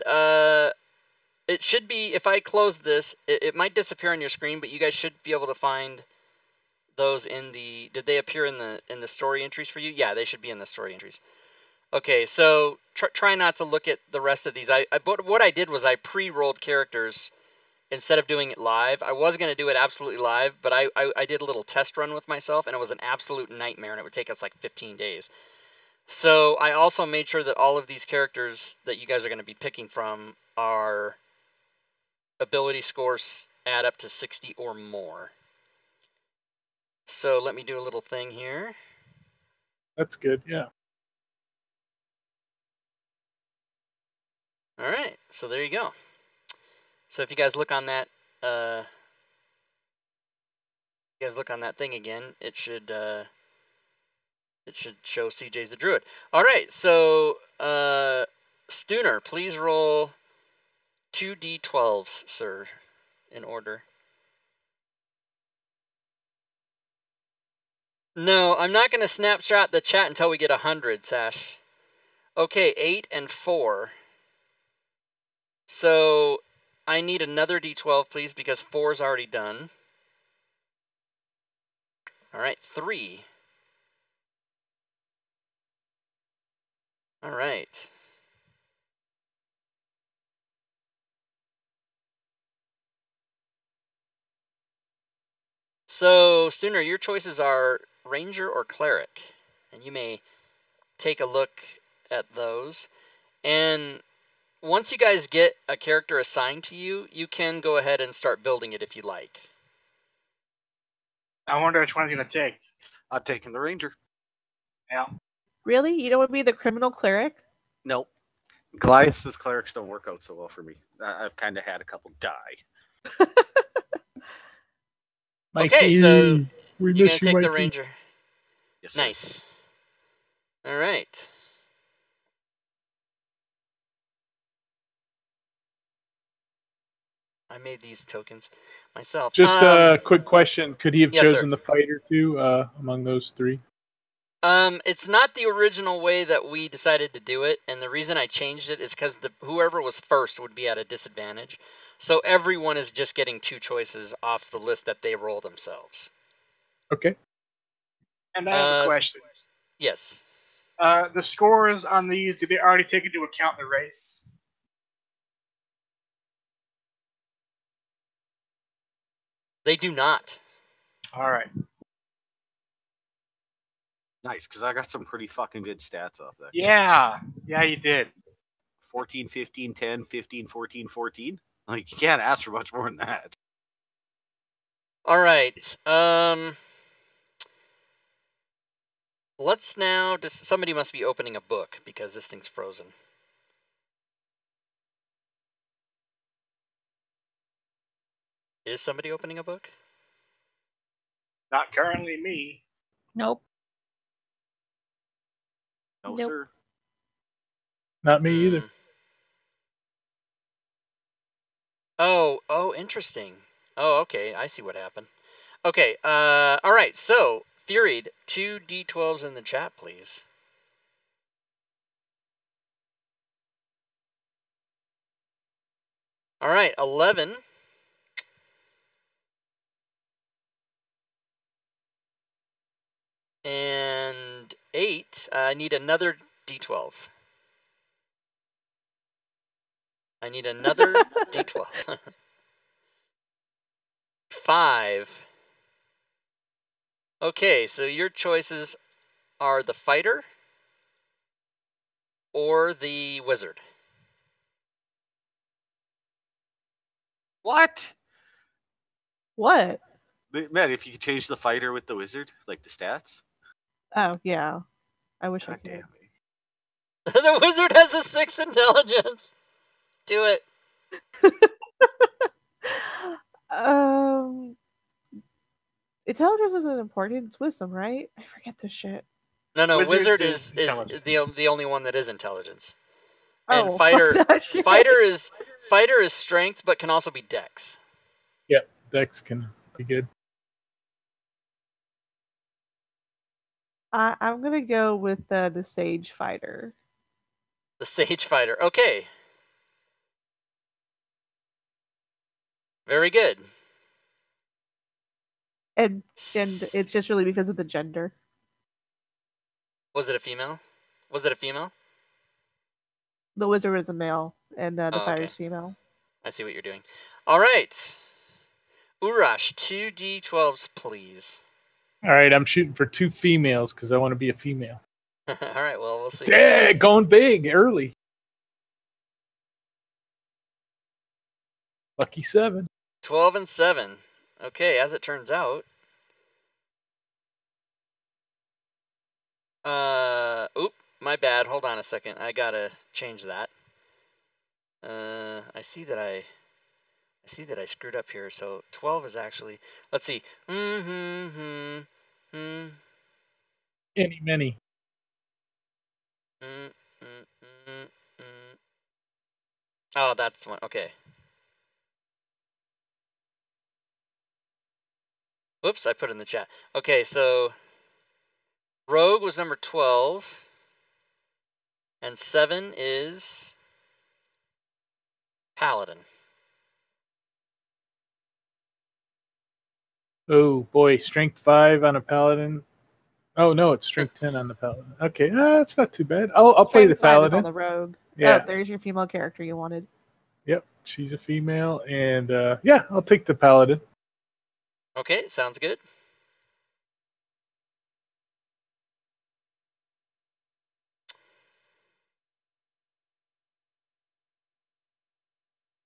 And it should be, if I close this, it might disappear on your screen, but you guys should be able to find those in the, did they appear in the story entries for you? Yeah, they should be in the story entries. Okay, so try not to look at the rest of these. But what I did was I pre-rolled characters instead of doing it live. I was going to do it absolutely live, but I did a little test run with myself, and it was an absolute nightmare, and it would take us like 15 days. So I also made sure that all of these characters that you guys are going to be picking from are ability scores add up to 60 or more. So let me do a little thing here. That's good, yeah. All right, so there you go. So if you guys look on that, thing again, it should show CJ's the Druid. All right, so Stooner, please roll 2d12s, sir, in order. No, I'm not going to snapshot the chat until we get 100, Sash. Okay, 8 and 4. So I need another d12, please, because 4 is already done. All right, 3. All right. So, Stooner, your choices are Ranger or Cleric, and you may take a look at those. And once you guys get a character assigned to you, you can go ahead and start building it if you like. I wonder which one I'm going to take. I'm taking the Ranger. Yeah. Really? You don't want to be the criminal cleric? Nope. Goliath's clerics don't work out so well for me. I've kind of had a couple die. Mikey, Okay, so you're going to take Mikey. the Ranger. Yes, sir. Nice. All right. I made these tokens myself. Just a quick question. Could he have yes, chosen sir. the fighter too among those three? It's not the original way that we decided to do it, and the reason I changed it is because whoever was first would be at a disadvantage. So everyone is just getting 2 choices off the list that they roll themselves. Okay. And I have a question. Yes. The scores on these, do they already take into account the race? They do not. All right. Nice, because I got some pretty fucking good stats off that. Yeah. Yeah, you did. 14, 15, 10, 15, 14, 14. Like, you can't ask for much more than that. All right. Let's now... somebody must be opening a book because this thing's frozen. Is somebody opening a book? Not currently me. Nope. No, Nope. sir. Not me either. Oh, interesting. Oh, okay, I see what happened. Okay, all right, so, Furied, 2 d12s in the chat, please. All right, 11. And 8. I need another d12. I need another d12. 5. Okay, so your choices are the fighter or the wizard. What? What? Man, if you could change the fighter with the wizard, like the stats. Oh, yeah. I wish I God could. damn me. The wizard has a 6 intelligence. Do it. Intelligence isn't important. It's wisdom, right? I forget this shit. No, wizard Wizards is intelligence. the only one that is intelligence. Oh, And fighter fuck that shit. fighter is strength, but can also be dex. Yeah, Dex can be good. I'm gonna go with the sage fighter. The sage fighter. Okay. Very good. And it's just really because of the gender. Was it a female? Was it a female? The wizard is a male, and the Oh, fire okay. is female. I see what you're doing. All right. Urash, 2d12s, please. All right, I'm shooting for 2 females because I want to be a female. All right, well, we'll see. Yeah, going big early. Lucky 7. 12 and 7. Okay, as it turns out. Oop, my bad. Hold on a second. I gotta change that. I see that I screwed up here. So 12 is actually. Let's see. Any, many. Oh, that's one. Okay. Whoops, I put it in the chat. Okay, so Rogue was number 12. And 7 is Paladin. Oh boy, strength 5 on a paladin. Oh no, it's strength 10 on the paladin. Okay, that's not too bad. I'll play the Strength 5 is paladin. on the rogue. Yeah. Oh, there's your female character you wanted. Yep, she's a female, and yeah, I'll take the paladin. Okay, sounds good.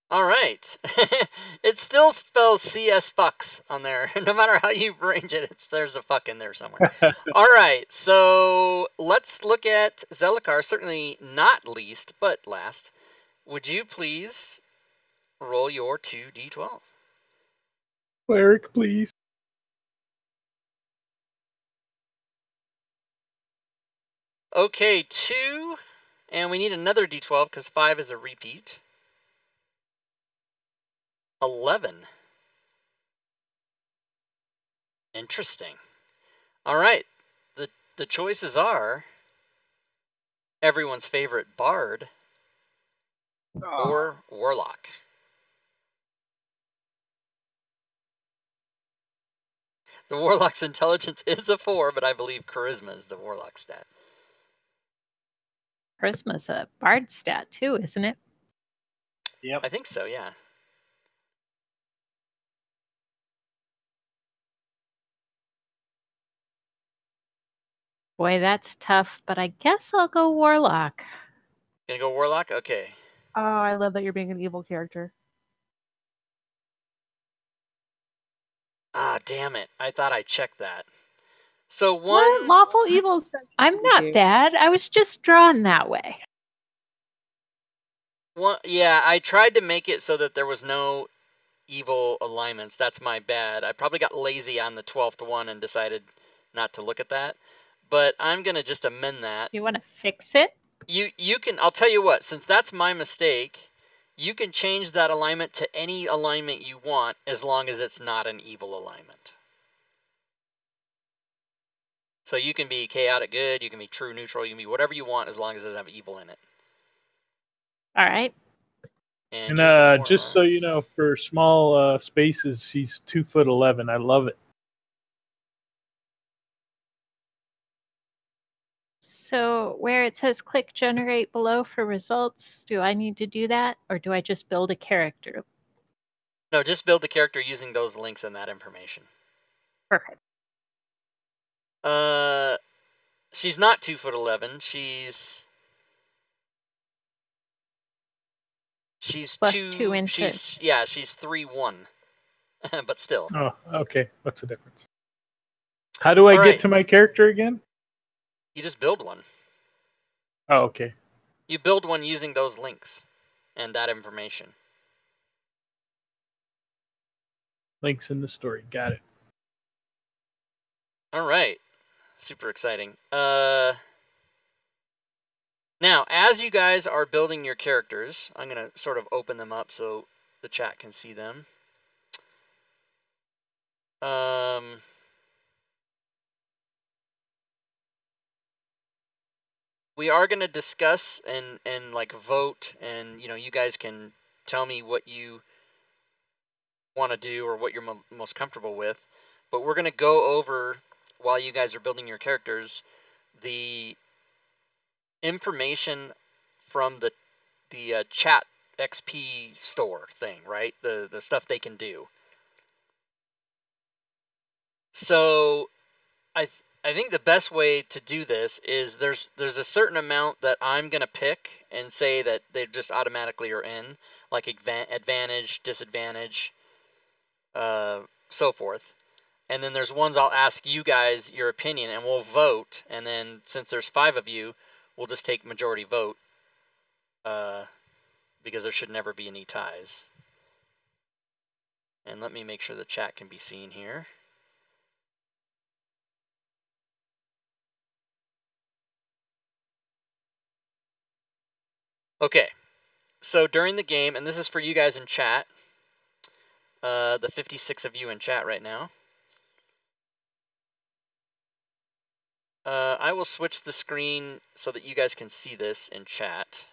All right. It still spells CS fucks on there. No matter how you arrange it, there's a fuck in there somewhere. All right, so let's look at Zelikar, certainly not least, but last. Would you please roll your 2d12? Cleric, please. Okay, 2, and we need another d12 because 5 is a repeat. 11. Interesting. All right. The choices are everyone's favorite bard or warlock. The warlock's intelligence is a 4, but I believe charisma is the warlock stat. Charisma's a bard stat too, isn't it? Yep. I think so, yeah. Boy, that's tough, but I guess I'll go warlock. Gonna go warlock? Okay. Oh, I love that you're being an evil character. Ah, damn it. I thought I checked that. So one... What? Lawful evil said I'm not bad. I was just drawn that way. One, yeah, I tried to make it so that there was no evil alignments. That's my bad. I probably got lazy on the 12th one and decided not to look at that. But I'm going to just amend that. You want to fix it? You can, I'll tell you what, since that's my mistake, you can change that alignment to any alignment you want as long as it's not an evil alignment. So you can be chaotic good, you can be true neutral, you can be whatever you want as long as it doesn't have evil in it. All right. And just so you know, for small spaces, she's 2'11". I love it. So where it says click generate below for results, do I need to do that or do I just build a character? No, just build the character using those links and that information. Perfect. She's not 2'11". She's Plus 2 2 inches. She's 3'1", but still. Oh, okay. What's the difference? How do I get to my character again? You just build one. Oh, okay. You build one using those links and that information. Links in the story. Got it. All right. Super exciting. Now, as you guys are building your characters, I'm going to sort of open them up so the chat can see them. We are going to discuss and like vote, and you guys can tell me what you want to do or what you're most comfortable with. But we're going to go over, while you guys are building your characters, the information from the chat XP store thing, right? The stuff they can do. So I think the best way to do this is there's a certain amount that I'm going to pick and say that they just automatically are in, like advantage, disadvantage, so forth. And then there's ones I'll ask you guys your opinion, and we'll vote. And then since there's 5 of you, we'll just take majority vote, because there should never be any ties. And let me make sure the chat can be seen here. Okay, so during the game, and this is for you guys in chat, the 56 of you in chat right now, I will switch the screen so that you guys can see this in chat.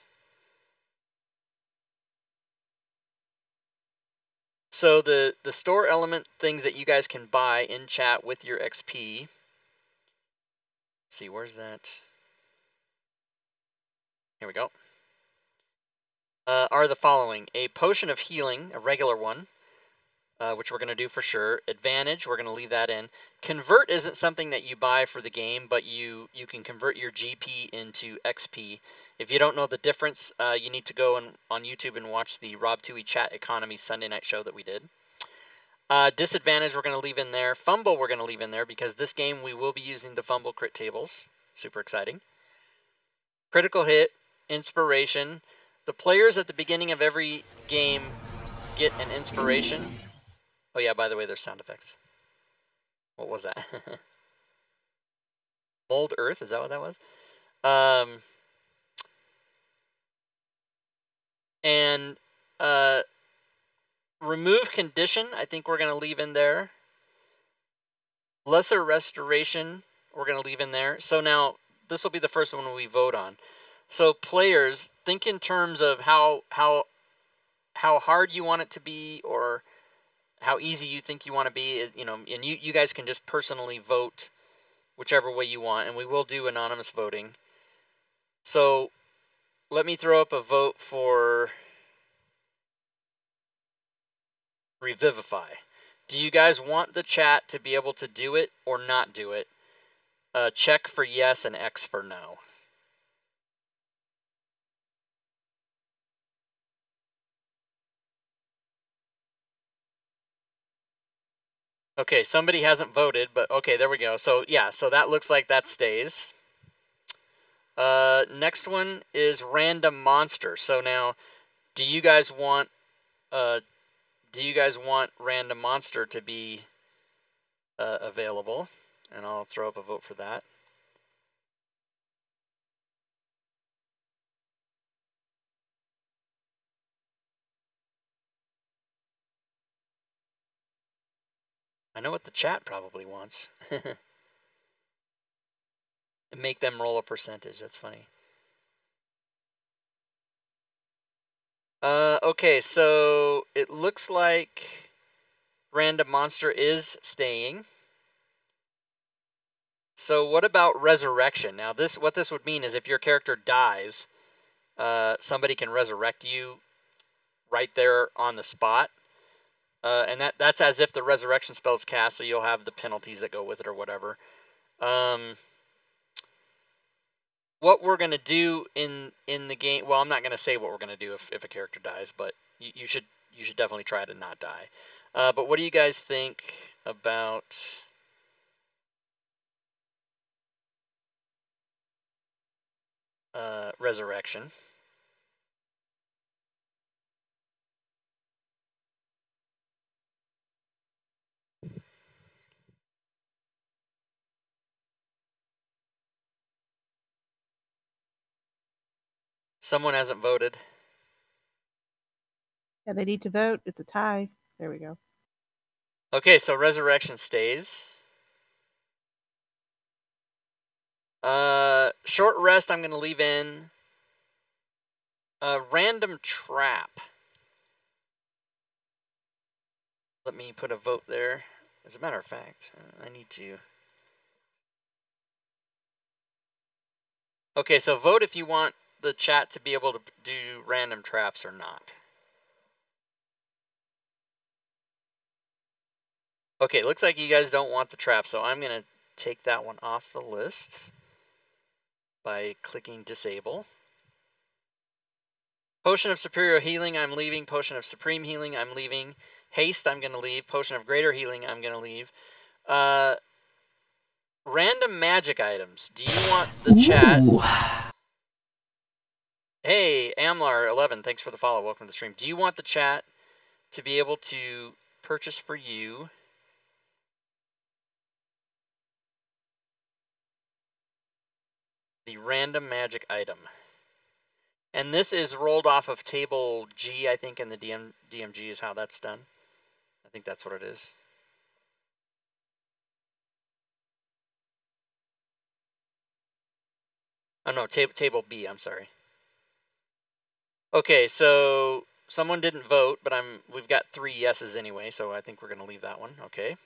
So the store element things that you guys can buy in chat with your XP. Let's see, where's that? Here we go. Are the following: a potion of healing, a regular one, which we're going to do for sure. Advantage, we're going to leave that in. Convert isn't something that you buy for the game, but you can convert your GP into XP. If you don't know the difference, you need to go on YouTube and watch the Rob Toohey Chat Economy Sunday night show that we did. Disadvantage we're going to leave in there. Fumble we're going to leave in there because this game we will be using the fumble crit tables. Super exciting. Critical hit, inspiration. The players at the beginning of every game get an inspiration. Oh yeah, by the way, there's sound effects. What was that? Mold Earth, is that what that was? And remove condition, I think we're going to leave in there. Lesser restoration, we're going to leave in there. So now, this will be the first one we vote on. So players, think in terms of how hard you want it to be, or how easy you think you want to be. You know, and you guys can just personally vote whichever way you want, and we will do anonymous voting. So let me throw up a vote for Revivify. Do you guys want the chat to be able to do it or not do it? Check for yes and X for no. Okay, somebody hasn't voted, but okay, there we go. So yeah, so that looks like that stays. Next one is random monster. So now, do you guys want random monster to be available? And I'll throw up a vote for that. I know what the chat probably wants. Make them roll a percentage. That's funny. Okay, so it looks like random monster is staying. So what about resurrection? Now what this would mean is if your character dies, somebody can resurrect you right there on the spot. And that's as if the resurrection spell is cast, so you'll have the penalties that go with it or whatever. What we're going to do in the game, well, I'm not going to say what we're going to do if a character dies, but you should definitely try to not die. But what do you guys think about resurrection? Someone hasn't voted. Yeah, they need to vote. It's a tie. There we go. Okay, so resurrection stays. Short rest I'm going to leave in. Random trap. Let me put a vote there. As a matter of fact, I need to. Okay, so vote if you want the chat to be able to do random traps or not. Okay, looks like you guys don't want the trap, so I'm going to take that one off the list by clicking disable. Potion of Superior Healing, I'm leaving. Potion of Supreme Healing, I'm leaving. Haste, I'm going to leave. Potion of Greater Healing, I'm going to leave. Random magic items. Do you want the chat? Hey, Amlar11, thanks for the follow. Welcome to the stream. Do you want the chat to be able to purchase for you the random magic item? And this is rolled off of table G, I think, in the DMG is how that's done. I think that's what it is. Oh, no, table B, I'm sorry. Okay, so someone didn't vote, but we've got 3 yeses anyway, so I think we're going to leave that one. Okay.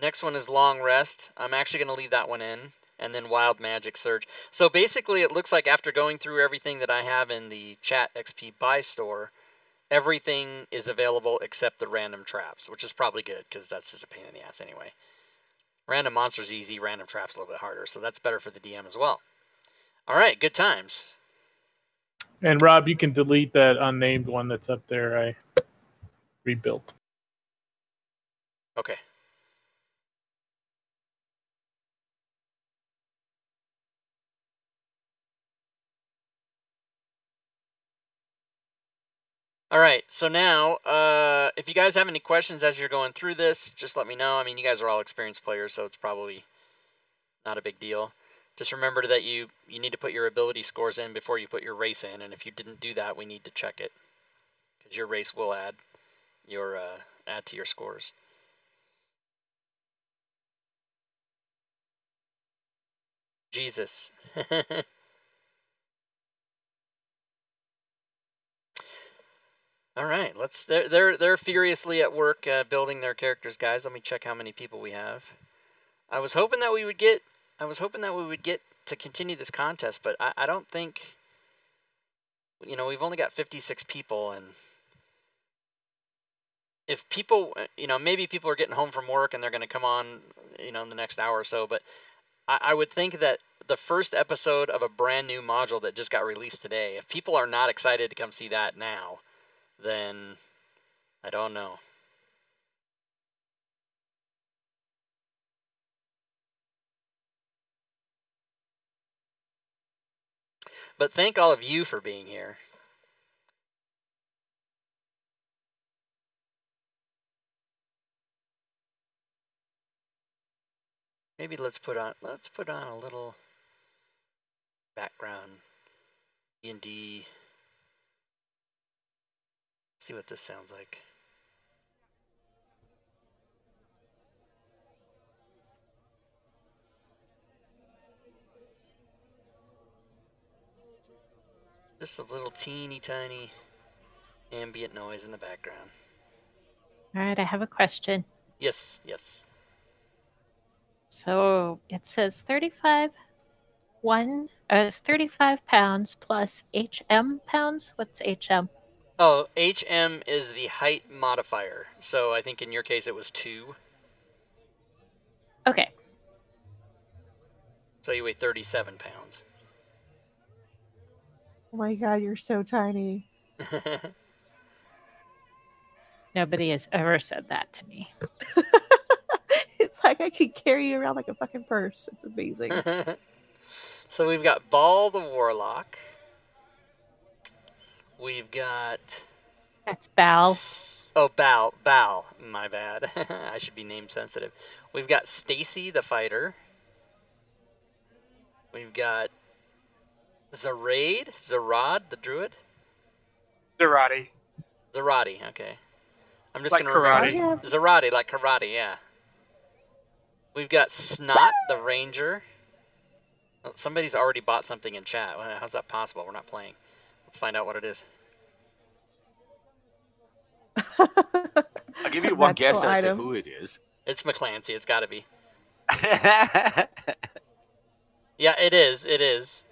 Next one is Long Rest. I'm actually going to leave that one in. And then Wild Magic Surge. So basically, it looks like after going through everything that I have in the Chat XP Buy store, everything is available except the random traps, which is probably good, because that's just a pain in the ass anyway. Random monster's easy, random traps a little bit harder, so that's better for the DM as well. All right, good times. And Rob, you can delete that unnamed one that's up there. I rebuilt. Okay. All right, so now, if you guys have any questions as you're going through this, just let me know. I mean, you guys are all experienced players, so it's probably not a big deal. Just remember that you need to put your ability scores in before you put your race in, and if you didn't do that, we need to check it, because your race will add to your scores. Jesus. All right, they're furiously at work building their characters, guys. Let me check how many people we have. I was hoping that we would get to continue this contest, but I don't think, we've only got 56 people, and if people, maybe people are getting home from work and they're going to come on, in the next hour or so, but I would think that the first episode of a brand new module that just got released today, if people are not excited to come see that now, then I don't know. But thank all of you for being here. Maybe let's put on a little background D&D. See what this sounds like. Just a little teeny tiny ambient noise in the background. All right, I have a question. Yes, yes. So it says 35 pounds plus HM pounds. What's HM? Oh, HM is the height modifier. So I think in your case it was 2. Okay. So you weigh 37 pounds. Oh my god, you're so tiny. Nobody has ever said that to me. It's like I could carry you around like a fucking purse. It's amazing. So we've got Ball the Warlock. We've got... That's Bal. Oh, Bal. My bad. I should be name sensitive. We've got Stacy the Fighter. We've got Zarad the Druid. Zarati. Zarati, okay. I'm just Like going to remember. karate. Zarati, like karate, yeah. We've got Snot the Ranger. Oh, somebody's already bought something in chat. How's that possible? We're not playing. Let's find out what it is. A give you one Magical guess as to item. who it is. It's McClancy. It's got to be. Yeah, it is. It is.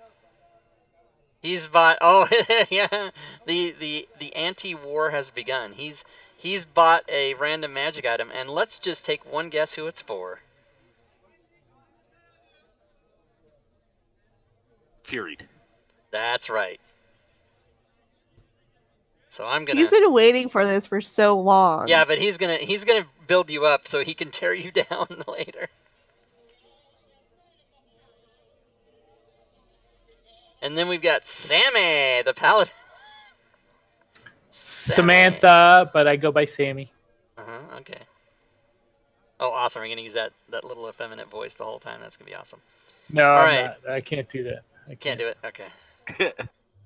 He's bought. Oh, yeah. The anti-war has begun. He's bought a random magic item, and let's just take one guess who it's for. Furied. That's right. So I'm gonna. He's been waiting for this for so long. Yeah, but he's gonna build you up so he can tear you down later. And then we've got Sammy, the paladin. Samantha, but I go by Sammy. Okay. Oh, awesome! We're gonna use that little effeminate voice the whole time. That's gonna be awesome. No, All I'm right. not. I can't do that. I Can't do it. Okay.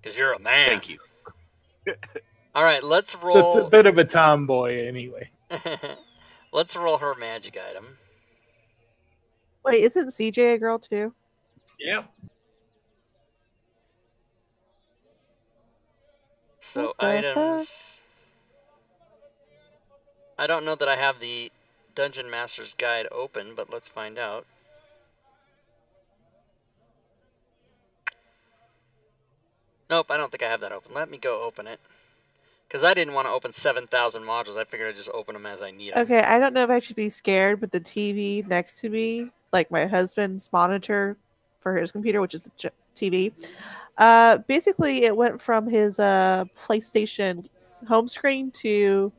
Because you're a man. Thank you. All right, let's That's a roll. bit of a tomboy, anyway. Let's roll her magic item. Wait, isn't CJ a girl too? Yeah. So What the items. I don't know that I have the Dungeon Master's Guide open, but let's find out. Nope, I don't think I have that open. Let me go open it. Because I didn't want to open 7,000 modules. I figured I'd just open them as I need them. Okay, I don't know if I should be scared, but the TV next to me, like my husband's monitor for his computer, which is the TV, basically it went from his PlayStation home screen to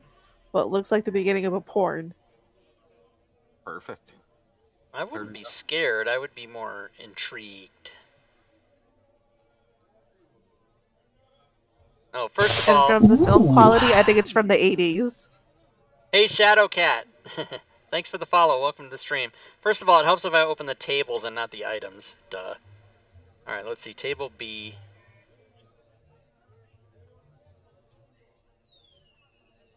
what looks like the beginning of a porn. Perfect. I wouldn't be scared. I would be more intrigued. Oh, first of And all, from the film quality, I think it's from the 80s. hey Shadowcat, thanks for the follow. Welcome to the stream. First of all, it helps if I open the tables and not the items. Duh. All right, let's see. Table B.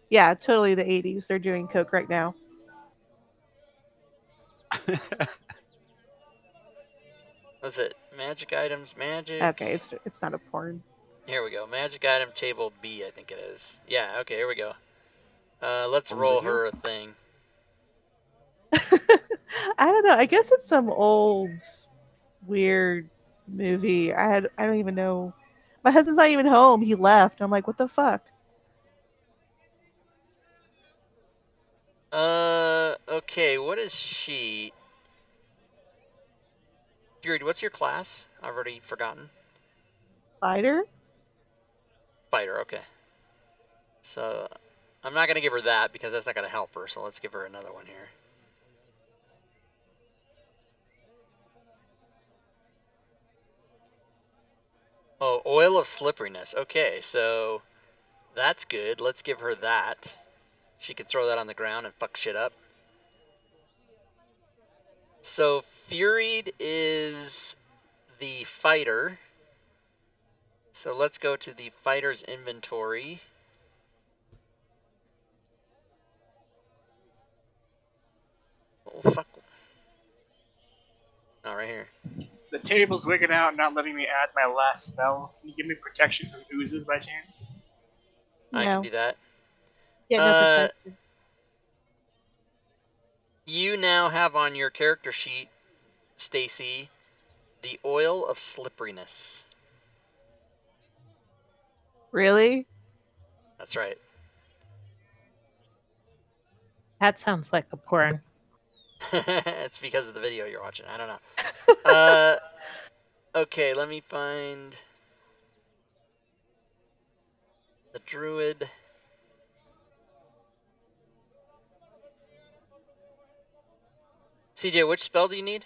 Yeah, totally the 80s. They're doing coke right now. What's it? Magic items, magic. Okay, it's not a porn. Here we go. Magic item table B, I think it is. Yeah, okay, here we go. Let's roll her a thing. I don't know. I guess it's some old weird movie. I don't even know. My husband's not even home. He left. I'm like, what the fuck? Okay, what is she? Druid, what's your class? I've already forgotten. Fighter? Fighter, okay. So, I'm not going to give her that because that's not going to help her, so let's give her another one here. Oh, oil of slipperiness. Okay, so that's good. Let's give her that. She can throw that on the ground and fuck shit up. So, Furied is the fighter. So let's go to the fighter's inventory. Oh, fuck. Oh, right here. The table's wigging out and not letting me add my last spell. Can you give me protection from oozes by chance? I can do that. Yeah, no protection. You now have on your character sheet, Stacy, the oil of slipperiness. Really? That's right. That sounds like a porn. It's because of the video you're watching. I don't know. Okay, let me find the Druid. CJ, which spell do you need?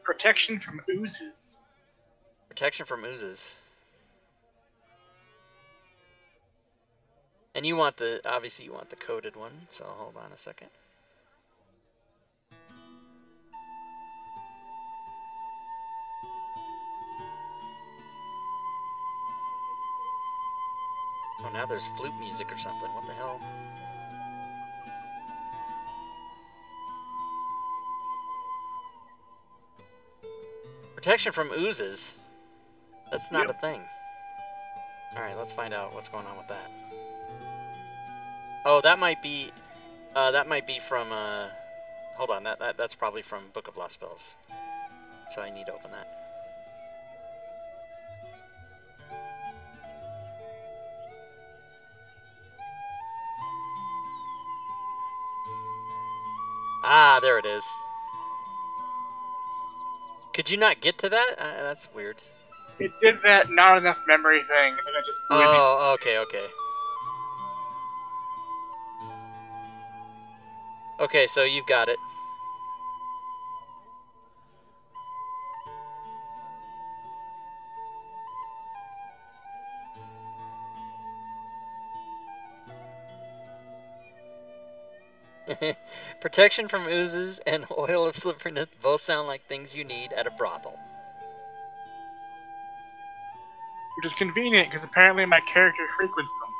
Protection from oozes. Protection from oozes. And you want the, obviously you want the coded one, so hold on a second. Oh, now there's flute music or something. What the hell? Protection from oozes? That's not a thing. Alright, let's find out what's going on with that. Oh, that might be... That might be from, hold on, that's probably from Book of Lost Spells. So I need to open that. Ah, there it is. Could you not get to that? That's weird. It did that not enough memory thing, and then it just blew me. Oh, okay, okay. Okay, so you've got it. Protection from oozes and oil of slipperiness both sound like things you need at a brothel. Which is convenient, because apparently my character frequents them.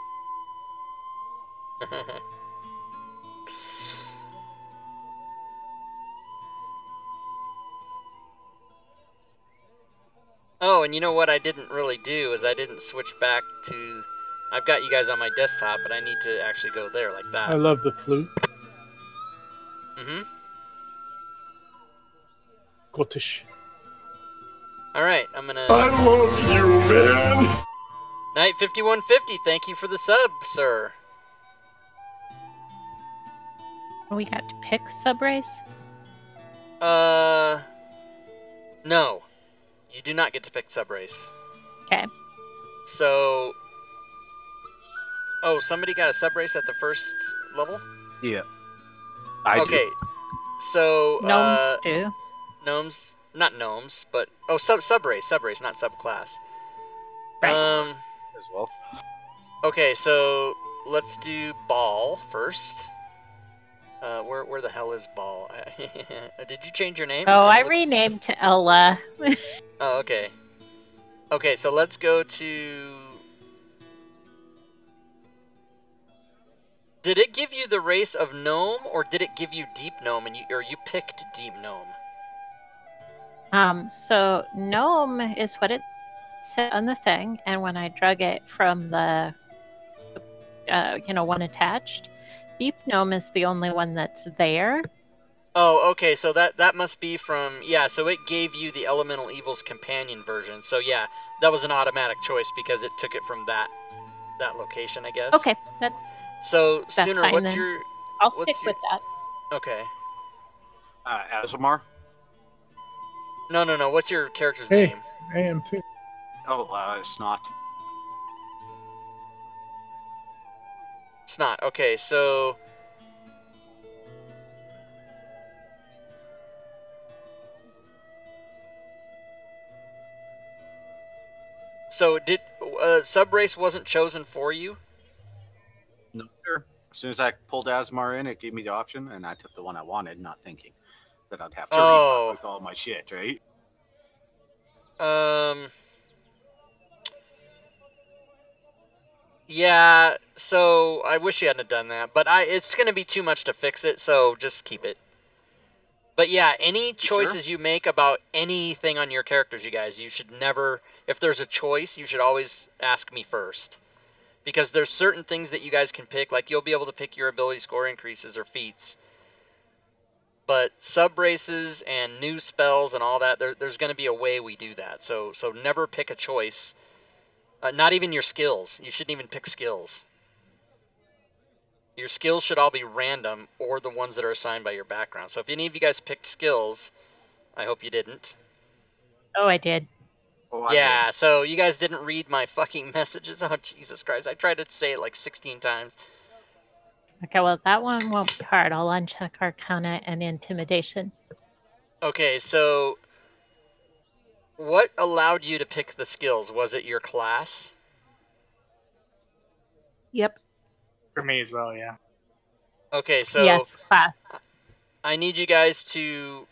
Oh, and you know what I didn't really do is I didn't switch back to... I've got you guys on my desktop, but I need to actually go there like that. I love the flute. Mm-hmm. Scottish. Alright, I'm gonna... I love you, man. Knight 5150, thank you for the sub, sir. We got to pick subrace? No. You do not get to pick subrace. Okay. So... Oh, somebody got a subrace at the first level? Yeah. I okay. do. So, Gnomes do. Gnomes... Not gnomes, but... Oh, subrace, not subclass. Right. As well. Okay, so let's do Ball first. Where the hell is Ball? Did you change your name? Oh, I renamed to Ella. Oh, okay. Okay, so let's go to... Did it give you the race of gnome, or did it give you deep gnome, and you picked deep gnome? So gnome is what it said on the thing, and when I drug it from the, one attached, deep gnome is the only one that's there. Oh, okay, so that must be from... Yeah, so it gave you the Elemental Evils Companion version. So yeah, that was an automatic choice because it took it from that location, I guess. Okay, So, that's Stuner, fine what's then. your... I'll stick with that. Okay. Azamar? No, what's your character's Hey, name? I am too. Oh, Snot. Snot. Okay, so... So, did... subrace wasn't chosen for you? No, sure. As soon as I pulled Azamar in, it gave me the option, and I took the one I wanted, not thinking that I'd have to refuck with all my shit, right? Yeah, so I wish you hadn't done that, but it's going to be too much to fix it, so just keep it. But yeah, any choices you make about anything on your characters, you guys, you should never, if there's a choice, you should always ask me first. Because there's certain things that you guys can pick, like you'll be able to pick your ability score increases or feats. But sub-races and new spells and all that, there's going to be a way we do that. So never pick a choice. Not even your skills. You shouldn't even pick skills. Your skills should all be random or the ones that are assigned by your background. So if any of you guys picked skills, I hope you didn't. Oh, I did. Oh, Yeah, so you guys didn't read my fucking messages. Oh, Jesus Christ. I tried to say it like 16 times. Okay, well, that one won't be hard. I'll uncheck Arcana and Intimidation. Okay, so what allowed you to pick the skills? Was it your class? Yep. For me as well, yeah. Okay, so yes, class. I need you guys to...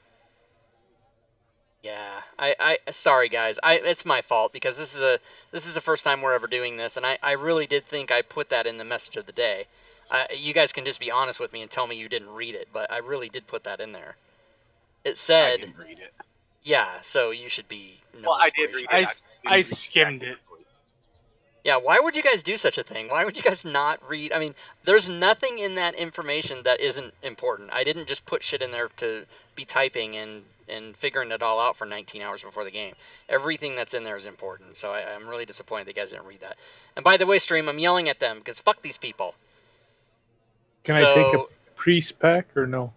Yeah, sorry guys, it's my fault because this is the first time we're ever doing this, and I really did think I put that in the message of the day. You guys can just be honest with me and tell me you didn't read it, but I really did put that in there. It said... I didn't read it. Yeah, so you should be... Well, I did read it. I skimmed it. Yeah, why would you guys do such a thing? Why would you guys not read? I mean, there's nothing in that information that isn't important. I didn't just put shit in there to be typing and figuring it all out for 19 hours before the game. Everything that's in there is important, so I'm really disappointed that you guys didn't read that. And by the way, stream, I'm yelling at them because fuck these people. Can I take a priest pack or no?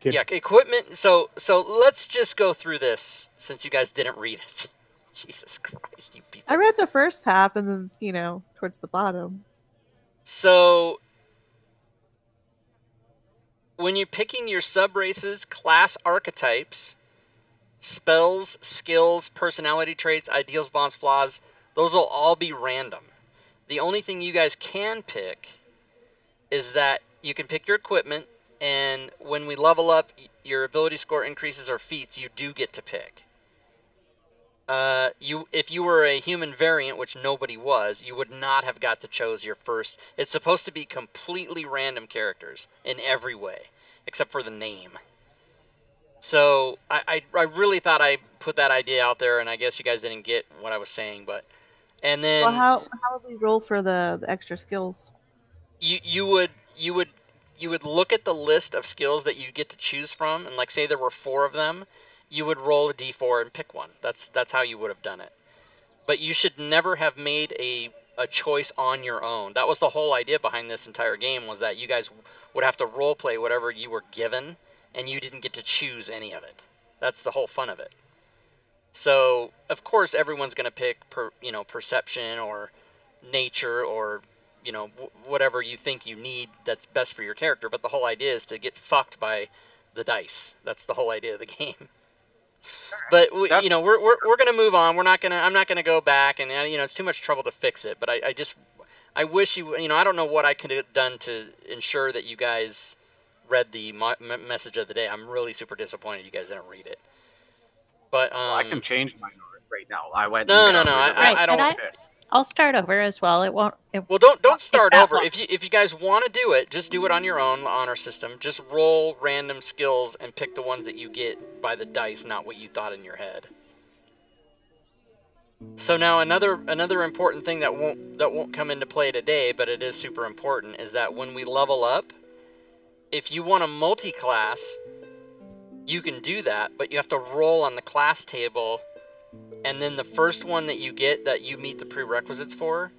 Yeah, equipment. So let's just go through this since you guys didn't read it. Jesus Christ, you people. I read the first half and then, you know, towards the bottom. So when you're picking your sub-races, class archetypes, spells, skills, personality traits, ideals, bonds, flaws, those will all be random. The only thing you guys can pick is that you can pick your equipment, and when we level up, your ability score increases or feats, you do get to pick. If you were a human variant, which nobody was, you would not have got to choose your first. It's supposed to be completely random characters in every way, except for the name. So I really thought I put that idea out there, and I guess you guys didn't get what I was saying. But and then Well, how would we roll for the extra skills? you would look at the list of skills that you get to choose from, and like say there were 4 of them. You would roll a d4 and pick one. That's how you would have done it. But you should never have made a choice on your own. That was the whole idea behind this entire game, was that you guys would have to role play whatever you were given, and you didn't get to choose any of it. That's the whole fun of it. So of course everyone's going to pick perception or nature or whatever you think you need that's best for your character. But the whole idea is to get fucked by the dice. That's the whole idea of the game. But we're gonna move on. I'm not gonna go back, and it's too much trouble to fix it. But I wish I don't know what I could have done to ensure that you guys read the message of the day. I'm really super disappointed you guys didn't read it. But I can change my right now. I went. No. I don't. I'll start over as well. It won't. Well, don't start over. If you guys want to do it, just do it on your own honor system. Just roll random skills and pick the ones that you get by the dice, not what you thought in your head. So now another important thing that won't come into play today, but it is super important, is that when we level up, if you want a multi-class, you can do that, but you have to roll on the class table. And then the first one that you get that you meet the prerequisites for,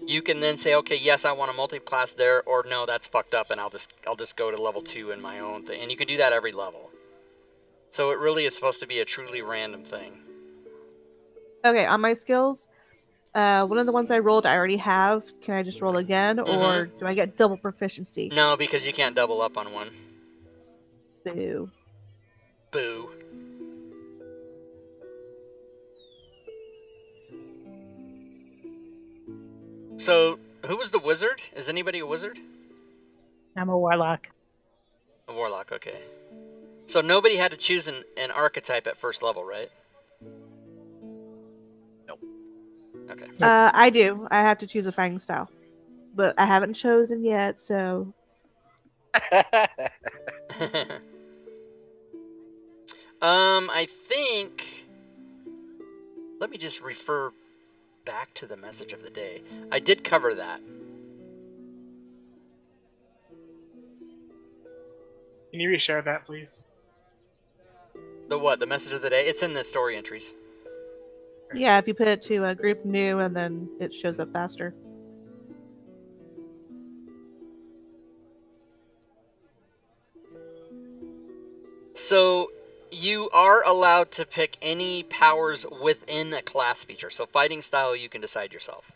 you can then say, okay, yes, I want a multi-class there, or no, that's fucked up, and I'll just go to level 2 in my own thing. And you can do that every level. So it really is supposed to be a truly random thing. Okay, on my skills, one of the ones I rolled I already have. Can I just roll again, or do I get double proficiency? No, because you can't double up on one. Boo. Boo. So, who was the wizard? Is anybody a wizard? I'm a warlock. A warlock, okay. So nobody had to choose an archetype at first level, right? Nope. Okay. I do. I have to choose a fighting style. But I haven't chosen yet, so... I think... Let me just refer back to the message of the day. I did cover that. Can you reshare that, please? The what? The message of the day? It's in the story entries. Yeah, if you put it to a group new, and then it shows up faster. So you are allowed to pick any powers within a class feature. So fighting style, you can decide yourself.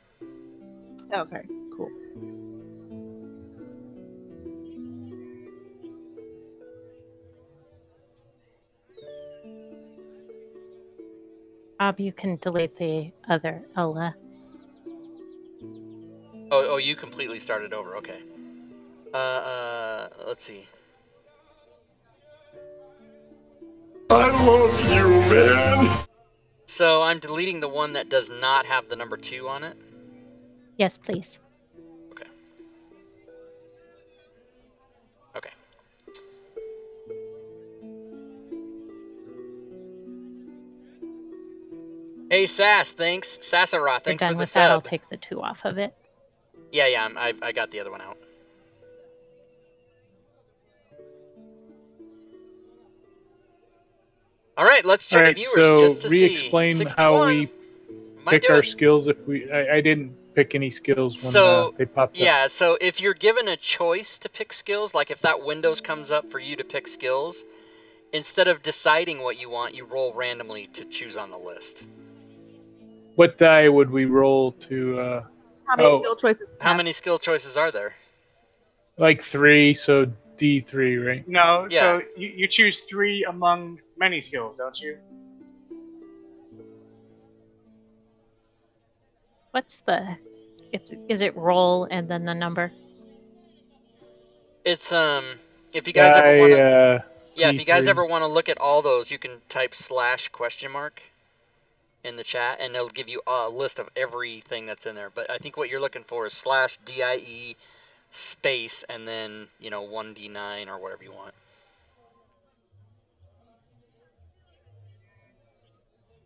Okay, cool. Bob, you can delete the other Ella. Oh, you completely started over. Okay. Let's see. I love you, man. So I'm deleting the one that does not have the number 2 on it. Yes, please. Okay. Okay. Hey, Hey, Sass, thanks. Sassara, We're thanks for done the with that. I'll sub. take the 2 off of it. Yeah, I got the other one out. All right, let's check Alright, viewers so just to see. re-explain 61. how we Might pick do our it. skills if we... I didn't pick any skills when So, they popped up. yeah, so if you're given a choice to pick skills, like if that Windows comes up for you to pick skills, instead of deciding what you want, you roll randomly to choose on the list. What die would we roll to... How many skill choices? do you How have? many skill choices are there? like 3, so D3, right? No, Yeah. so you choose 3 among many skills, don't you? What's the... Is it roll and then the number? It's if you guys ever want to, yeah, if you guys D3. ever want to look at all those, you can type /? In the chat, and it'll give you a list of everything that's in there. But I think what you're looking for is /DIE space and then 1D9 or whatever you want.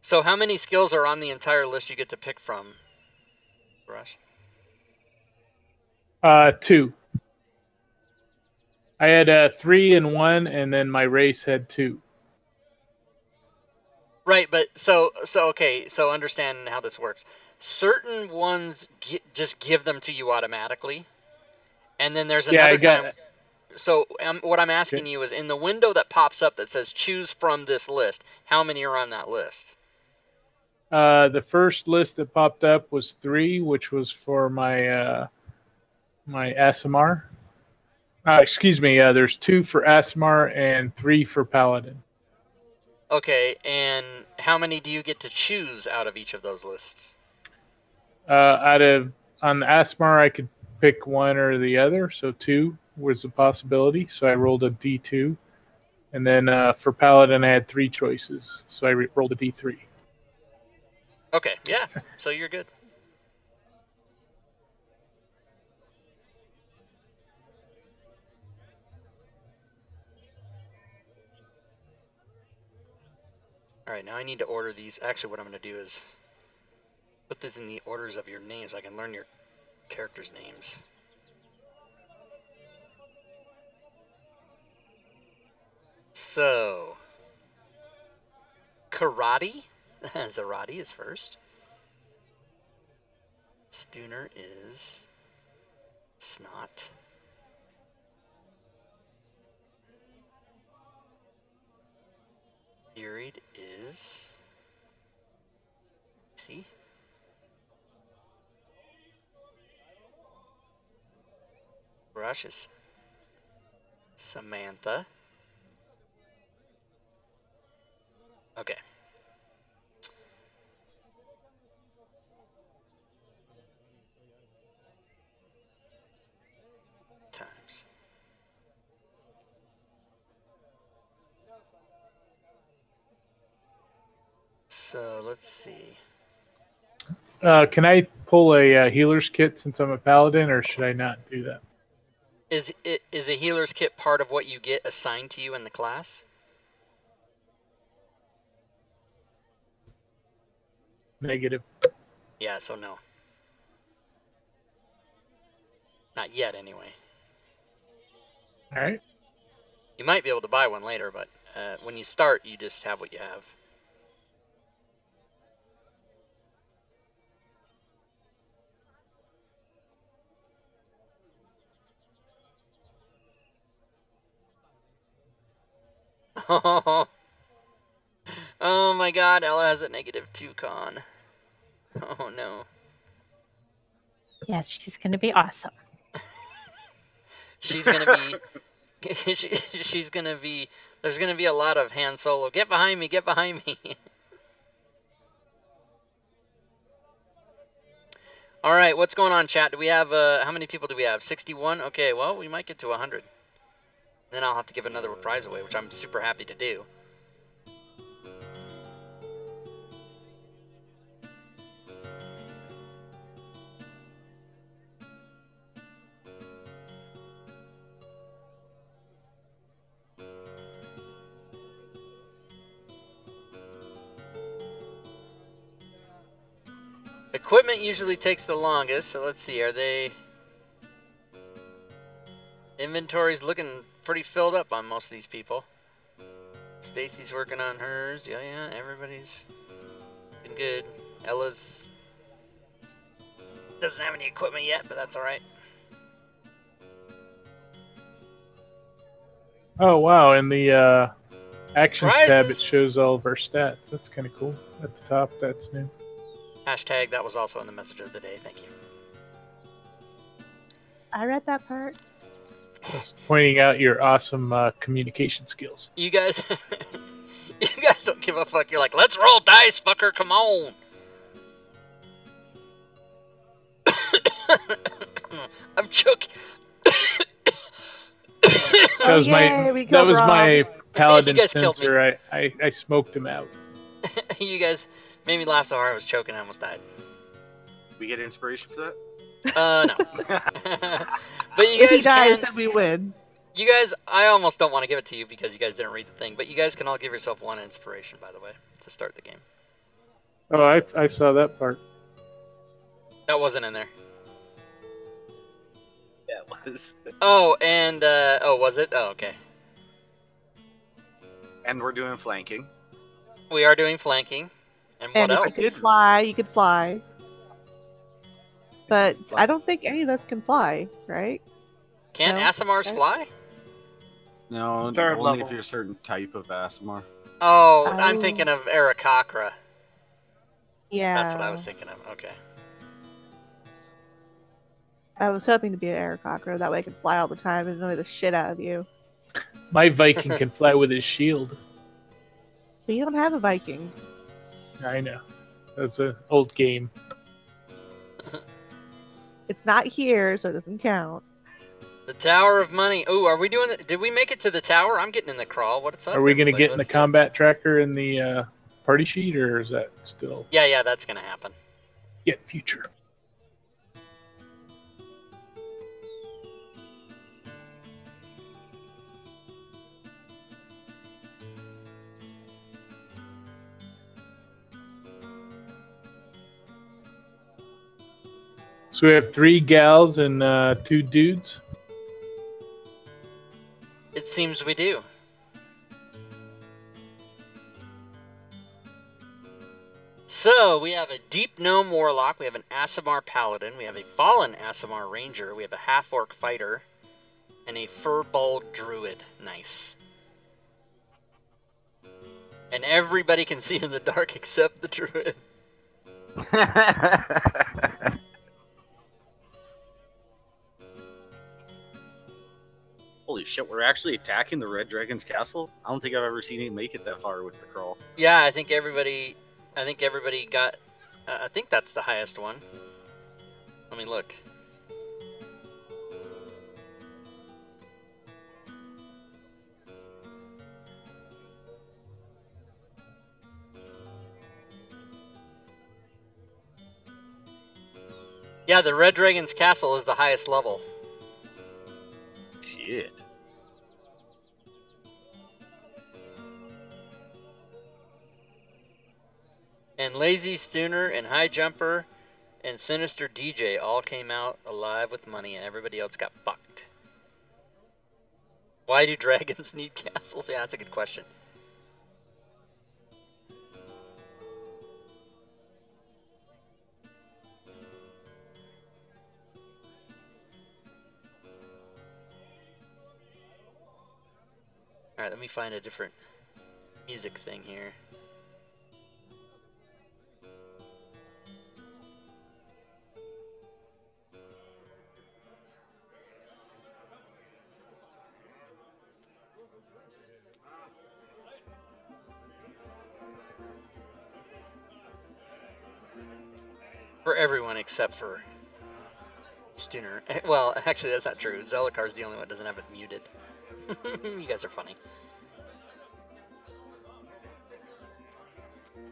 So how many skills are on the entire list you get to pick from, Rush? 2. I had 3 and 1, and then my race had 2. Right, but so okay, so understand how this works. Certain ones just give them to you automatically, and then there's another time. So what I'm asking you is, in the window that pops up that says choose from this list, how many are on that list? The first list that popped up was 3, which was for my my Asimar. Excuse me. There's 2 for Asimar and 3 for Paladin. Okay, and how many do you get to choose out of each of those lists? On the Asimar, I could pick one or the other, so 2 was a possibility. So I rolled a D2, and then for Paladin, I had 3 choices, so I rolled a D3. Okay, yeah, so you're good. All right, now I need to order these. Actually, what I'm going to do is put this in the orders of your names. I can learn your characters' names. So, Karate. Zarati is first. Stooner is Snot. Buried is... See? Brush is Samantha. Okay. Times. So let's see. Can I pull a healer's kit since I'm a paladin, or should I not do that? Is a healer's kit part of what you get assigned to you in the class? Negative. Yeah, so no. Not yet, anyway. All right. You might be able to buy one later, but when you start, you just have what you have. Oh my god, Ella has a -2 con. Oh no. Yes, she's going to be awesome. She's gonna be... she's gonna be... There's gonna be a lot of Han Solo. Get behind me, get behind me. Alright, what's going on, chat? Do we have... how many people do we have? 61? Okay, well, we might get to 100. Then I'll have to give another prize away, which I'm super happy to do. Equipment usually takes the longest, so let's see. Are they... Inventory's looking pretty filled up on most of these people. Stacy's working on hers. Yeah, everybody's looking good. Ella's doesn't have any equipment yet, but that's all right. Oh wow! In the actions tab, it Prizes? shows all of our stats. That's kind of cool. At the top, that's new. Hashtag, that was also in the message of the day. Thank you. I read that part. Just pointing out your awesome communication skills. You guys, you guys don't give a fuck. You're like, let's roll dice, fucker. Come on. I'm choking. That was my paladin You guys killed me. sensor. I smoked him out. You guys made me laugh so hard I was choking. I almost died. We get inspiration for that? No. But you If guys he dies, can, then we win. you guys, I almost don't want to give it to you because you guys didn't read the thing, but you guys can all give yourself one inspiration, by the way, to start the game. Oh, I saw that part. That wasn't in there. Yeah, it was. Oh, and, oh, was it? Oh, okay. And we're doing flanking. We are doing flanking. And what And if else? you could fly, you could fly. But I don't think any of us can fly, right? Can't No. Asimars Okay. fly? No, Third only level. if you're a certain type of Asimar. Oh, I'm Oh. thinking of Arakocra. Yeah. That's what I was thinking of. Okay. I was hoping to be an Aarakocra. That way I could fly all the time and annoy the shit out of you. My Viking can fly with his shield. But you don't have a Viking. I know. That's an old game. It's not here, so it doesn't count. The Tower of Money. Oh, are we doing it? Did we make it to the tower? I'm getting in the crawl. What's up? Are we going to everybody? get in the Let's see. combat tracker in the party sheet, or is that still Yeah, that's gonna happen. yet future? So we have 3 gals and 2 dudes. It seems we do. So, we have a Deep Gnome Warlock, we have an Asimar Paladin, we have a Fallen Asimar Ranger, we have a Half-Orc Fighter, and a Furbolg Druid. Nice. And everybody can see in the dark except the Druid. Holy shit, we're actually attacking the Red Dragon's castle? I don't think I've ever seen him make it that far with the crawl. Yeah, I think everybody got, I think that's the highest one. Let me look. Yeah, the Red Dragon's Castle is the highest level. Shit. And Lazy Stooner and High Jumper and Sinister DJ all came out alive with money, and everybody else got fucked. Why do dragons need castles? Yeah, that's a good question. Alright, let me find a different music thing here. For everyone except for Stooner. Well, actually, that's not true. Zelikar's the only one that doesn't have it muted. You guys are funny.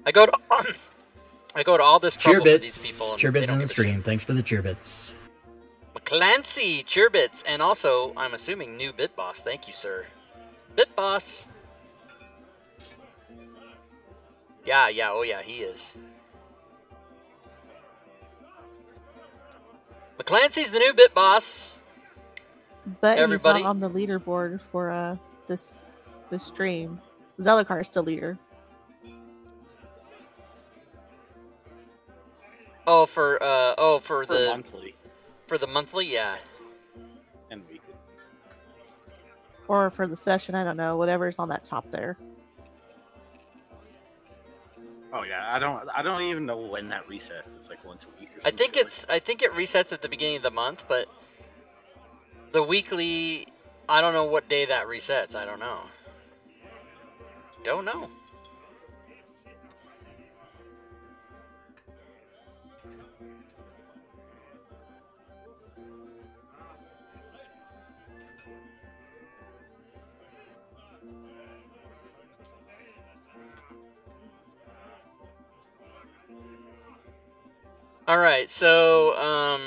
I go to all this trouble for these people. And Cheer they bits don't on the give a shit. stream. Thanks for the cheer bits. McClancy, cheer bits, and also I'm assuming new Bit Boss. Thank you, sir. Bit Boss. Yeah, oh yeah, he is. McClancy's the new bit boss. But Everybody. he's not on the leaderboard for this stream. Zelicar is still leader. Oh, for For the monthly monthly, yeah. and weekly. Or for the session, I don't know. Whatever's on that top there. Oh yeah, I don't even know when that resets. It's like once a week or I something. think it resets at the beginning of the month, but the weekly, I don't know what day that resets. I don't know. Don't know. All right, so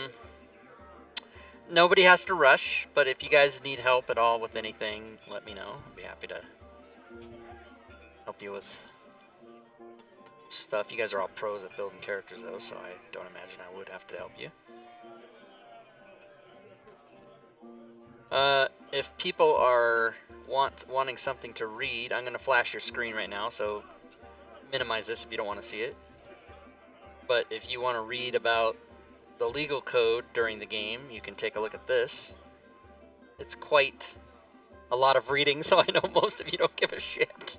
nobody has to rush, but if you guys need help at all with anything, let me know. I'd be happy to help you with stuff. You guys are all pros at building characters, though, so I don't imagine I would have to help you. If people are wanting something to read, I'm going to flash your screen right now, so minimize this if you don't want to see it. But if you want to read about the legal code during the game, you can take a look at this. It's quite a lot of reading, so I know most of you don't give a shit.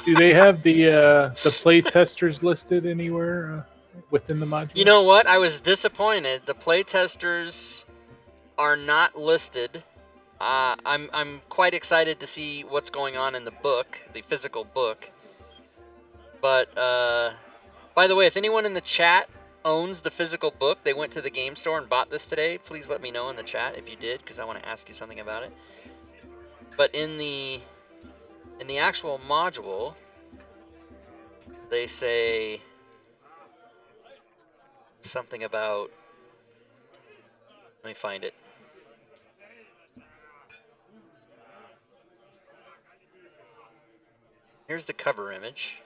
Do they have the play testers listed anywhere within the module? You know what? I was disappointed. The playtesters are not listed. I'm quite excited to see what's going on in the book, the physical book. But by the way, if anyone in the chat owns the physical book, they went to the game store and bought this today, please let me know in the chat if you did, because I want to ask you something about it. But in the actual module, they say something about, let me find it. Here's the cover image.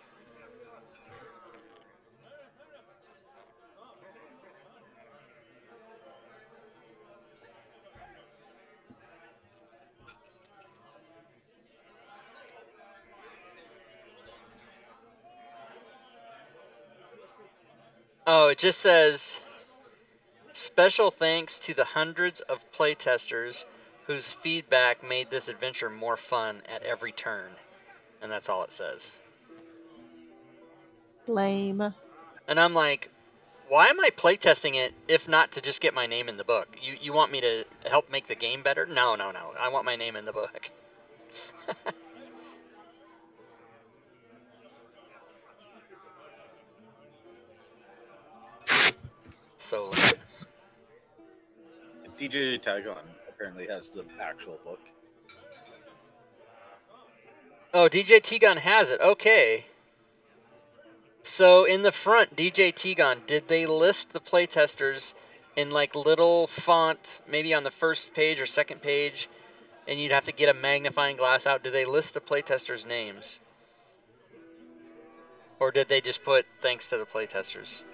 Oh, it just says, special thanks to the hundreds of playtesters whose feedback made this adventure more fun at every turn. And that's all it says. Lame. And I'm like, why am I playtesting it if not to just get my name in the book? You want me to help make the game better? No. I want my name in the book. So lame. DJ Tagon apparently has the actual book. Oh, DJ T-Gun has it. Okay. So in the front, DJ T-Gun, did they list the playtesters in like little font, maybe on the first page or second page, and you'd have to get a magnifying glass out? Did they list the playtesters' names? Or did they just put thanks to the playtesters?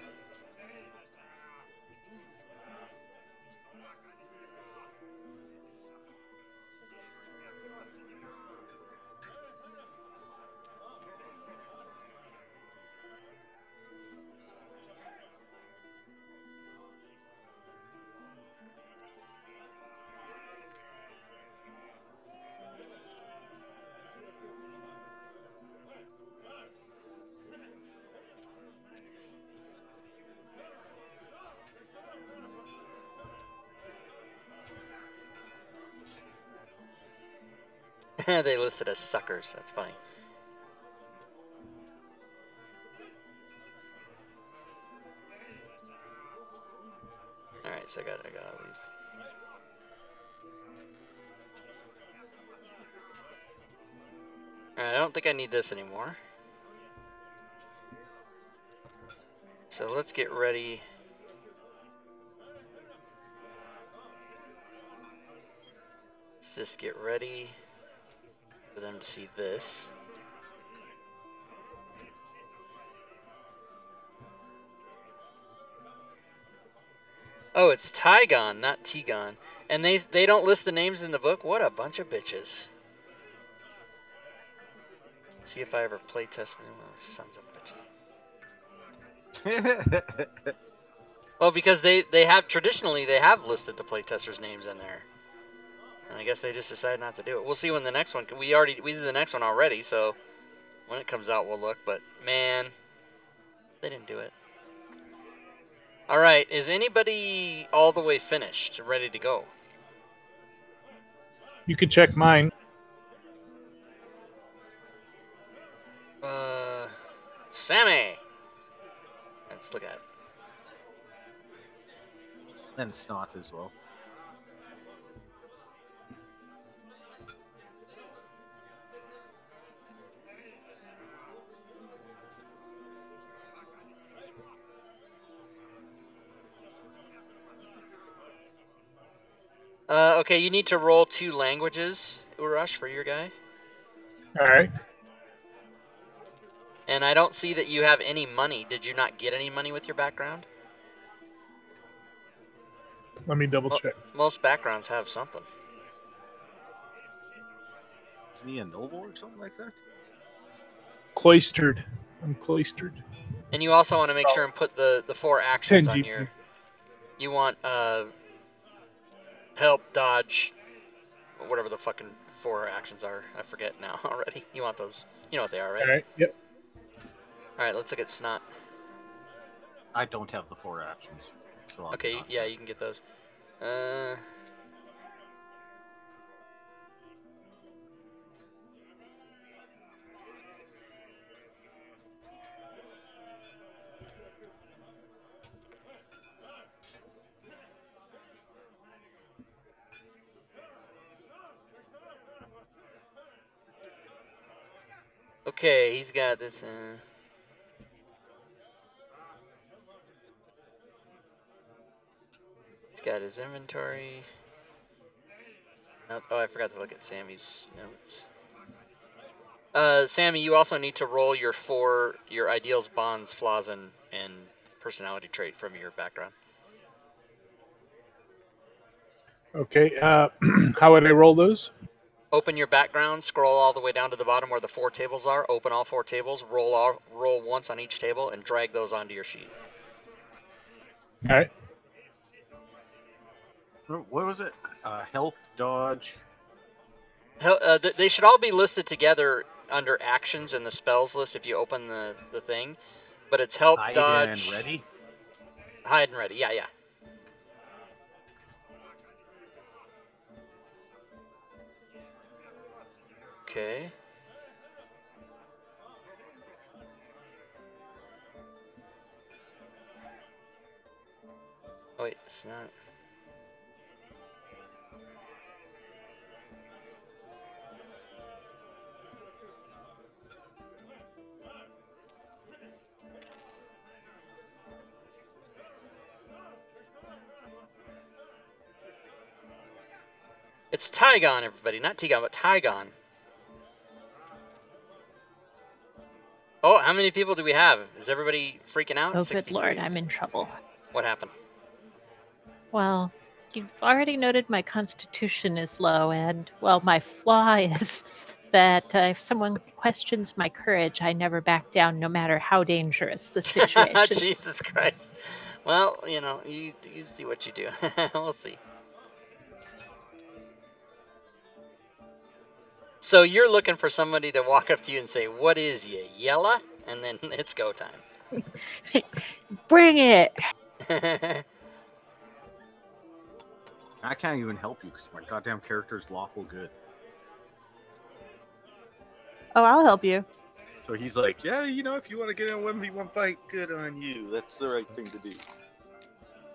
They listed as suckers. That's funny. Alright, so I got all these. Alright, I don't think I need this anymore. So let's get ready. Let's just get ready for them to see this. Oh, it's Tygon, not Tigon. And they don't list the names in the book? What a bunch of bitches. See if I ever play test for them. Oh, sons of bitches. Well, because they have traditionally they have listed the playtesters' names in there, and I guess they just decided not to do it. We'll see when the next one. We did the next one already, so when it comes out we'll look. But man, they didn't do it. All right, is anybody all the way finished, ready to go? You can check mine. Sammy. Let's look at it. And Snot as well. Okay, you need to roll 2 languages, Urash, for your guy. All right. And I don't see that you have any money. Did you not get any money with your background? Let me double check. Most backgrounds have something. Isn't he a noble or something like that? Cloistered. I'm cloistered. And you also want to make sure and put the 4 actions 10 on your... You want help, dodge, whatever the fucking 4 actions are. I forget now already. You want those. You know what they are, right? All right. Yep. All right, let's look at Snot. I don't have the 4 actions. So I'll Okay, yeah, you can get those. Okay, he's got this. He's got his inventory. Notes. Oh, I forgot to look at Sammy's notes. Sammy, you also need to roll your ideals, bonds, flaws, and personality trait from your background. Okay. How would I roll those? Open your background, scroll all the way down to the bottom where the 4 tables are, open all 4 tables, roll once on each table, and drag those onto your sheet. All right. What was it? Help, dodge. They should all be listed together under actions in the spells list if you open the thing. But it's help, Hide dodge... and ready? Hide and ready, yeah. Okay. Oh wait, it's not. It's Tygon, everybody, not Tigon, but Tygon. Oh, how many people do we have? Is everybody freaking out? Oh, 63? good lord, I'm in trouble. What happened? Well, you've already noted my constitution is low, and, well, my flaw is that if someone questions my courage, I never back down no matter how dangerous the situation. Jesus Christ. Well, you know, you see what you do. We'll see. So you're looking for somebody to walk up to you and say, "What is you, yella?" And then it's go time. Bring it! I can't even help you because my goddamn character's lawful good. Oh, I'll help you. So he's like, yeah, you know, if you want to get in a 1v1 fight, good on you. That's the right thing to do.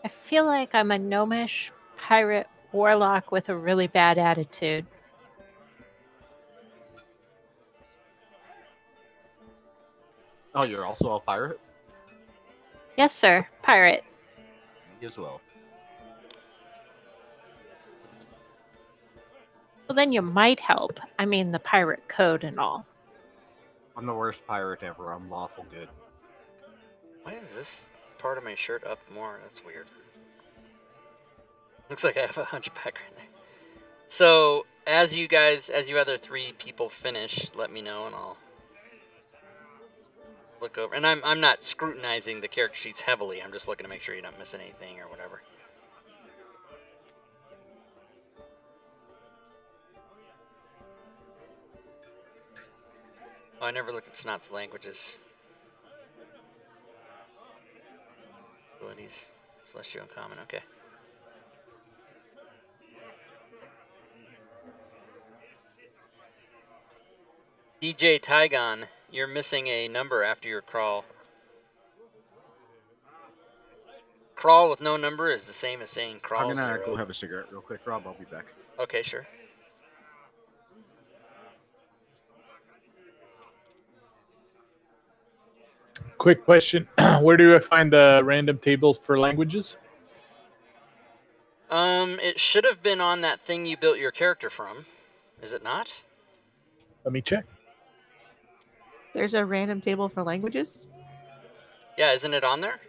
I feel like I'm a gnomish pirate warlock with a really bad attitude. Oh, you're also a pirate? Yes, sir. Pirate. Me as well. Well, then you might help. I mean, the pirate code and all. I'm the worst pirate ever. I'm lawful good. Why is this part of my shirt up more? That's weird. Looks like I have a hunchback right there. So as you other 3 people finish, let me know and I'll look over. And I'm not scrutinizing the character sheets heavily. I'm just looking to make sure you're not missing anything or whatever. Oh, I never looked at Snot's languages. Abilities. Celestial Uncommon, okay. DJ Tygon, you're missing a number after your crawl. Crawl with no number is the same as saying crawl I'm gonna 0. go have a cigarette real quick, Rob. I'll be back. Okay, sure. Quick question. Where do I find the random tables for languages? It should have been on that thing you built your character from. Is it not? Let me check. There's a random table for languages. Yeah, isn't it on there?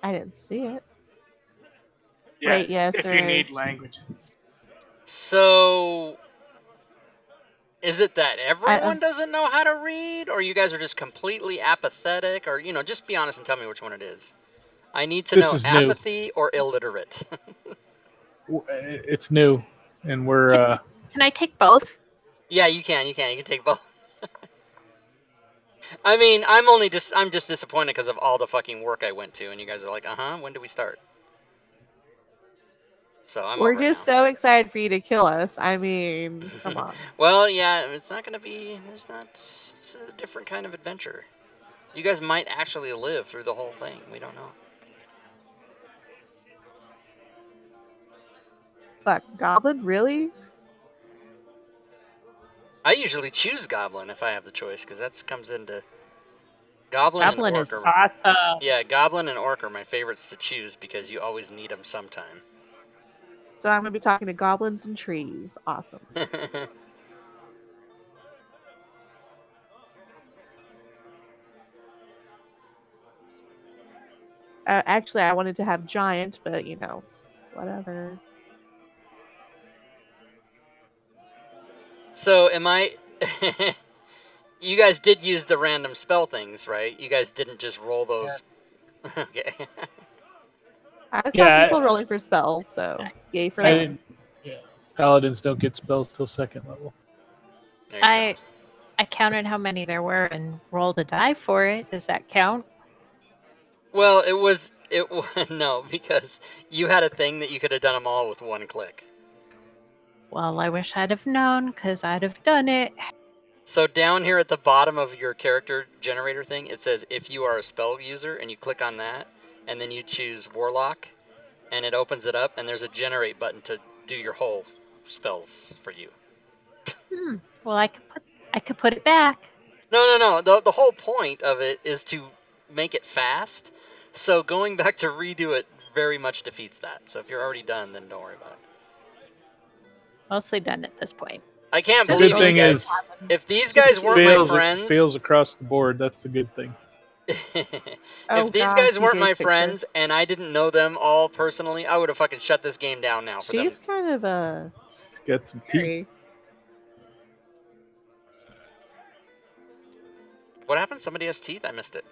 I didn't see it. Yeah, Wait, yes, if there you need is. languages. So, is it that everyone I'm- doesn't know how to read, or you guys are just completely apathetic, or, you know, just be honest and tell me which one it is. I need to This know is new. apathy or illiterate. It's new, and we're Can I take both? Yeah, you can take both. I mean, I'm just disappointed because of all the fucking work I went to, and you guys are like, when do we start? So We're over just now. so excited for you to kill us. I mean, come on. Well, yeah, it's not gonna be. It's a different kind of adventure. You guys might actually live through the whole thing. We don't know. Fuck, Goblin, really? I usually choose Goblin if I have the choice, because that comes into Goblin Goblin and Orc. is Are, awesome. yeah, Goblin and Orc are my favorites to choose because you always need them sometime. So I'm gonna be talking to goblins and trees. Awesome. Actually, I wanted to have giant, but you know, whatever. So am I? You guys did use the random spell things, right? You guys didn't just roll those. Okay. I saw Yeah, people rolling for spells, so yay for I them. didn't. Yeah, paladins don't get spells till 2nd level. There you go. I counted how many there were and rolled a die for it. Does that count? Well, it was no, because you had a thing that you could have done them all with one click. Well, I wish I'd have known, because I'd have done it. So down here at the bottom of your character generator thing, it says if you are a spell user, and you click on that, and then you choose Warlock, and it opens it up, and there's a generate button to do your whole spells for you. Well, I could put it back. No. The whole point of it is to make it fast. So going back to redo it very much defeats that. So if you're already done, then don't worry about it. Mostly done at this point. I can't The believe good you thing guys. is- If these guys weren't my friends, fails across the board. That's a good thing. Oh, if these God, guys weren't CJ's my picture. friends and I didn't know them all personally, I would have fucking shut this game down now for She's them. kind of a Got some teeth. scary. What happened? Somebody has teeth? I missed it.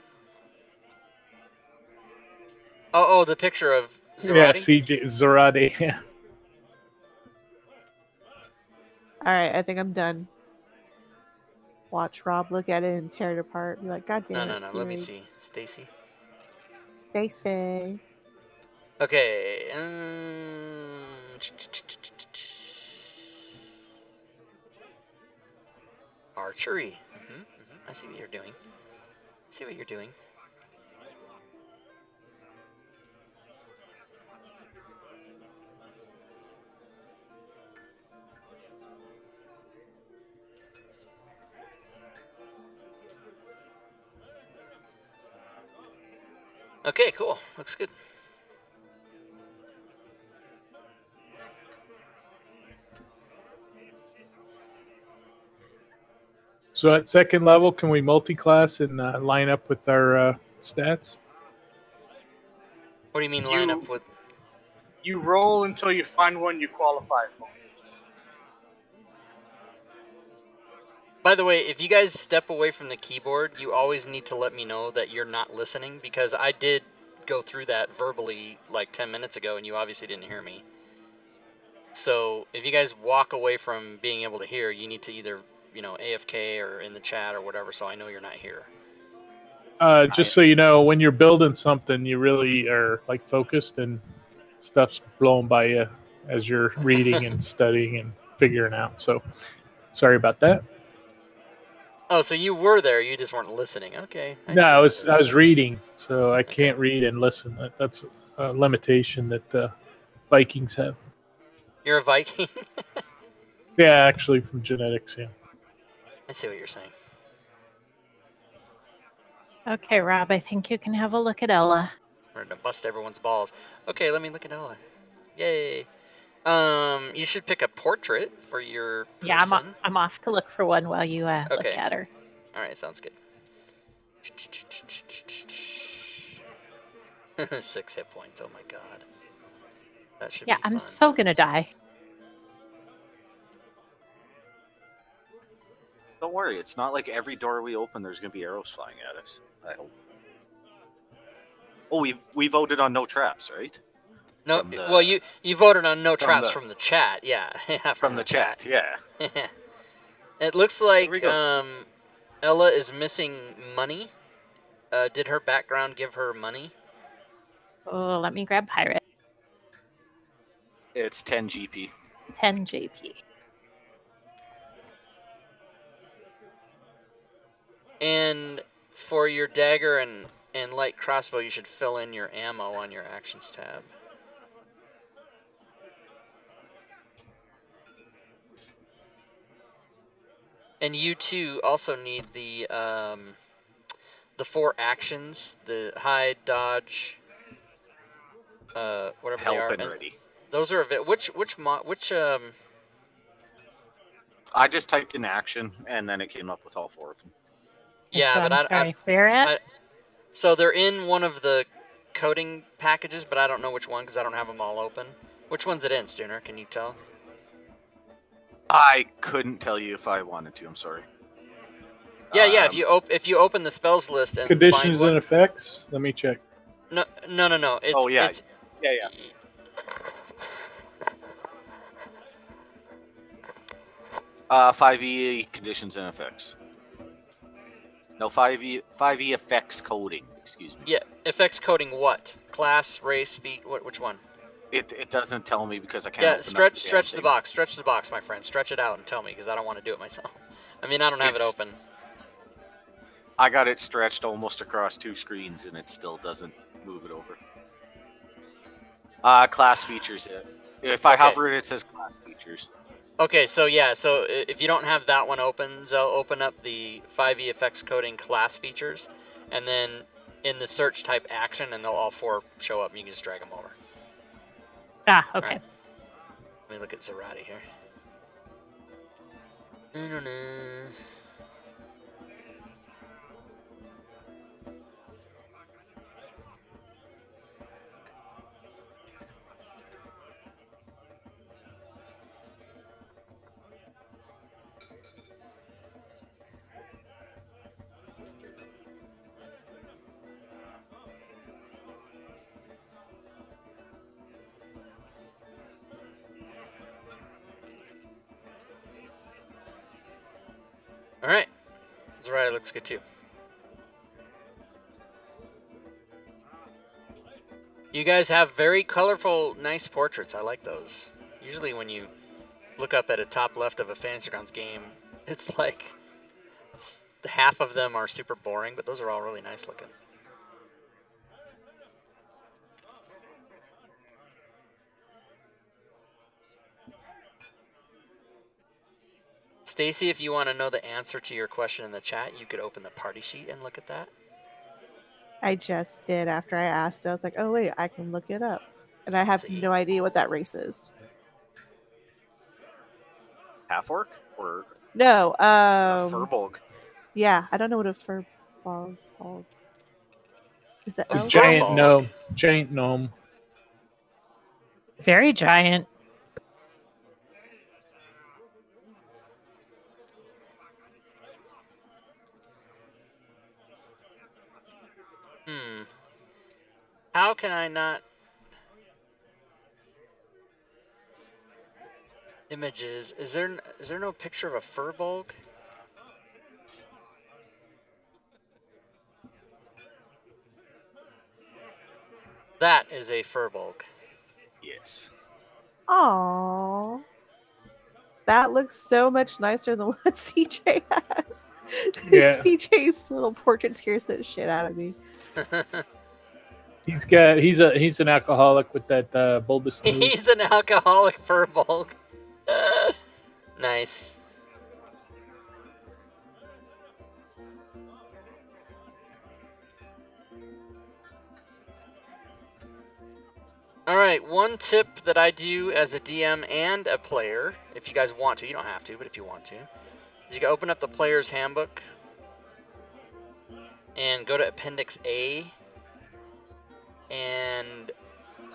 Oh, the picture of Yeah, Zerati? CJ Zorade. Yeah. All right, I think I'm done. Watch Rob look at it and tear it apart. Be like, God damn No. it. Let me see. Stacy. They say. Okay. Archery. I see what you're doing. Okay, cool. Looks good. So at 2nd level, can we multi-class and line up with our stats? What do you mean line up with? You roll until you find one you qualify for. By the way, if you guys step away from the keyboard, you always need to let me know that you're not listening, because I did go through that verbally like 10 minutes ago and you obviously didn't hear me. So if you guys walk away from being able to hear, you need to either, AFK or in the chat or whatever, so I know you're not here. Just so you know, when you're building something, you really are like focused, and stuff's blown by you as you're reading and studying and figuring out. So, sorry about that. Oh, so you were there, you just weren't listening. Okay. No, I was reading, so I can't read and listen. That's a limitation that the Vikings have. You're a Viking? Yeah, actually, from genetics, yeah. I see what you're saying. Okay, Rob, I think you can have a look at Ella. We're gonna bust everyone's balls. Okay, let me look at Ella. Yay. You should pick a portrait for your person. Yeah, I'm off to look for one while you Okay. look at her. All right, sounds good. 6 hit points. Oh my god. That should be fun. I'm so gonna die. Don't worry, it's not like every door we open there's going to be arrows flying at us. I hope. Oh, we voted on no traps, right? No, well, you voted on no traps from the chat, yeah. from the chat, yeah. It looks like Ella is missing money. Did her background give her money? Oh, let me grab Pirate. It's 10 GP. 10 JP. And for your dagger and light crossbow, you should fill in your ammo on your actions tab. And you too also need the 4 actions: the hide, dodge, whatever Help they are. and ready. Those are which I just typed in action and then it came up with all 4 of them. Yeah, but where at? So they're in one of the coding packages, but I don't know which one because I don't have them all open. Which one's it in, Stooner? Can you tell? I couldn't tell you if I wanted to. I'm sorry. Yeah. If you open the spells list and conditions find and effects. Let me check. No. Oh yeah. Yeah. 5e conditions and effects. No, 5e effects coding. Excuse me. Yeah, effects coding what? Class, race, feat. Which one? It doesn't tell me because I can't. Yeah, stretch the box. Stretch the box, my friend. Stretch it out and tell me because I don't want to do it myself. I mean, I don't have it open. I got it stretched almost across 2 screens and it still doesn't move it over. Class features. If I hover it, it says class features. Okay, so yeah, so if you don't have that one open, Zell, open up the 5e effects coding class features, and then in the search type action, and they'll all 4 show up, and you can just drag them over. Ah, okay. Right. Let me look at Zerati here. Alright. Zerati looks good too. You guys have very colorful, nice portraits. I like those. Usually when you look up at a top left of a Fantasy Grounds game, it's like half of them are super boring, but those are all really nice looking. Stacy, if you want to know the answer to your question in the chat, you could open the party sheet and look at that. I just did after I asked. I was like, oh, wait, I can look it up. And I have no idea what that race is. Half-orc? Or no, Furbolg? Yeah, I don't know what a Furbolg is. That Giant gnome. Very giant. How can I not? Images. Is there no picture of a furbolg? That is a furbolg. Yes. Aww. That looks so much nicer than what CJ has. Yeah. CJ's little portrait scares the shit out of me. He's an alcoholic with that bulbous nose. He's an alcoholic furbolg. Nice. Alright, one tip that I do as a DM and a player, if you guys want to, you don't have to, but if you want to, is you can open up the player's handbook and go to Appendix A and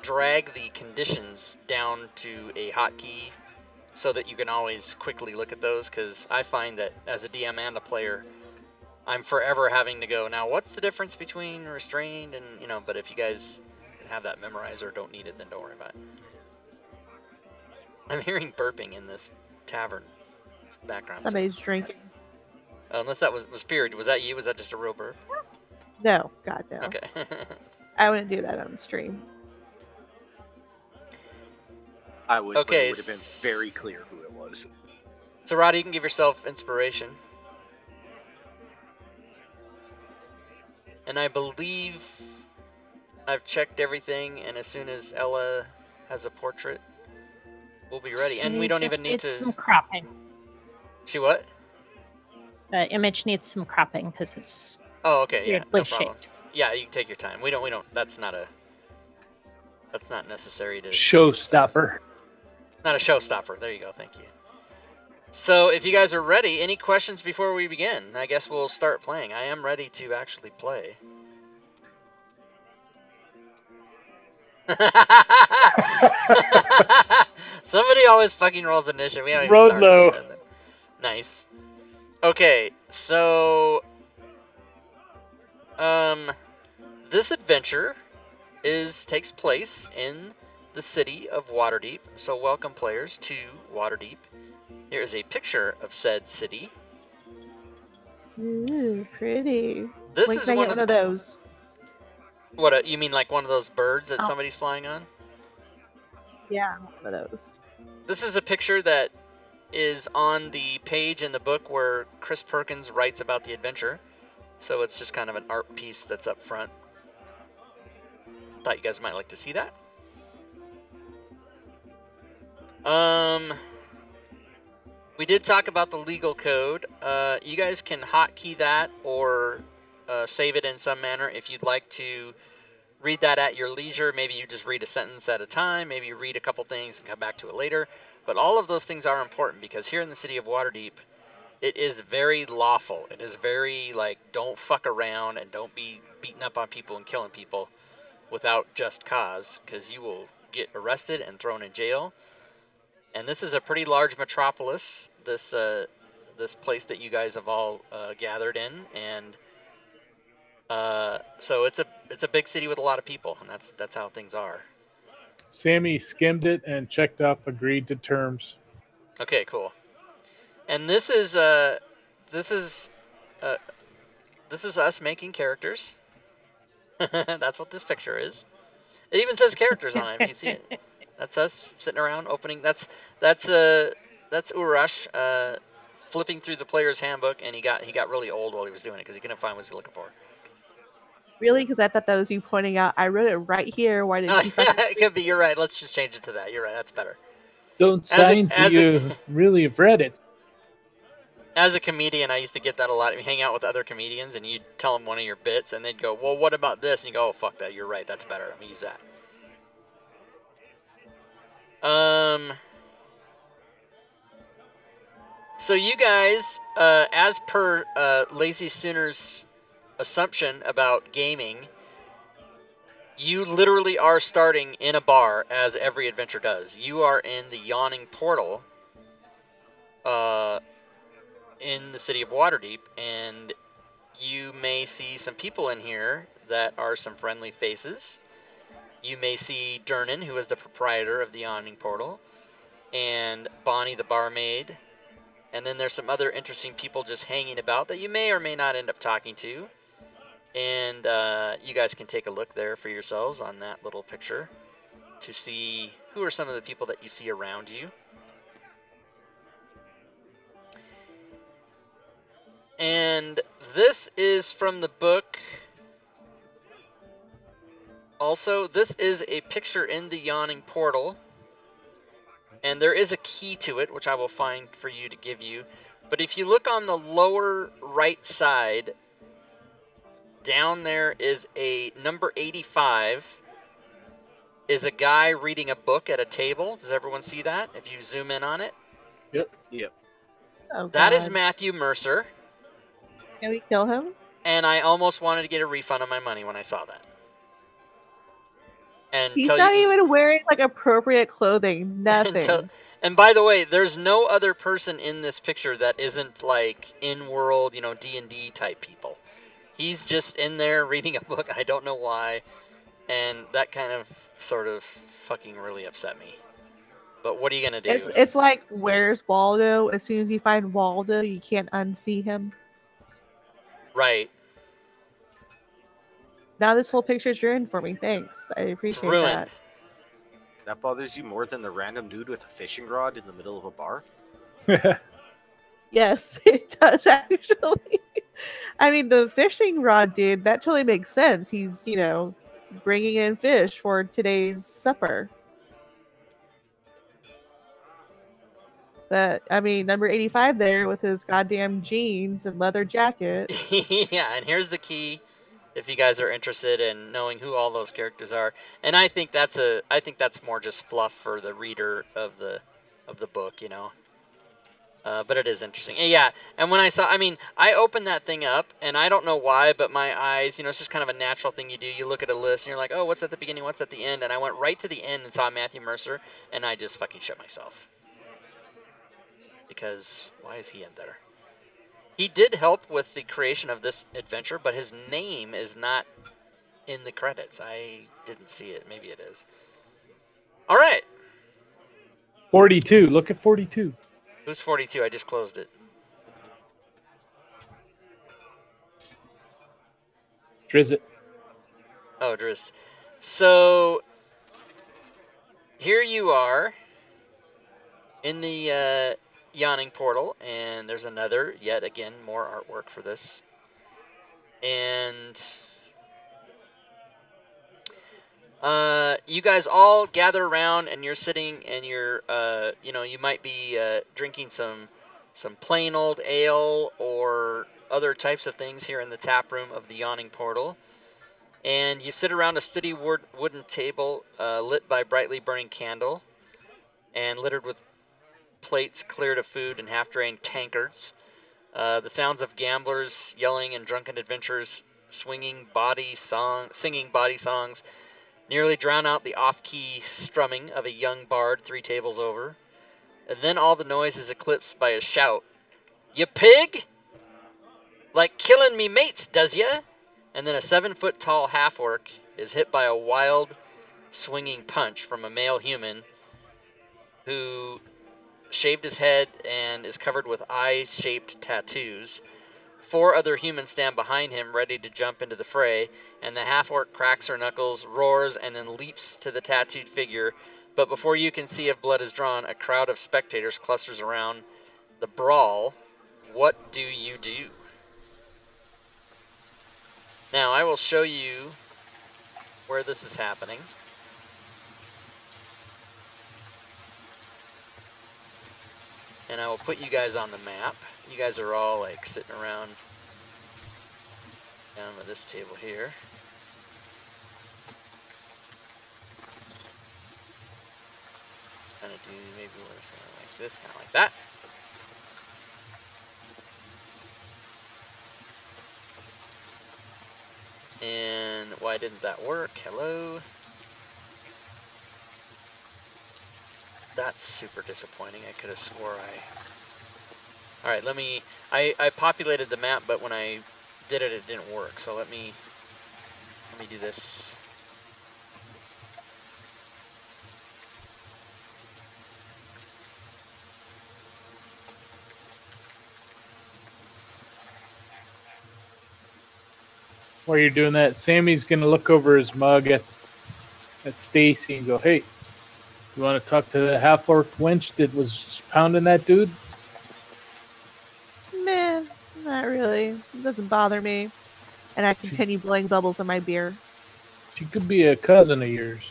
drag the conditions down to a hotkey so that you can always quickly look at those, because I find that as a DM and a player, I'm forever having to go, now what's the difference between restrained and, you know, but if you guys have that memorized or don't need it, then don't worry about it. I'm hearing burping in this tavern background. Somebody's drinking. Unless that was Feared. Was that you? Was that just a real burp? No, God no. Okay. I wouldn't do that on stream. I would, Okay, but it would have been very clear who it was. So, Roddy, you can give yourself inspiration. And I believe I've checked everything, and as soon as Ella has a portrait, we'll be ready. And we don't even need to... some cropping. She what? The image needs some cropping because it's Oh, okay, yeah, weirdly no problem. shaped. Yeah, you can take your time. We don't, that's not necessary to... Showstopper. Not a showstopper. There you go, thank you. So, if you guys are ready, any questions before we begin? I guess we'll start playing. I am ready to actually play. Somebody always fucking rolls initiative. We haven't even started Roadlow. yet. Nice. Okay, so this adventure takes place in the city of Waterdeep. So welcome players to Waterdeep. Here is a picture of said city. Ooh, pretty. This When is can I get one of those? What, you mean like one of those birds that somebody's flying on? Yeah, one of those. This is a picture that is on the page in the book where Chris Perkins writes about the adventure. So it's just kind of an art piece that's up front. Thought you guys might like to see that. We did talk about the legal code. You guys can hotkey that or save it in some manner if you'd like to read that at your leisure. Maybe you just read a sentence at a time. Maybe you read a couple things and come back to it later. But all of those things are important because here in the city of Waterdeep, it is very lawful. It is very, like, don't fuck around and don't be beating up on people and killing people without just cause, because you will get arrested and thrown in jail. And this is a pretty large metropolis, this place that you guys have all gathered in, and so it's a big city with a lot of people, and that's how things are. Sammy skimmed it and checked off agreed to terms. Okay, cool. And this is us making characters. That's what this picture is. It even says characters on it if you see it. That's us sitting around opening. That's Urash flipping through the player's handbook, and he got really old while he was doing it because he couldn't find what he was looking for. Really? Because I thought that was you pointing out. I wrote it right here. Why didn't you? It could be. You're right. Let's just change it to that. You're right. That's better. Don't sign till you really have read it. As a comedian, I used to get that a lot. You hang out with other comedians, and you'd tell them one of your bits, and they'd go, well, what about this? And you go, oh, fuck that. You're right. That's better. Let me use that. So you guys, as per Lazy Sooner's assumption about gaming, You literally are starting in a bar, as every adventure does. You are in the Yawning Portal in the city of Waterdeep, and you may see some people in here that are some friendly faces. You may see Durnan, who is the proprietor of the Yawning Portal, and Bonnie the barmaid. And then there's some other interesting people just hanging about that you may or may not end up talking to. And you guys can take a look there for yourselves on that little picture to see who are some of the people that you see around you. And this is from the book. Also, this is a picture in the Yawning Portal. And there is a key to it, which I will find for you to give you. But if you look on the lower right side, down there is a number 85. Is a guy reading a book at a table. Does everyone see that? If you zoom in on it. Yep. Yep. Oh, That is God. Matthew Mercer. Can we kill him? And I almost wanted to get a refund on my money when I saw that. And He's not even wearing like appropriate clothing. Nothing. And by the way, there's no other person in this picture that isn't like in-world, D&D type people. He's just in there reading a book. I don't know why. And that kind of sort of fucking really upset me. But what are you going to do? It's like, where's Waldo? As soon as you find Waldo, you can't unsee him. Right. Now this whole picture's ruined for me. Thanks. I appreciate ruined. that. That bothers you more than the random dude with a fishing rod in the middle of a bar? Yes, it does actually. I mean, the fishing rod dude, that totally makes sense. He's, bringing in fish for today's supper. But, I mean, number 85 there with his goddamn jeans and leather jacket. Yeah, and here's the key if you guys are interested in knowing who all those characters are. And I think that's more just fluff for the reader of the book, But it is interesting. And yeah, and when I opened that thing up, and I don't know why, but my eyes, it's just kind of a natural thing you do. You look at a list, and you're like, oh, what's at the beginning, what's at the end? And I went right to the end and saw Matthew Mercer, and I just fucking shit myself. Because, why is he in there? He did help with the creation of this adventure, but his name is not in the credits. I didn't see it. Maybe it is. All right. 42. Look at 42. Who's 42? I just closed it. Drizzt. Oh, Drizzt. So, here you are in the Yawning Portal, and there's another, yet again, more artwork for this. And you guys all gather around, and you're sitting, and you're, you might be drinking some plain old ale or other types of things here in the tap room of the Yawning Portal. And you sit around a sturdy wooden table lit by brightly burning candle and littered with plates cleared of food and half-drained tankards. The sounds of gamblers yelling and drunken adventurers singing bawdy songs nearly drown out the off-key strumming of a young bard 3 tables over. And then all the noise is eclipsed by a shout. "You pig? Like killing me mates, does ya?" And then a 7-foot-tall half-orc is hit by a wild, swinging punch from a male human who shaved his head and is covered with eye-shaped tattoos. 4 other humans stand behind him, ready to jump into the fray, and the half-orc cracks her knuckles, roars, and then leaps to the tattooed figure. But before you can see if blood is drawn, a crowd of spectators clusters around the brawl. What do you do? Now, I will show you where this is happening. And I will put you guys on the map. You guys are all like sitting around down at this table here. Kind of do maybe something like this, kind of like that. And Why didn't that work? Hello? That's super disappointing. I could have swore I... Alright, let me... I populated the map, but when I did it, it didn't work. So let me do this. While you're doing that, Sammy's gonna look over his mug at Stacy and go, "Hey, you want to talk to the half-orc wench that was pounding that dude?" Meh, not really. It doesn't bother me. And I continue blowing bubbles on my beer. She could be a cousin of yours.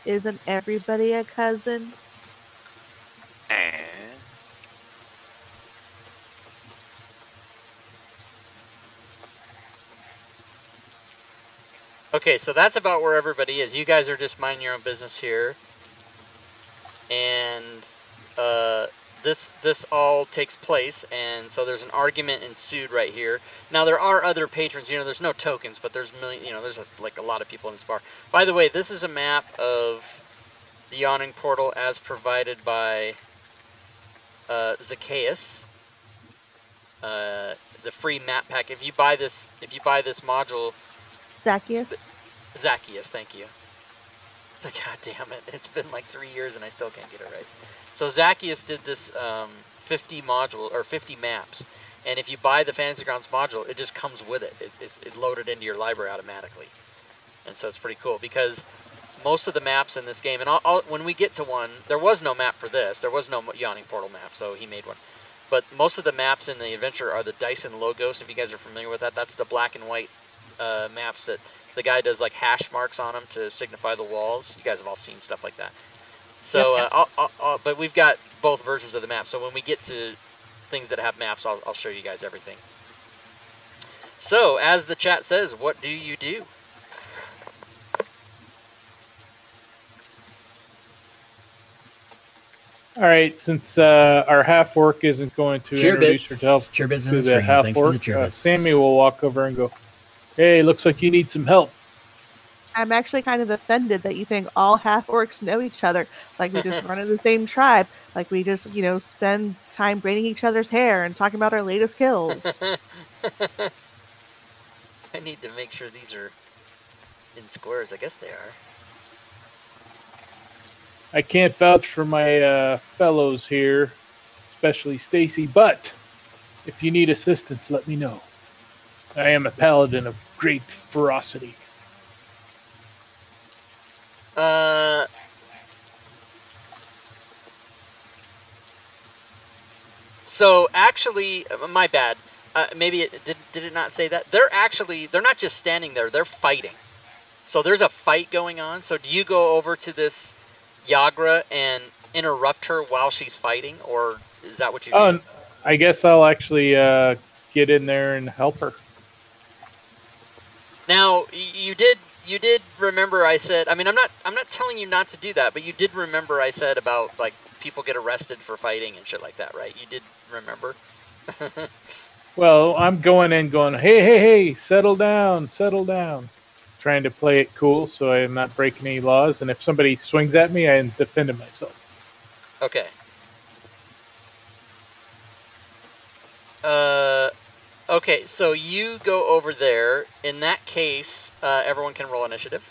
Isn't everybody a cousin? Okay, so that's about where everybody is. You guys are just minding your own business here. And this all takes place, and so there's an argument ensued right here. Now there are other patrons, there's no tokens, but there's there's like a lot of people in this bar. By the way, this is a map of the Yawning Portal as provided by Zacchaeus. The free map pack. If you buy this module, Zacchaeus, thank you. God damn it. It's been like 3 years and I still can't get it right. So Zacchaeus did this 50 maps. And if you buy the Fantasy Grounds module, it just comes with it. It's loaded into your library automatically. And so it's pretty cool because most of the maps in this game, and when we get to one, there was no map for this. There was no Yawning Portal map, so he made one. But most of the maps in the adventure are the Dyson logos. If you guys are familiar with that, that's the black and white maps that the guy does like hash marks on them to signify the walls. You guys have all seen stuff like that. So, but we've got both versions of the map. So when we get to things that have maps, I'll show you guys everything. So, as the chat says, what do you do? All right, since our half-orc isn't going to introduce herself to the half-orc, Sammy will walk over and go, "Hey, looks like you need some help." I'm actually kind of offended that you think all half-orcs know each other. Like we just run in the same tribe. Like we just, spend time braiding each other's hair and talking about our latest kills. I need to make sure these are in squares. I guess they are. I can't vouch for my fellows here, especially Stacy, but if you need assistance, let me know. I am a paladin of great ferocity. So actually, my bad. Maybe did it not say that? They're not just standing there, they're fighting. So there's a fight going on. So do you go over to this Yagra and interrupt her while she's fighting, or is that what you do? I guess I'll actually get in there and help her. Now, you did remember I said, I'm not telling you not to do that, but you did remember I said about like people get arrested for fighting and shit like that, right? You did remember? Well, I'm going in going, hey, settle down. Trying to play it cool so I'm not breaking any laws, and if somebody swings at me, I'm defending myself. Okay. Okay, so you go over there. In that case, everyone can roll initiative.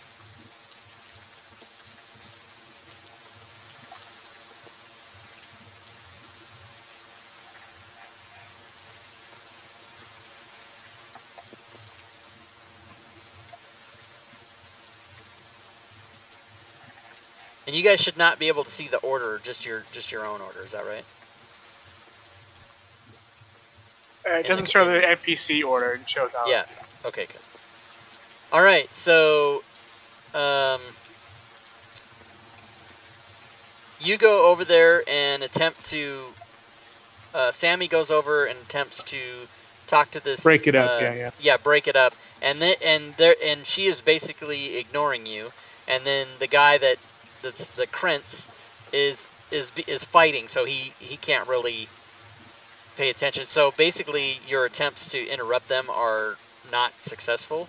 And you guys should not be able to see the order, just your own order. Is that right? It doesn't show the NPC order. It shows out. Yeah. Okay, good. All right, so you go over there and attempt to. Sammy goes over and attempts to talk to this. Break it up. Yeah. Yeah, break it up, and she is basically ignoring you, and then the guy that's the Krentz is fighting, so he can't really pay attention. So basically, your attempts to interrupt them are not successful.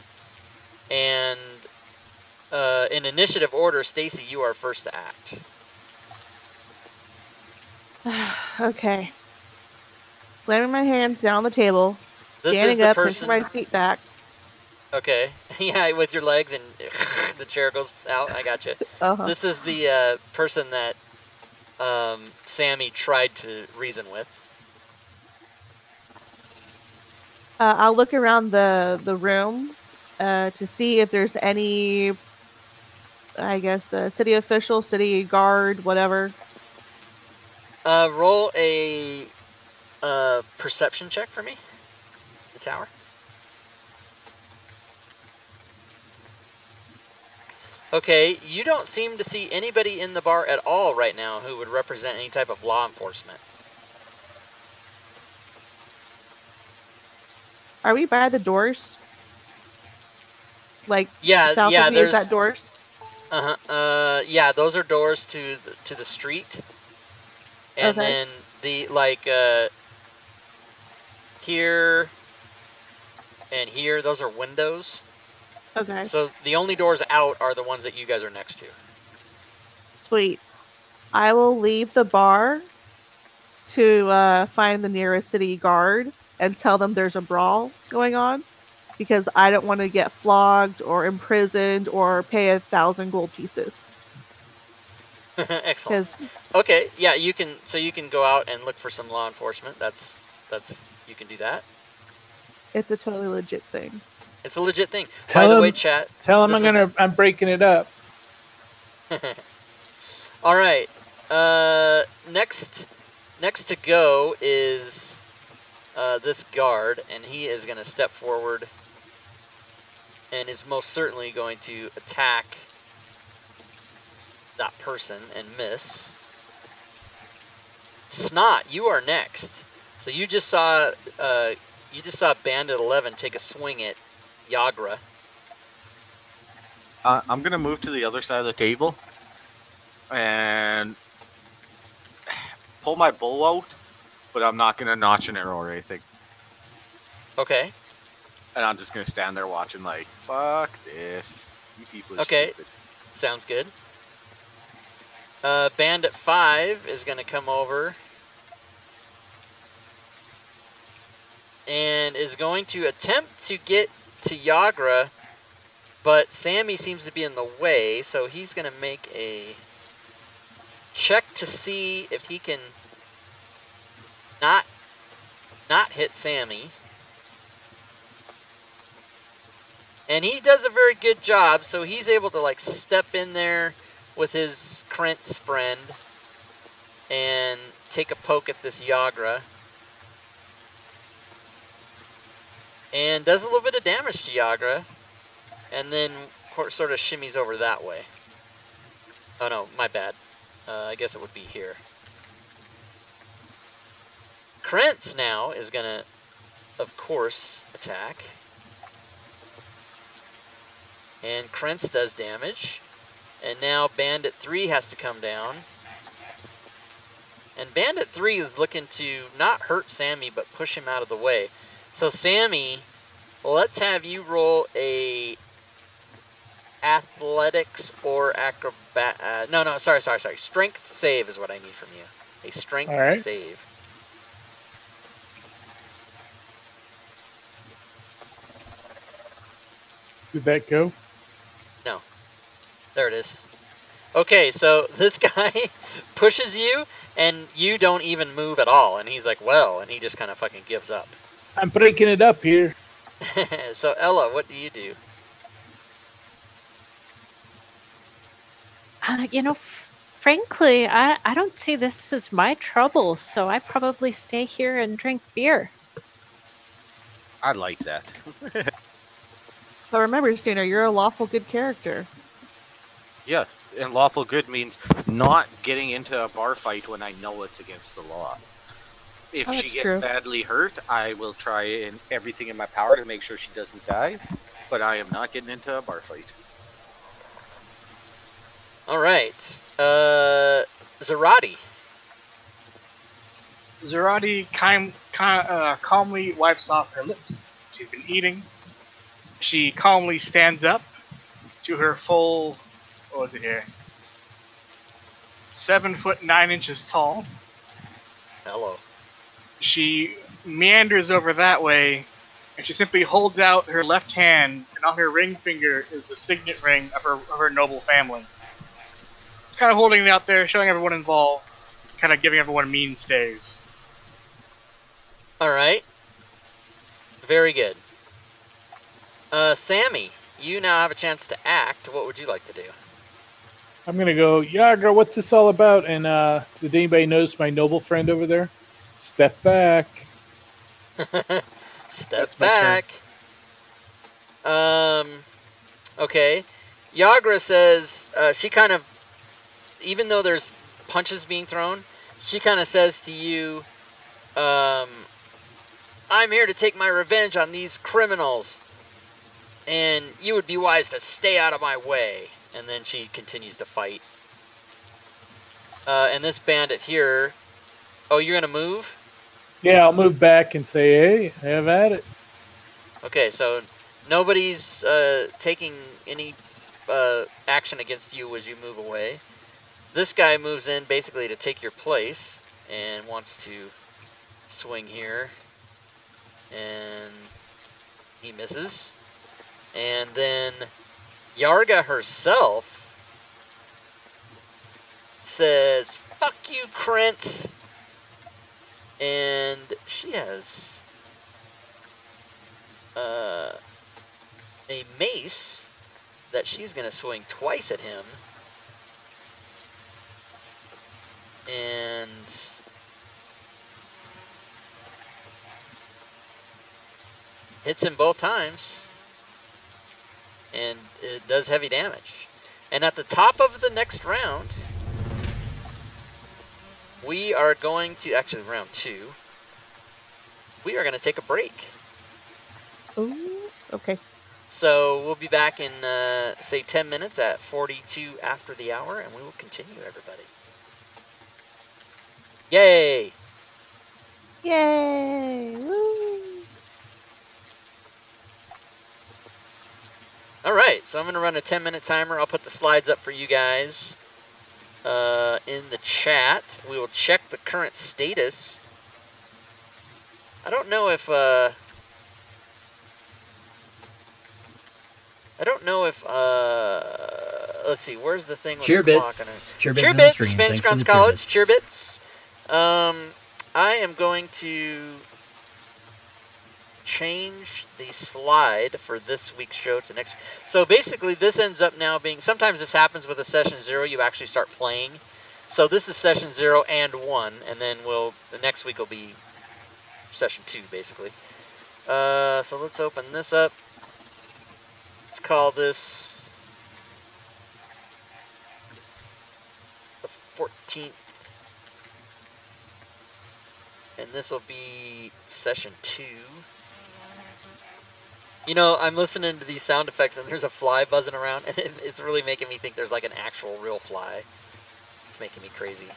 And in initiative order, Stacy, you are first to act. Okay. Slamming my hands down on the table, This is standing the up, person- pushing my seat back. Okay. Yeah, with your legs and the chair goes out. I got you. Uh-huh. This is the person that Sammy tried to reason with. I'll look around the room to see if there's any, I guess, city official, city guard, whatever. Roll a perception check for me. The tower. Okay, you don't seem to see anybody in the bar at all right now who would represent any type of law enforcement. Are we by the doors? Like, Yeah, south yeah, of me, is there's- that doors? Yeah, those are doors to the street. And Okay. then the here and here, those are windows. Okay. So the only doors out are the ones that you guys are next to. Sweet. I will leave the bar to find the nearest city guard and tell them there's a brawl going on, because I don't want to get flogged or imprisoned or pay 1,000 gold pieces. Excellent. 'Cause Okay, yeah, you can. So you can go out and look for some law enforcement. That's you can do that. it's a totally legit thing. It's a legit thing. Tell By the him- way, chat. Tell him this I'm breaking it up. All right. Next to go is this guard, and he is going to step forward and is most certainly going to attack that person and miss. Snot, you are next. So you just saw Bandit 11 take a swing at Yagra. I'm gonna move to the other side of the table and pull my bow out, but I'm not gonna notch an arrow or anything. Okay. And I'm just gonna stand there watching, like, fuck this. You people are Okay. stupid. Sounds good. Bandit 5 is going to come over and is going to attempt to get to Yagra, but Sammy seems to be in the way, so he's going to make a check to see if he can not hit Sammy. And he does a very good job, so he's able to like step in there with his Krentz friend and take a poke at this Yagra. And does a little bit of damage to Yagra. And then sort of shimmies over that way. Oh no, my bad. I guess it would be here. Krentz now is going to, of course, attack. And Krentz does damage. And now Bandit 3 has to come down. And Bandit 3 is looking to not hurt Sammy, but push him out of the way. So Sammy, let's have you roll a athletics or acrobat. No, sorry. Strength save is what I need from you. A strength All right. save. Did that go? No. There it is. Okay, so this guy pushes you, and you don't even move at all. And he's like, well, and he just kind of fucking gives up. I'm breaking it up here. So, Ella, what do you do? Frankly, I don't see this as my trouble, so I probably stay here and drink beer. I like that. But remember, Steiner, you're a lawful good character. Yeah, and lawful good means not getting into a bar fight when I know it's against the law. If Oh, she that's gets true. badly hurt, I will try everything in my power to make sure she doesn't die. But I am not getting into a bar fight. All right. Zarati. Zarati calmly wipes off her lips. She's been eating. She calmly stands up to her full, what was it here? 7'9" tall. Hello. She meanders over that way, and she simply holds out her left hand, and on her ring finger is the signet ring of her noble family. It's kind of holding it out there, showing everyone involved, kind of giving everyone mean stares. All right. Very good. Sammy, you now have a chance to act. What would you like to do? I'm going to go, Yagra, what's this all about? And did anybody notice my noble friend over there? Step back. Step That's my back. Okay. Yagra says she kind of, even though there's punches being thrown, she kind of says to you, I'm here to take my revenge on these criminals, and you would be wise to stay out of my way. And then she continues to fight. And this bandit here, oh, you're going to move? Yeah, I'll move back and say, hey, have at it. Okay, so nobody's taking any action against you as you move away. This guy moves in basically to take your place and wants to swing here. And he misses. And then Yarga herself says, fuck you, Krentz. And she has a mace that she's going to swing twice at him. And hits him both times. And it does heavy damage. And at the top of the next round, we are going to, actually round 2, we are going to take a break. Ooh, okay. So we'll be back in, say, 10 minutes at 42 after the hour, and we will continue, everybody. Yay! Yay! Woo! Alright, so I'm going to run a 10-minute timer. I'll put the slides up for you guys in the chat. We will check the current status. I don't know if let's see, where's the thing with the clock on it? Cheerbits, Spanish Grounds College, Cheerbits. I am going to change the slide for this week's show to next. So basically this ends up now being, sometimes this happens with a session 0, you actually start playing. So this is session 0 and 1, and then the next week will be session 2 basically. So let's open this up. Let's call this the 14th. And this will be session 2. You know, I'm listening to these sound effects and there's a fly buzzing around, and it's really making me think there's like an actual real fly. It's making me crazy.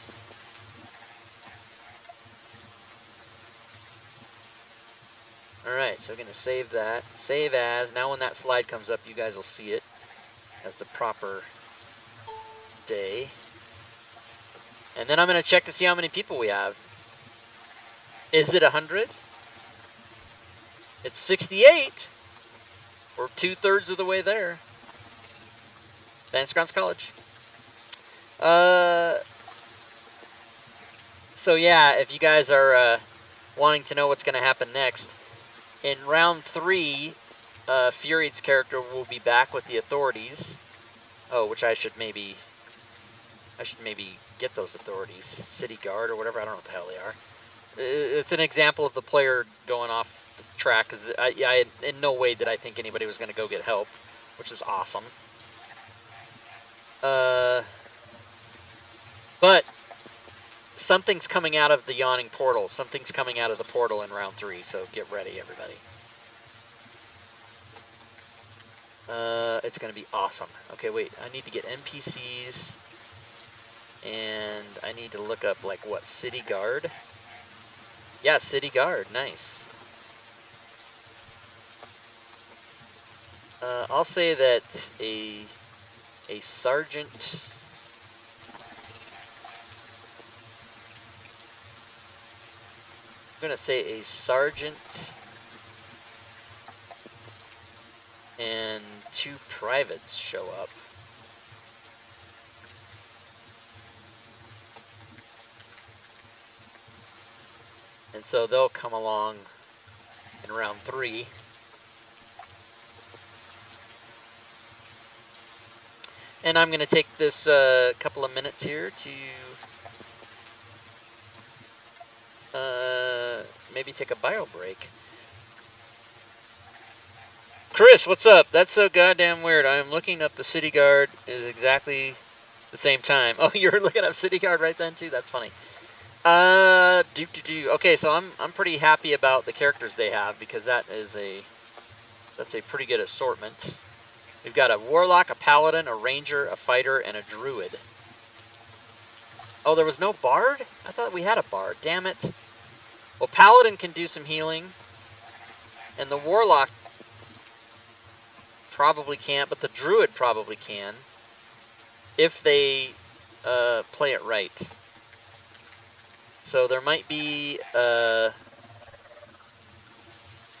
Alright, so we're going to save that. Save as. Now when that slide comes up, you guys will see it as the proper day. And then I'm going to check to see how many people we have. Is it 100? It's 68. We're 2/3 of the way there. Spanish Grounds College. So yeah, if you guys are wanting to know what's going to happen next, in round 3, Furiate's character will be back with the authorities. Oh, which I should maybe get those authorities, city guard or whatever. I don't know what the hell they are. It's an example of the player going off the track, because I in no way did I think anybody was going to go get help, which is awesome. But something's coming out of the yawning portal. Something's coming out of the portal in round 3, so get ready, everybody. It's going to be awesome. Okay, wait. I need to get NPCs, and I need to look up, like, what, city guard? Yeah, city guard. Nice. I'll say that a sergeant. I'm gonna say a sergeant and 2 privates show up. And so they'll come along in round 3. And I'm going to take this couple of minutes here to maybe take a bio break. Chris, what's up? That's so goddamn weird. I am looking up the city guard is exactly the same time. Oh, you're looking up city guard right then too? That's funny. Okay, so I'm pretty happy about the characters they have because that's a pretty good assortment. We've got a warlock, a paladin, a ranger, a fighter, and a druid. Oh, there was no bard? I thought we had a bard. Damn it. Well, paladin can do some healing, and the warlock probably can't, but the druid probably can if they play it right. So there might be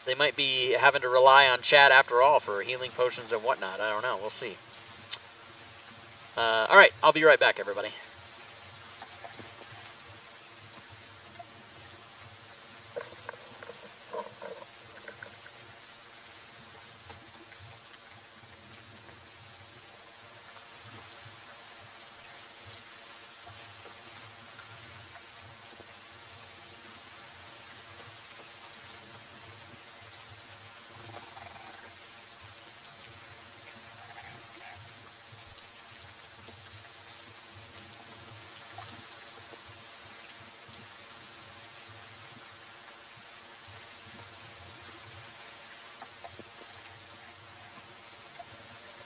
they might be having to rely on chat after all for healing potions and whatnot. I don't know. We'll see. All right, I'll be right back, everybody.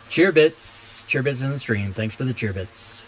Cheer bits in the stream. Thanks for the cheer bits.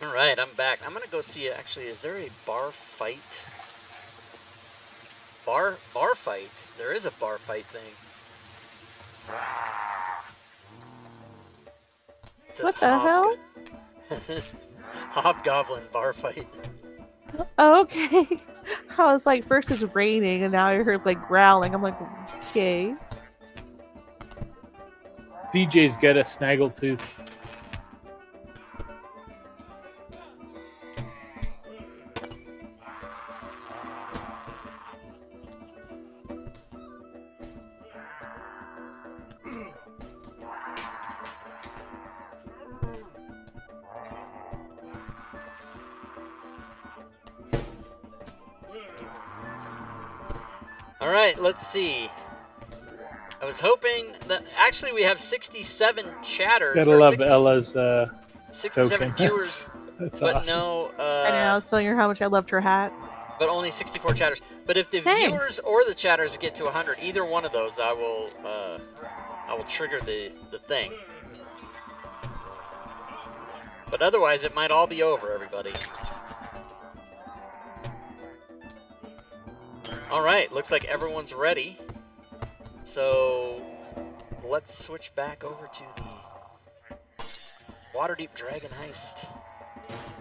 Alright, I'm back. I'm gonna go see, actually, is there a bar fight? Bar fight? There is a bar fight thing. It says What the hell? This is Hobgoblin bar fight. Oh, okay. I was like, first it's raining, and now I heard like growling. I'm like, okay. DJ's got a snaggletooth. Alright, let's see. I was hoping that actually we have 67 chatters. Gotta love Ella's 67 token. viewers. That's but awesome. no I know, I was telling her how much I loved her hat. but only 64 chatters. But if the Thanks. viewers or the chatters get to 100, either one of those, I will trigger the thing. But otherwise, it might all be over, everybody. All right, looks like everyone's ready. So let's switch back over to the Waterdeep Dragon Heist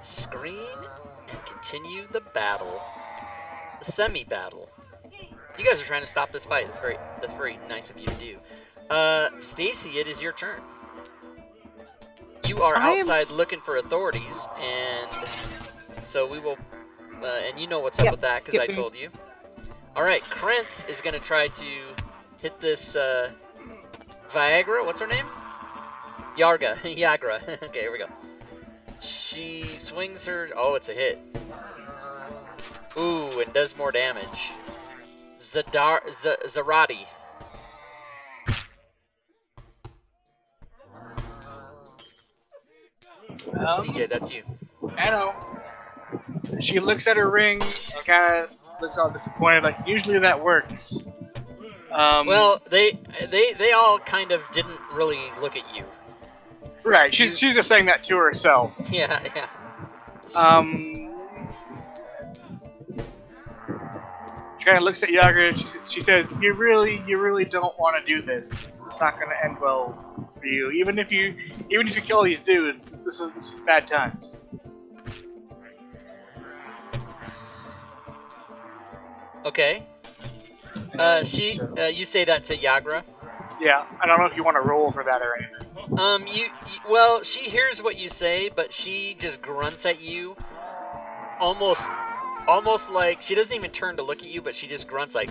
screen and continue the battle, the semi-battle. You guys are trying to stop this fight. That's very nice of you to do. Stacy, it is your turn. You are outside looking for authorities, and so we will. And you know what's up with that because I told you. All right, Krentz is going to try to hit this Viagra. What's her name? Yarga. Yagra. Okay, here we go. She swings her. Oh, it's a hit. Ooh, and does more damage. Zarati. CJ, that's you. I know. She looks at her ring and kind of looks all disappointed. Like, usually that works. Well, they all kind of didn't really look at you. Right. She's just saying that to herself. Yeah, yeah. She kind of looks at Yager. She says, "You really don't want to do this. This is not going to end well for you. Even if you kill these dudes, this is bad times." Okay. You say that to Yagra. Yeah, I don't know if you want to roll for that or anything. Well, she hears what you say, but she just grunts at you, almost like she doesn't even turn to look at you, but she just grunts like,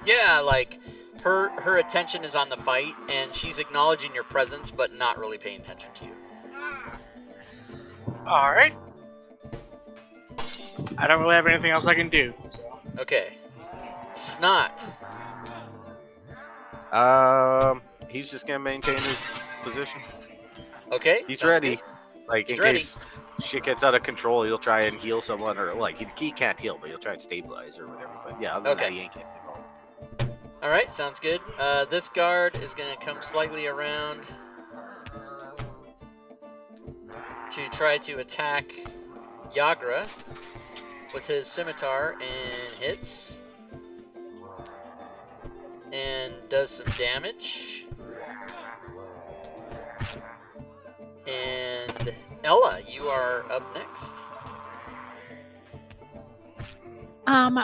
yeah, like her attention is on the fight, and she's acknowledging your presence, but not really paying attention to you. All right. I don't really have anything else I can do. So. Okay. Snot. He's just gonna maintain his position. Okay. He's ready. Good. Like, in case shit gets out of control, he'll try and heal someone, or like he can't heal, but he'll try and stabilize or whatever. But yeah, other than that, he ain't getting involved. All right, sounds good. This guard is gonna come slightly around to try to attack Yagra with his scimitar and hits. And does some damage. And Ella, you are up next.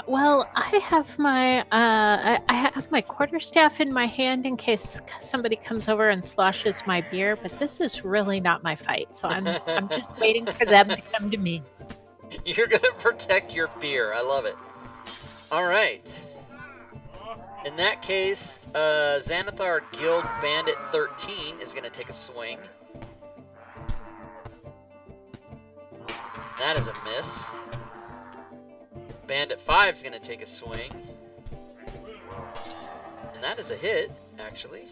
Well, I have my I have my quarterstaff in my hand in case somebody comes over and sloshes my beer, but this is really not my fight, so I'm just waiting for them to come to me. You're gonna protect your beer. I love it. All right. In that case, Xanathar Guild Bandit 13 is gonna take a swing. That is a miss. Bandit 5 is going to take a swing. And that is a hit, actually.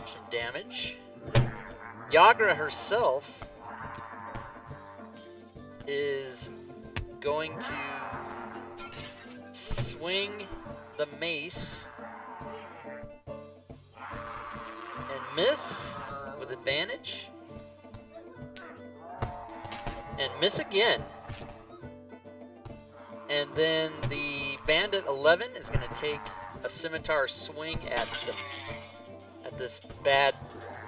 Some damage. Yagra herself is going to swing the mace and miss with advantage. And miss again. And then the Bandit 11 is going to take a scimitar swing at this bad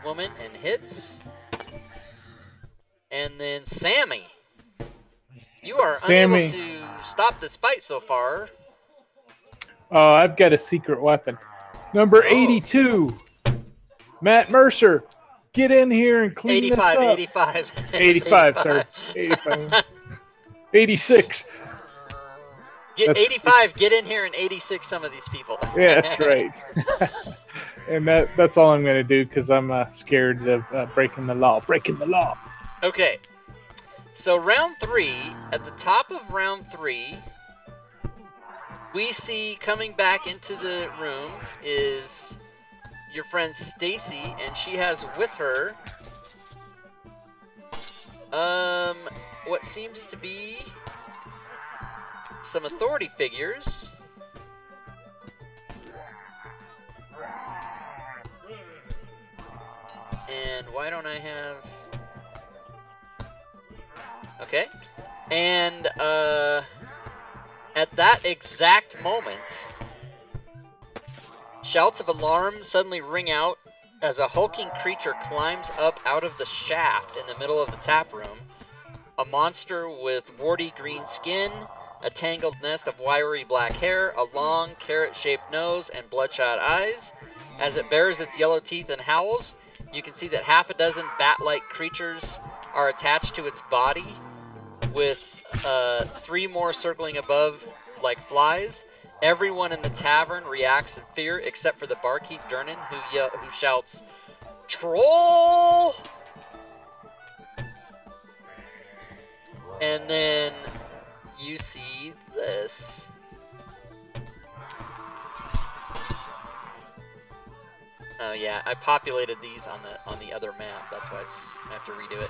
woman and hits. And then Sammy, you are unable to stop this fight so far. Oh, I've got a secret weapon. Number 82, Matt Mercer. Get in here and clean 85, this up. 85. 85, sorry. 85. 86. 85, get in here and 86 some of these people. Yeah, that's right. And that's all I'm going to do because I'm scared of breaking the law. Breaking the law. Okay. So round 3, at the top of round 3, we see coming back into the room is your friend Stacy, and she has with her what seems to be some authority figures. And why don't I have... Okay. And at that exact moment, shouts of alarm suddenly ring out as a hulking creature climbs up out of the shaft in the middle of the tap room. A monster with warty green skin, a tangled nest of wiry black hair, a long carrot-shaped nose, and bloodshot eyes. As it bares its yellow teeth and howls, you can see that half a dozen bat-like creatures are attached to its body, with 3 more circling above like flies, Everyone in the tavern reacts in fear except for the barkeep Durnan, who shouts, "Troll!" And then you see this. Oh yeah, I populated these on the other map. That's why I have to redo it.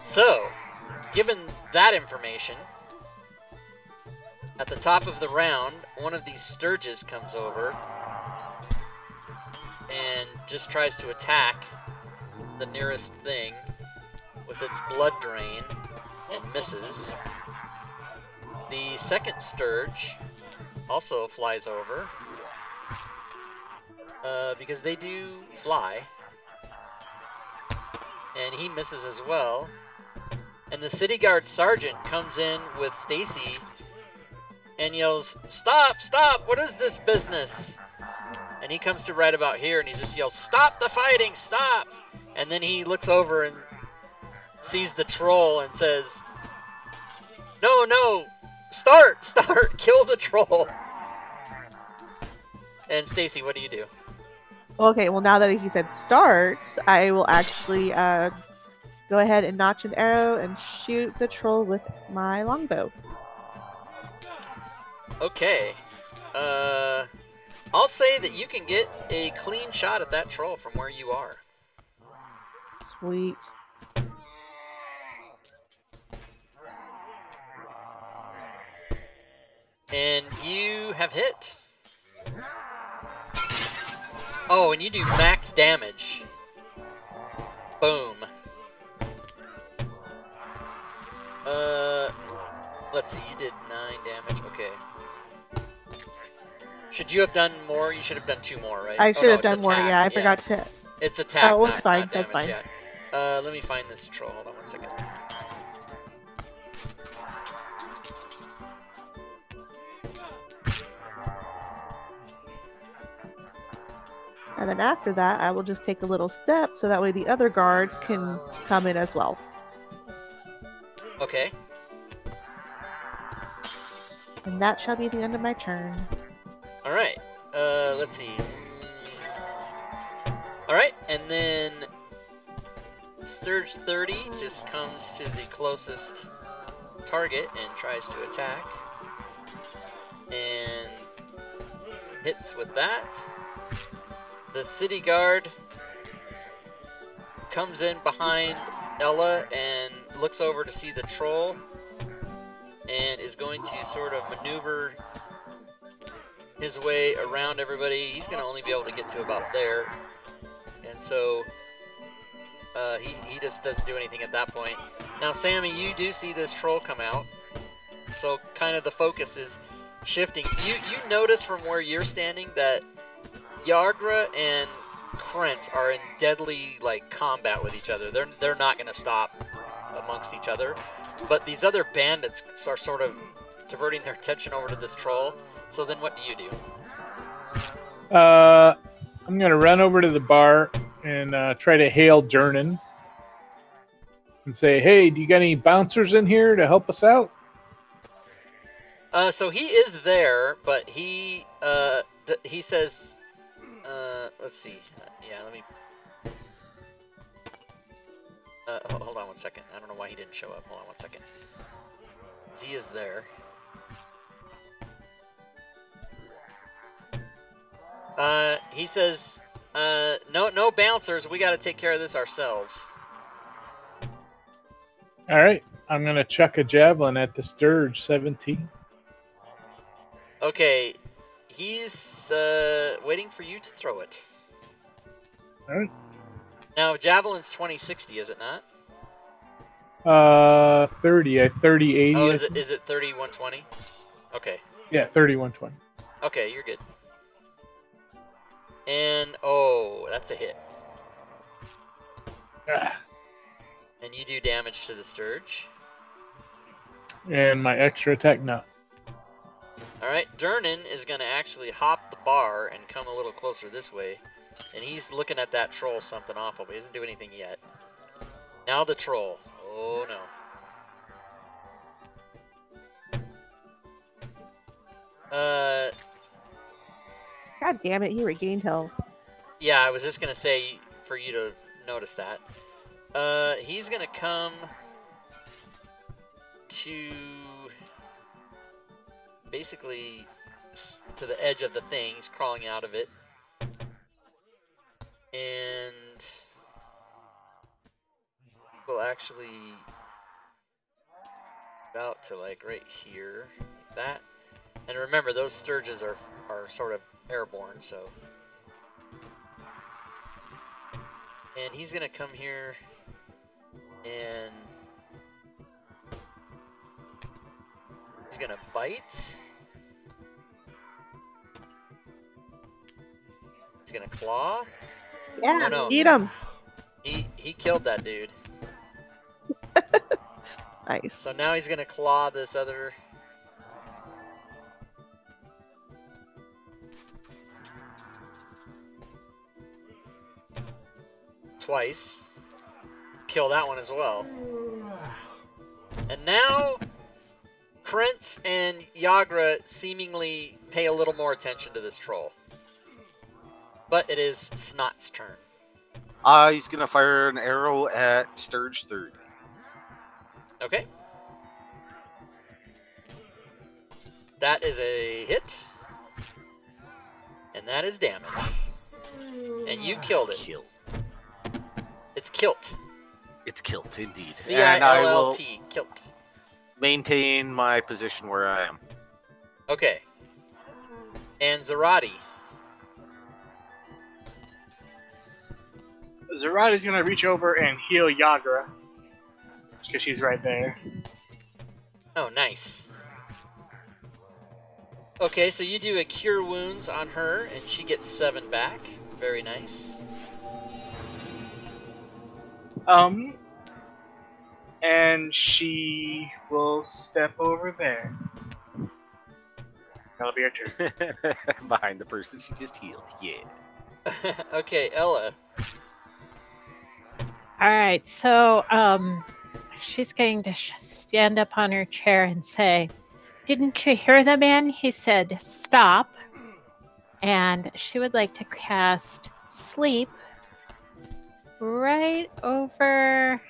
So, given that information, at the top of the round, one of these Sturges comes over and just tries to attack the nearest thing with its blood drain and misses. The second Sturge also flies over because they do fly, and he misses as well. And the city guard sergeant comes in with Stacy and yells, "Stop! Stop! What is this business?" And he comes to right about here and he just yells, "Stop the fighting! Stop!" And then he looks over and sees the troll and says, "No, no! Start! Start! Kill the troll!" And Stacy, what do you do? Okay, well now that he said start, I will actually go ahead and notch an arrow and shoot the troll with my longbow. Okay. I'll say that you can get a clean shot at that troll from where you are. Sweet. And you have hit. Oh, and you do max damage. Boom. Let's see, you did 9 damage. Okay. Should you have done more? You should have done 2 more, right? I should have done attack. more, yeah. I forgot to... It's attack, oh, it's fine. not That's damage, fine. yeah. Let me find this troll. Hold on one second. And then after that, I will just take a little step so that way the other guards can come in as well. Okay. And that shall be the end of my turn. Alright. Let's see. Alright, and then Sturge 30 just comes to the closest target and tries to attack. And hits with that. The city guard comes in behind Ella and looks over to see the troll and is going to sort of maneuver his way around everybody. He's going to only be able to get to about there, and so he just doesn't do anything at that point. Now, Sammy, you do see this troll come out, so kind of the focus is shifting. You notice from where you're standing that Yargra and Krentz are in deadly combat with each other. They're not going to stop amongst each other, but these other bandits are sort of diverting their attention over to this troll. So then what do you do? I'm going to run over to the bar and try to hail Durnan and say, "Hey, do you got any bouncers in here to help us out?" So he is there, but he says, let's see. Yeah, let me. Hold on one second. I don't know why he didn't show up. Hold on one second. He is there. He says, no bouncers. We got to take care of this ourselves. All right. I'm going to chuck a javelin at the Sturge 17. Okay. He's waiting for you to throw it. All right. Now, javelin's 20-60, is it not? 30. 30, 80. Oh, is it 30-120? Okay. Yeah, 30-120. Okay, you're good. And, oh, that's a hit. Ah. And you do damage to the Sturge. And my extra attack, no. Alright, Durnan is going to actually hop the bar and come a little closer this way. And he's looking at that troll something awful, but he doesn't do anything yet. Now the troll. Oh no. God damn it, he regained health. Yeah, I was just gonna say for you to notice that. He's gonna come to basically to the edge of the thing. He's crawling out of it, and will actually about to like right here, like that. And remember, those sturges are sort of airborne, so. And he's gonna come here and he's gonna bite. He's gonna claw. Yeah, Oh, no. eat him. He killed that dude. Nice. So now he's gonna claw this other. Twice. Kill that one as well. And now Krentz and Yagra seemingly pay a little more attention to this troll. But it is Snot's turn. He's gonna fire an arrow at Sturge third. Okay. That is a hit. And that is damage. And you killed it. Kill. It's kilt. It's kilt, indeed. C-I-L-L-T. Kilt. Maintain my position where I am. Okay. And Zarati. Zarati's gonna reach over and heal Yagra. Because she's right there. Oh, nice. Okay, so you do a cure wounds on her, and she gets 7 back. Very nice. And she will step over there. That'll be her turn. Behind the person she just healed. Yeah. Okay, Ella. Alright, so, she's going to stand up on her chair and say, "Didn't you hear the man? He said, stop." And she would like to cast Sleep right over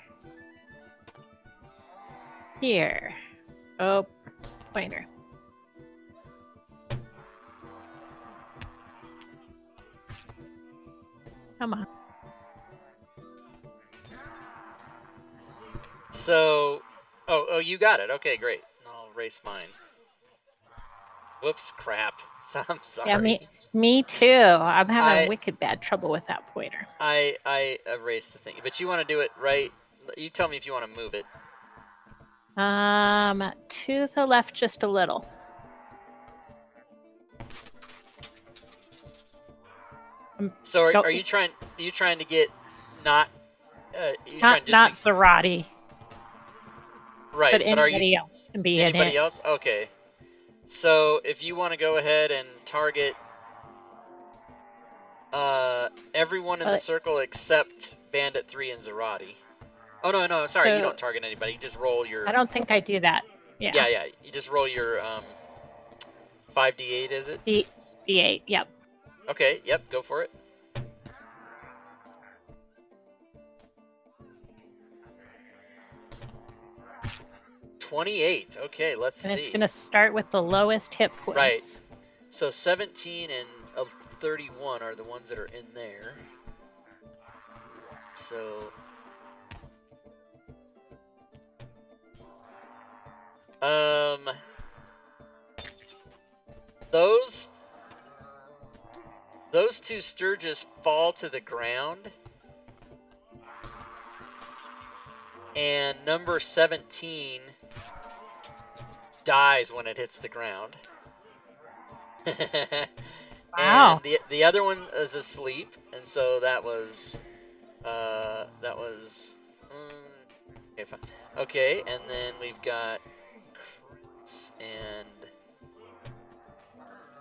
here. Oh, pointer. Come on. So, oh, you got it. Okay, great. I'll erase mine. Whoops, crap. I'm sorry. Yeah, me too. I'm having wicked bad trouble with that pointer. I erased the thing. But you want to do it right. You tell me if you want to move it. To the left just a little. So are you trying to get not not Zarati. Right, but anybody else can be in it. Anybody else? Okay. So if you want to go ahead and target everyone in the circle except Bandit 3 and Zarati. Oh no, sorry, So, you don't target anybody. You just roll your. I don't think I do that. Yeah. Yeah. You just roll your 5d8, is it? D8. Yep. Okay. Yep. Go for it. $28. Okay, let's see. And it's gonna start with the lowest hit points. Right. So 17 and 31 are the ones that are in there. So those two Sturges fall to the ground, and number 17 dies when it hits the ground. Wow. And the other one is asleep, and so that was okay, fine. Okay, and then we've got Chris and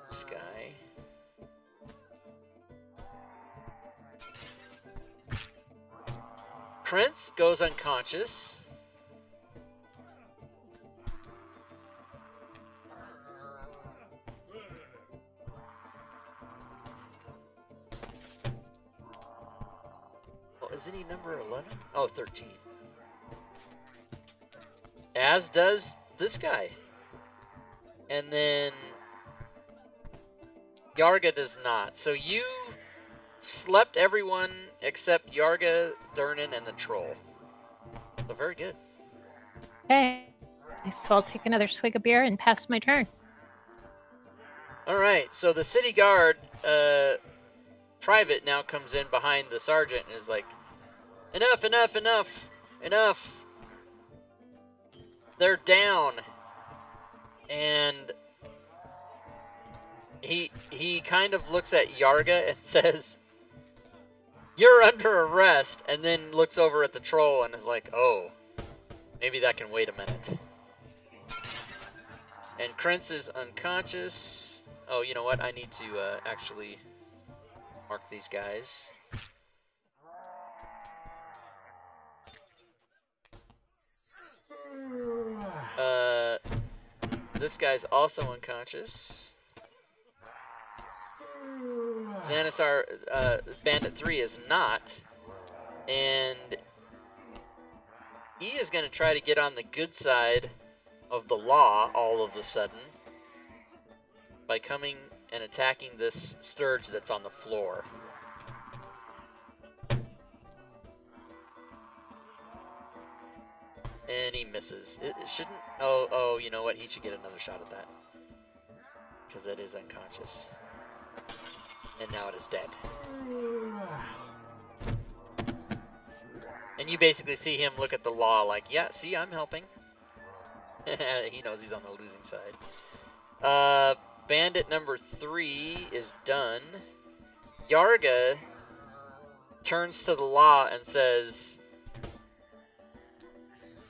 this guy. Krentz goes unconscious. Isn't he number 11? Oh, 13. As does this guy. And then Yarga does not. So you slept everyone except Yarga, Durnan, and the troll. So very good. Okay. So I'll take another swig of beer and pass my turn. Alright, so the city guard, private, now comes in behind the sergeant and is like, enough, enough, enough, enough. They're down. And he kind of looks at Yarga and says, you're under arrest, and then looks over at the troll and is like, oh, maybe that can wait a minute. And Krentz is unconscious. Oh, you know what? I need to actually mark these guys. This guy's also unconscious. Xanasar, Bandit 3 is not. And he is going to try to get on the good side of the law all of a sudden by coming and attacking this Sturge that's on the floor. And he misses. It shouldn't... Oh, you know what? He should get another shot at that. Because it is unconscious. And now it is dead. And you basically see him look at the law like, yeah, see, I'm helping. He knows he's on the losing side. Bandit number 3 is done. Yarga turns to the law and says,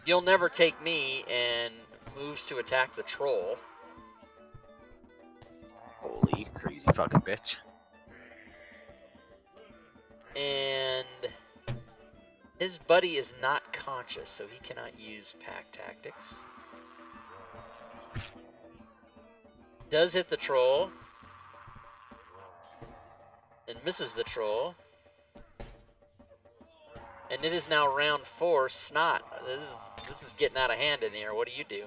you'll never take me, and moves to attack the troll. Holy crazy fucking bitch. And his buddy is not conscious, so he cannot use pack tactics. Does hit the troll. And misses the troll. And it is now round 4. Snot. This is getting out of hand in here. What do you do?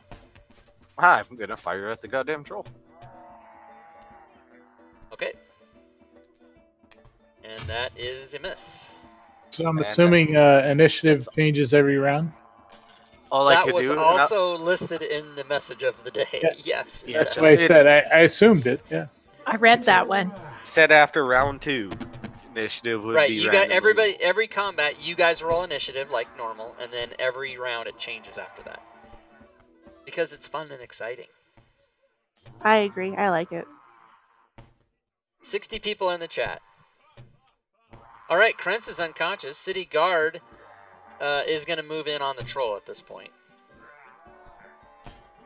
I'm gonna fire at the goddamn troll. Okay. And that is a miss. So I'm assuming initiative changes every round? All I That could was do, also listed in the message of the day. Yeah. Yes. That's what I said. I assumed it, yeah. I read that one. said after round 2, initiative would Right, be you got randomly. every combat, you guys roll initiative like normal, and then every round it changes after that. Because it's fun and exciting. I agree. I like it. 60 people in the chat. Alright, Krentz is unconscious. City Guard is going to move in on the troll at this point.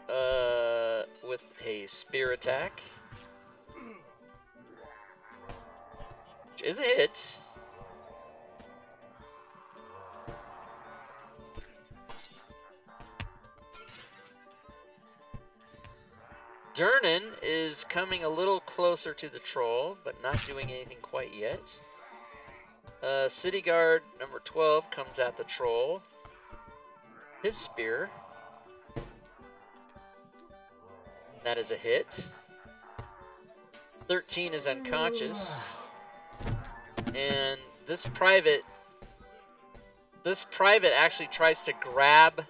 With a spear attack. Which is a hit. Durnan is coming a little closer to the troll, but not doing anything quite yet. City Guard number 12 comes at the troll. His spear. That is a hit. 13 is unconscious. And this private actually tries to grab...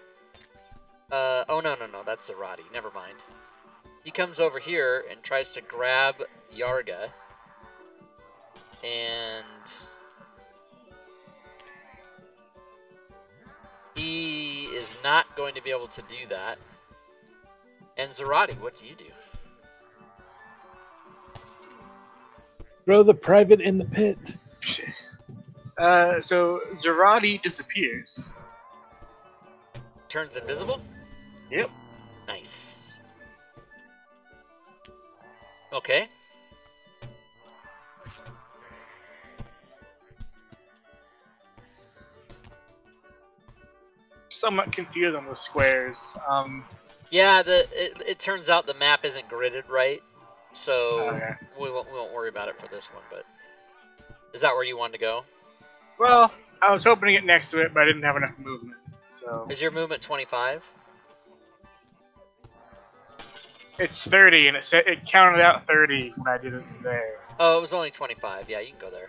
oh, no, that's Zarati. Never mind. He comes over here and tries to grab Yarga. And... he is not going to be able to do that. And Zarati, what do you do? Throw the private in the pit. So Zarati disappears. Turns invisible? Yep. Nice. Okay. somewhat confused on the squares. Yeah, it turns out the map isn't gridded right, so Okay. we won't worry about it for this one. But is that where you wanted to go? Well, I was hoping to get next to it, but I didn't have enough movement. So Is your movement 25? it's 30, and it counted out 30 when I did it there. Oh, it was only 25. Yeah, you can go there.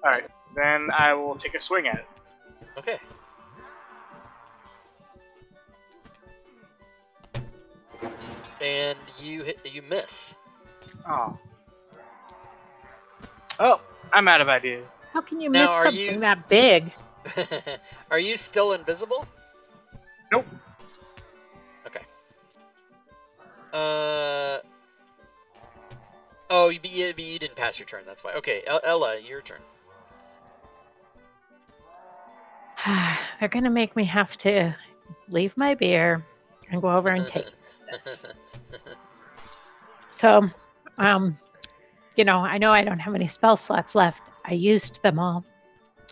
All right, then I will take a swing at it. Okay. And you miss. Oh. Oh, I'm out of ideas. How can you Now, miss are something you- that big? Are you still invisible? Nope. Okay. Oh, you didn't pass your turn. That's why. Okay, Ella, your turn. They're gonna make me have to leave my beer and go over and take this. So, you know I don't have any spell slots left. I used them all.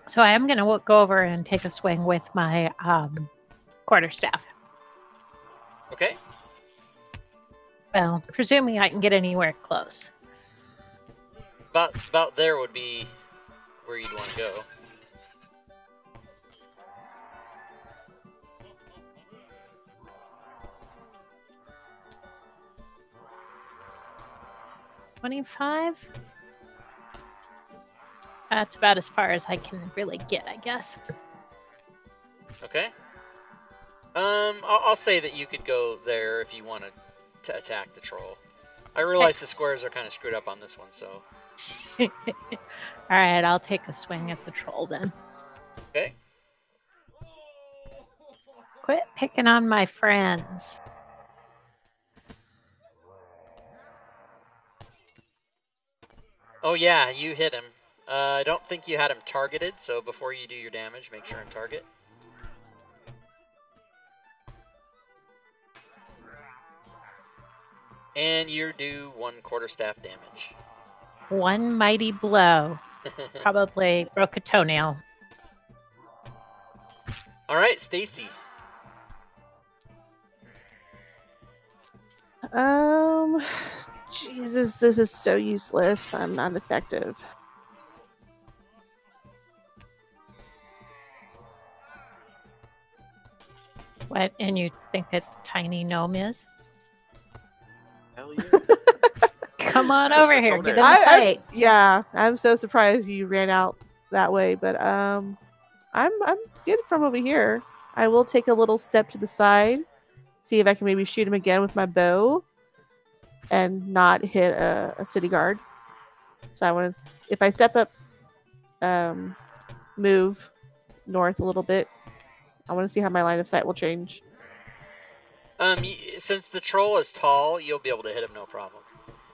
So I am going to go over and take a swing with my quarterstaff. Okay. Well, presuming I can get anywhere close. About there would be where you'd want to go. $25? That's about as far as I can really get, I guess. Okay. I'll say that you could go there if you wanted to attack the troll. I realize the squares are kind of screwed up on this one, so. Alright, I'll take a swing at the troll then. Okay. Quit picking on my friends. Oh yeah, you hit him. I don't think you had him targeted, so before you do your damage, make sure and target. And you do 1 quarterstaff damage. One mighty blow. Probably broke a toenail. Alright, Stacy. Jesus, this is so useless. I'm not effective. What? And you think a tiny gnome is? Hell yeah. Come on over here, get in the I, fight. yeah, I'm so surprised you ran out that way, but I'm good from over here. I will take a little step to the side, see if I can maybe shoot him again with my bow, and not hit a city guard. So I want to, if I step up, move north a little bit, I want to see how my line of sight will change. Since the troll is tall, you'll be able to hit him no problem.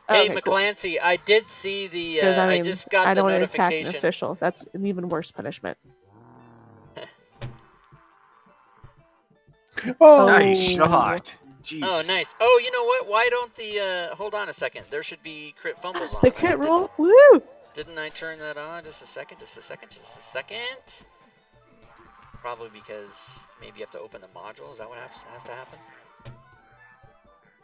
Okay, Hey, cool. McClancy, I did see the. 'Cause, I just got I the don't want to attack an notification. official. That's an even worse punishment. Oh, Nice shot. Jesus. Oh, nice. Oh, you know what? Why don't the hold on a second? There should be crit fumbles on. The it. crit roll, woo! Didn't I turn that on? Just a second. Just a second. Just a second. Probably because maybe you have to open the module. Is that what has to happen?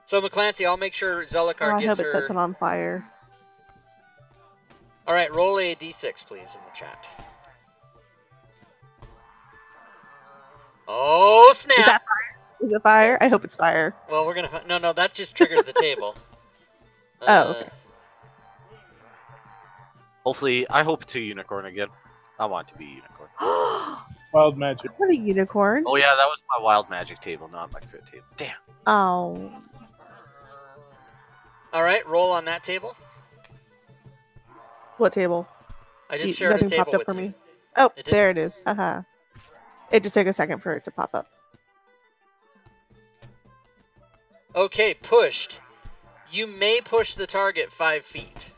So McClancy, I'll make sure Oh, Zelikar I gets hope it sets her. him on fire. All right, roll a d6, please, in the chat. Oh snap! Is that fire? Is it fire? I hope it's fire. Well, we're gonna. No, that just triggers the table. Oh, okay. Hopefully, I hope it's a unicorn again. I want it to be a unicorn. wild magic. What a unicorn! Oh yeah, that was my wild magic table, not my crit table. Damn. Oh, All right, roll on that table. what table? I just shared a Nothing table popped up with for you. me. Oh, It did. there it is. Haha. It just took a second for it to pop up. Okay, pushed. You may push the target 5 feet.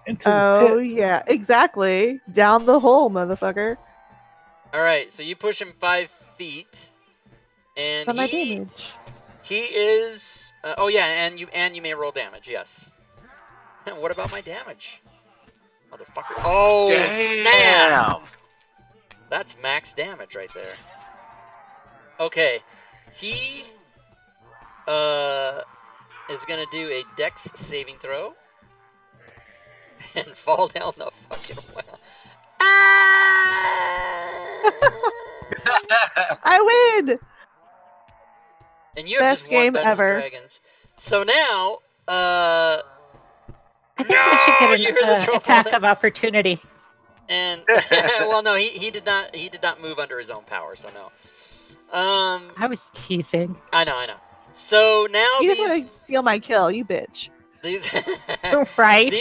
Into the Oh pit. yeah, exactly. Down the hole, motherfucker. All right, so you push him 5 feet, and But my damage. he is. Oh yeah, and you may roll damage. Yes. What about my damage, motherfucker? Oh snap! Damn. That's max damage right there. Okay, he is gonna do a Dex saving throw and fall down the fucking well. I win. And you have Best just won game Dungeons and ever. Dragons. So now, I think we should get you hear the an troll attack fall of opportunity. And well, no, he did not move under his own power, so no. I was teasing. I know. So now You just want to steal my kill, you bitch. these Right.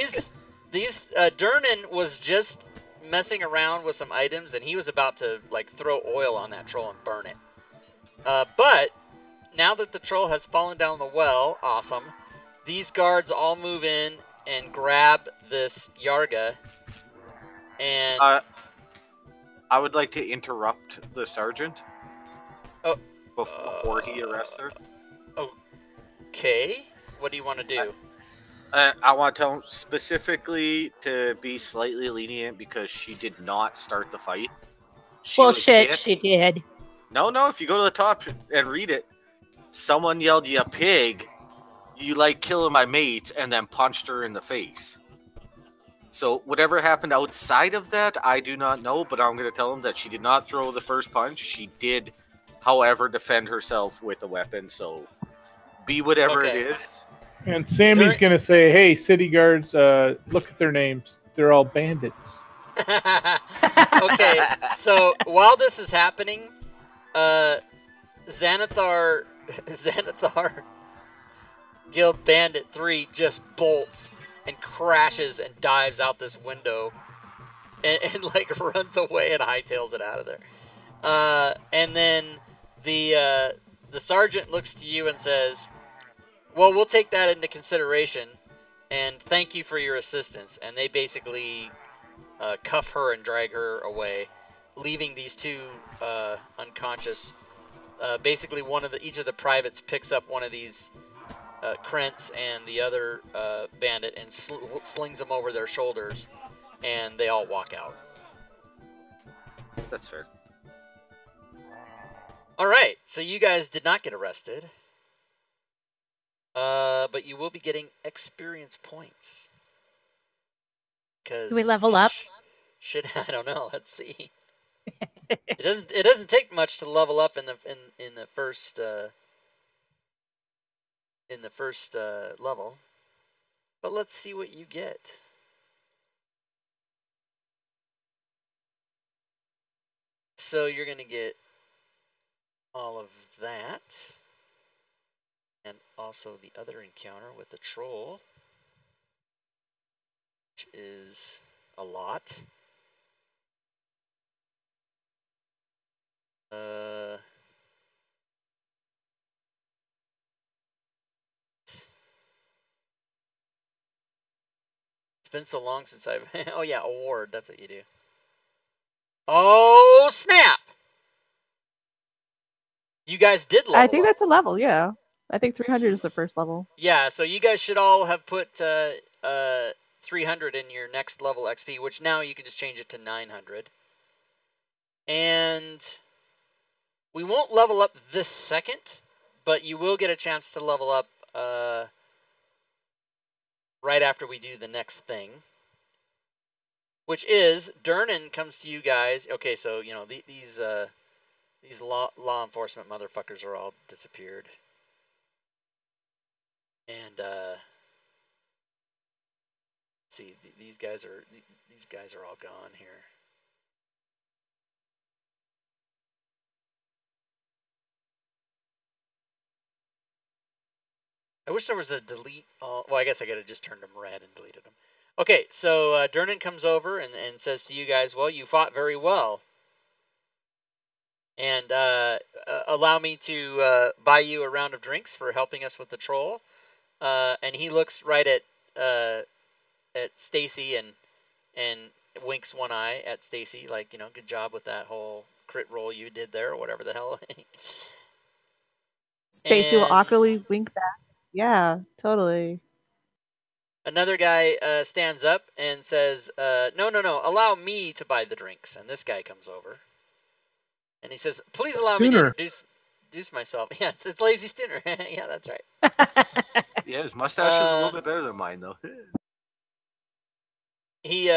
these Durnan was just messing around with some items, and he was about to like throw oil on that troll and burn it. But now that the troll has fallen down the well, awesome. These guards all move in and grab this Yarga. And I would like to interrupt the sergeant. Oh, before he arrests her. Okay. What do you want to do? I want to tell him specifically to be slightly lenient because she did not start the fight. Bullshit, she did. No, if you go to the top and read it, someone yelled, "You pig, you like killing my mates," and then punched her in the face. So whatever happened outside of that, I do not know, but I'm going to tell him that she did not throw the first punch. She did, however, defend herself with a weapon, so be whatever it is. And Sammy's going to say, hey, city guards, look at their names. They're all bandits. Okay, so while this is happening, Xanathar Guild Bandit 3 just bolts and crashes and dives out this window and like runs away and hightails it out of there. And then the sergeant looks to you and says, well, we'll take that into consideration and thank you for your assistance. And they basically cuff her and drag her away, leaving these two unconscious. Basically, each of the privates picks up one of these Krents and the other bandit and slings them over their shoulders, and they all walk out. That's fair. All right, so you guys did not get arrested, but you will be getting experience points. Do we level up? I don't know. Let's see. It doesn't take much to level up in the first level, but let's see what you get. So you're gonna get all of that, and also the other encounter with the troll, which is a lot. It's been so long since I've... Oh yeah, award, that's what you do. Oh, snap! You guys did level I think up. that's a level, yeah. I think 300 is the first level. Yeah, so you guys should all have put 300 in your next level XP, which now you can just change it to 900. And we won't level up this second, but you will get a chance to level up right after we do the next thing, which is Durnan comes to you guys. Okay, so you know these law enforcement motherfuckers are all disappeared, and let's see, these guys are all gone here. I wish there was a delete. Well, I guess I could have just turned them red and deleted them. Okay, so Durnan comes over and says to you guys, well, you fought very well. And allow me to buy you a round of drinks for helping us with the troll. And he looks right at Stacy and winks one eye at Stacy, like, you know, good job with that whole crit roll you did there, or whatever the hell. Stacy will awkwardly wink back. Yeah, totally. Another guy stands up and says, no, allow me to buy the drinks. And this guy comes over. And he says, please allow me to introduce... introduce myself. Yeah, it's Lazy Stinner. Yeah, that's right. Yeah, his mustache is a little bit better than mine, though. He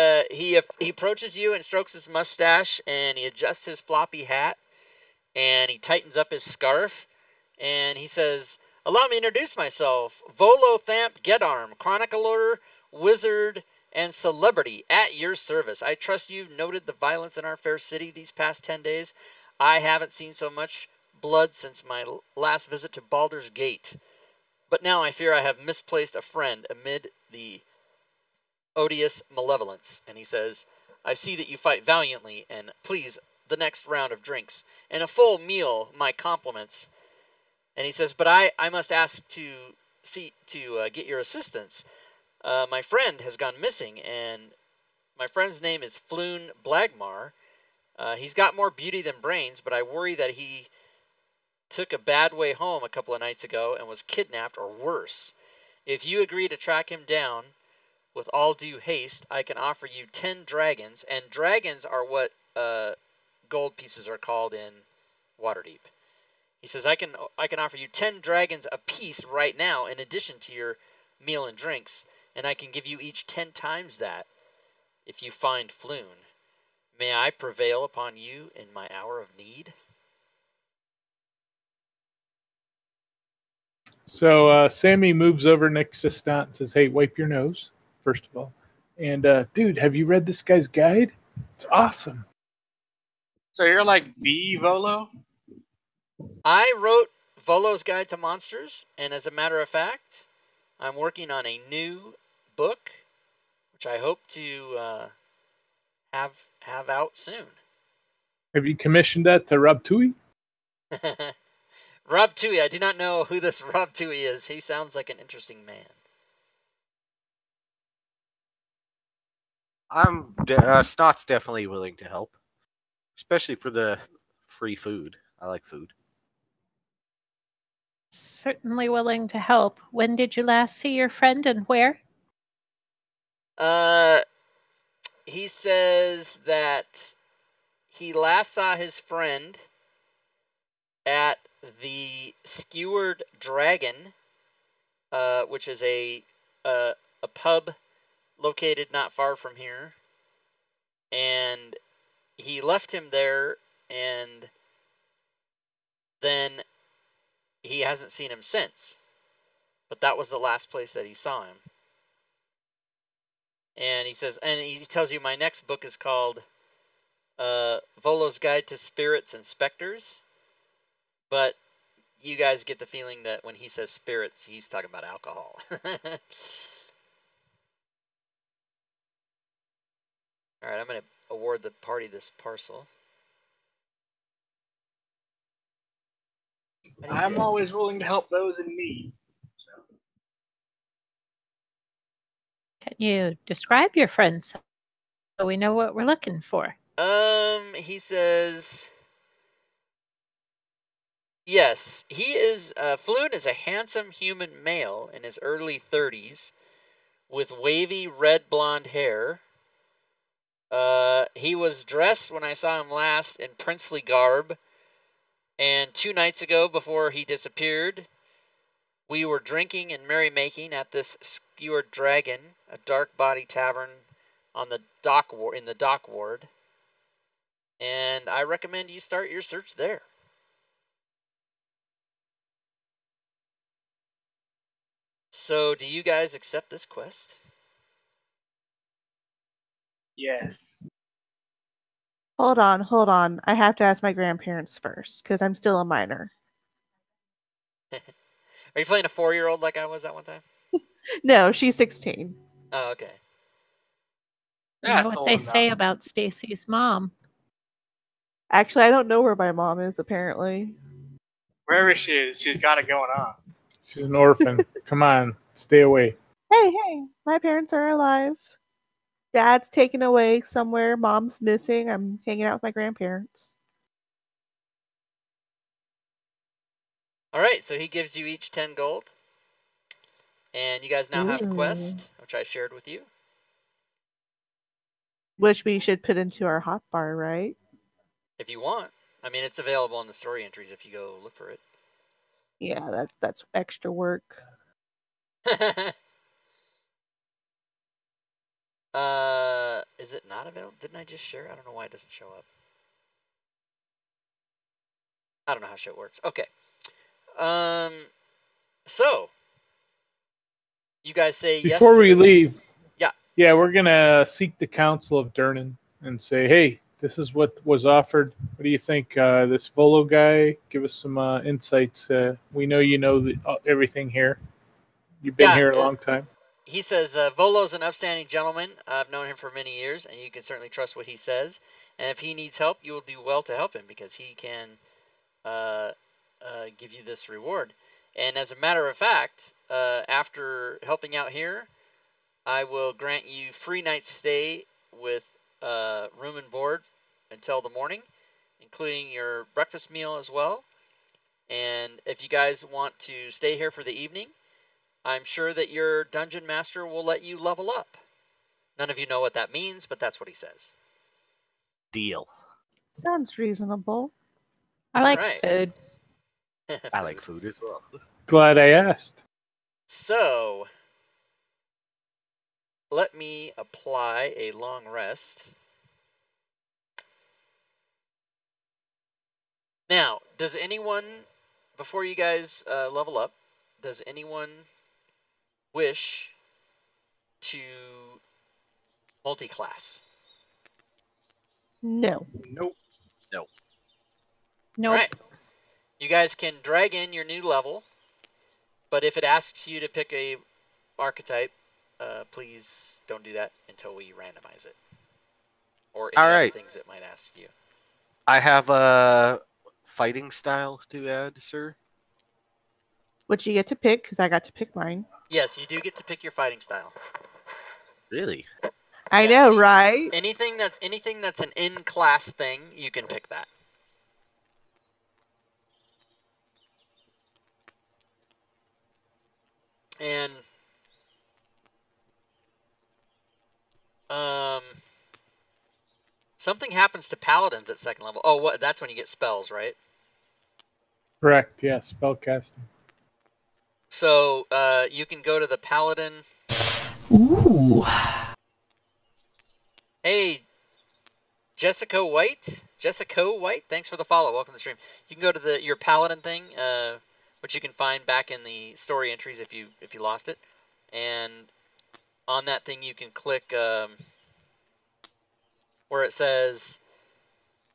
approaches you and strokes his mustache, and he adjusts his floppy hat, and he tightens up his scarf, and he says, "Allow me to introduce myself. Volo Thamp Gedarm, chronicler, wizard, and celebrity at your service. I trust you've noted the violence in our fair city these past 10 days. I haven't seen so much blood since my last visit to Baldur's Gate. But now I fear I have misplaced a friend amid the odious malevolence." And he says, "I see that you fight valiantly, and please, the next round of drinks and a full meal, my compliments." And he says, "But I must ask to get your assistance. My friend has gone missing, and my friend's name is Floon Blagmar. He's got more beauty than brains, but I worry that he took a bad way home a couple of nights ago and was kidnapped or worse. If you agree to track him down with all due haste, I can offer you 10 dragons, and dragons are what gold pieces are called in Waterdeep." He says, I can offer you 10 dragons apiece right now in addition to your meal and drinks, and I can give you each 10 times that if you find Floon. May I prevail upon you in my hour of need?" So Sammy moves over next to Stott and says, "Hey, wipe your nose, first of all. And, dude, have you read this guy's guide? It's awesome." So you're like the Volo? I wrote Volo's Guide to Monsters, and as a matter of fact, I'm working on a new book, which I hope to have out soon. Have you commissioned that to Rob Tui? Rob Tui, I do not know who this Rob Tui is. He sounds like an interesting man. Snott's definitely willing to help, especially for the free food. I like food. Certainly willing to help. When did you last see your friend and where? He says that he last saw his friend at the Skewered Dragon, which is a pub located not far from here, and he left him there, and then he hasn't seen him since. But that was the last place that he saw him. And he says, and he tells you my next book is called Volo's Guide to Spirits and Specters. But you guys get the feeling that when he says spirits, he's talking about alcohol. All right, I'm going to award the party this parcel. I'm always willing to help those in need. So. Can you describe your friend so we know what we're looking for? He says, yes, he is, Floon is a handsome human male in his early 30s with wavy red blonde hair. He was dressed when I saw him last in princely garb, and 2 nights ago, before he disappeared, we were drinking and merrymaking at this Skewered Dragon, a dark body tavern on the in the dock ward, and I recommend you start your search there. So, do you guys accept this quest? Yes. Hold on. I have to ask my grandparents first, because I'm still a minor. Are you playing a 4-year-old like I was that one time? No, she's 16. Oh, okay. You know what they say about Stacy's mom. Actually, I don't know where my mom is, apparently. Wherever she is, she's got it going on. She's an orphan. Come on, stay away. Hey, my parents are alive. Dad's taken away somewhere. Mom's missing. I'm hanging out with my grandparents. All right, so he gives you each 10 gold. And you guys now have a quest, which I shared with you. Which we should put into our hotbar, right? If you want. I mean, it's available in the story entries if you go look for it. Yeah, that's extra work. Is it not available? Didn't I just share? I don't know why it doesn't show up. I don't know how shit works. Okay. So you guys say yes Before to we this? leave, Yeah, we're gonna seek the counsel of Durnan and say, hey, this is what was offered. What do you think? This Volo guy, give us some insights. We know you know everything here. You've been here a long time. He says, Volo's an upstanding gentleman. I've known him for many years, and you can certainly trust what he says. And if he needs help, you will do well to help him because he can give you this reward. And as a matter of fact, after helping out here, I will grant you free night's stay with room and board until the morning, including your breakfast meal as well. And if you guys want to stay here for the evening, I'm sure that your dungeon master will let you level up. None of you know what that means, but that's what he says. Deal. Sounds reasonable. I like Alright. food. I like food as well. Glad I asked. So, let me apply a long rest. Now, does anyone, before you guys level up, does anyone wish to multi-class? No. Nope. Nope. All right. You guys can drag in your new level, but if it asks you to pick a archetype, please don't do that until we randomize it. Or any other things it might ask you. I have a fighting style to add, sir. Which you get to pick, because I got to pick mine. Yes, you do get to pick your fighting style. Really? I know, right? Anything that's an in-class thing, you can pick that. And something happens to paladins at second level. Oh, what? That's when you get spells, right? Correct. Yeah, spellcasting. So you can go to the paladin. Ooh. Hey, Jessica White. Thanks for the follow. Welcome to the stream. You can go to your paladin thing, which you can find back in the story entries if you lost it, and on that thing you can click where it says.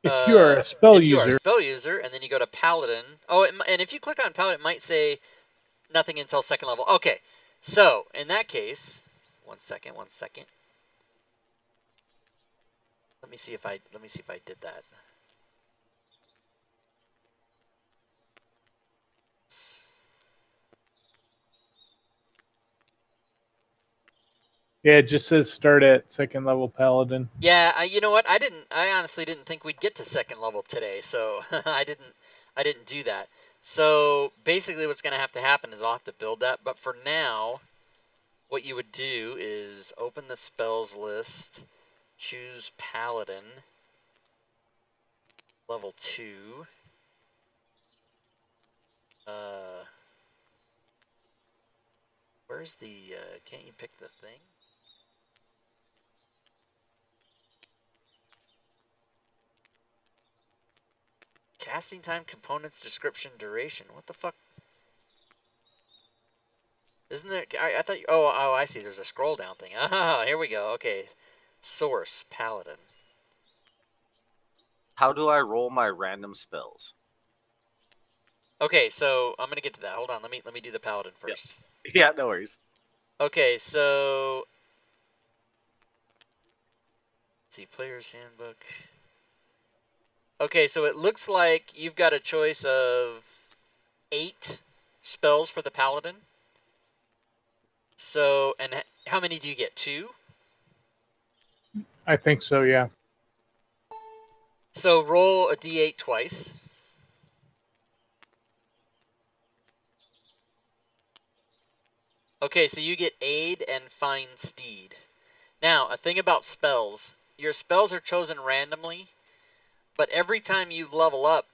If you are a spell user, and then you go to paladin. Oh, and if you click on paladin, it might say nothing until second level. Okay, so in that case, one second. Let me see if I did that. yeah, it just says start at second level paladin. Yeah, you know what? I honestly didn't think we'd get to second level today, so I didn't do that. So basically, what's going to have to happen is I'll have to build that. But for now, what you would do is open the spells list, choose paladin, level 2. Where's the? Can't you pick the thing? Casting time, components, description, duration. What the fuck? Isn't there? I thought. Oh, I see. There's a scroll down thing. Ah, here we go. Okay, source paladin. How do I roll my random spells? Okay, so I'm gonna get to that. Hold on. Let me do the paladin first. Yeah, no worries. Okay, so let's see. Player's handbook. Okay, so it looks like you've got a choice of 8 spells for the paladin. So, and how many do you get? 2? I think so, yeah. So roll a d8 twice. Okay, so you get aid and find steed. Now, a thing about spells. Your spells are chosen randomly, but every time you level up,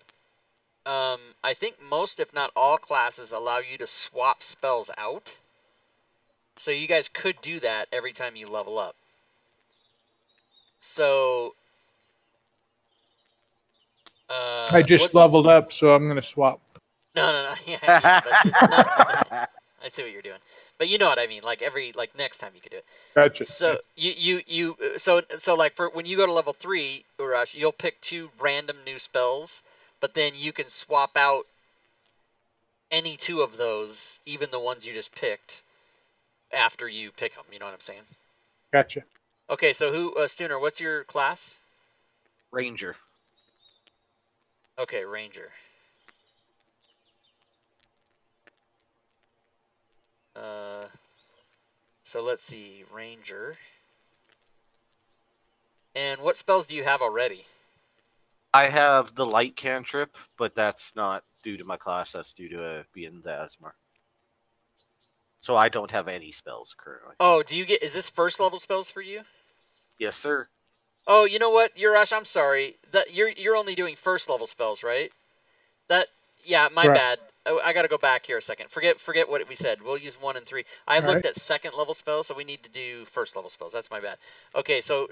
I think most, if not all, classes allow you to swap spells out. So you guys could do that every time you level up. So I just leveled up, so I'm gonna swap. No. Yeah, but it's not. I see what you're doing, but you know what I mean. Like next time you could do it. Gotcha. So so like for when you go to level 3, Urash, you'll pick 2 random new spells, but then you can swap out any 2 of those, even the ones you just picked, after you pick them. You know what I'm saying? Gotcha. Okay, so Stooner, what's your class? Ranger. Okay, Ranger. So let's see, Ranger. And what spells do you have already? I have the light cantrip, but that's not due to my class. That's due to being the Asmar. So I don't have any spells currently. Oh, is this first level spells for you? Yes, sir. Oh, you know what, Urash, I'm sorry. That you're only doing first level spells, right? My Right. bad. I got to go back here a second. Forget what we said. We'll use 1 and 3. I looked at second level spells, so we need to do first level spells. That's my bad. Okay, so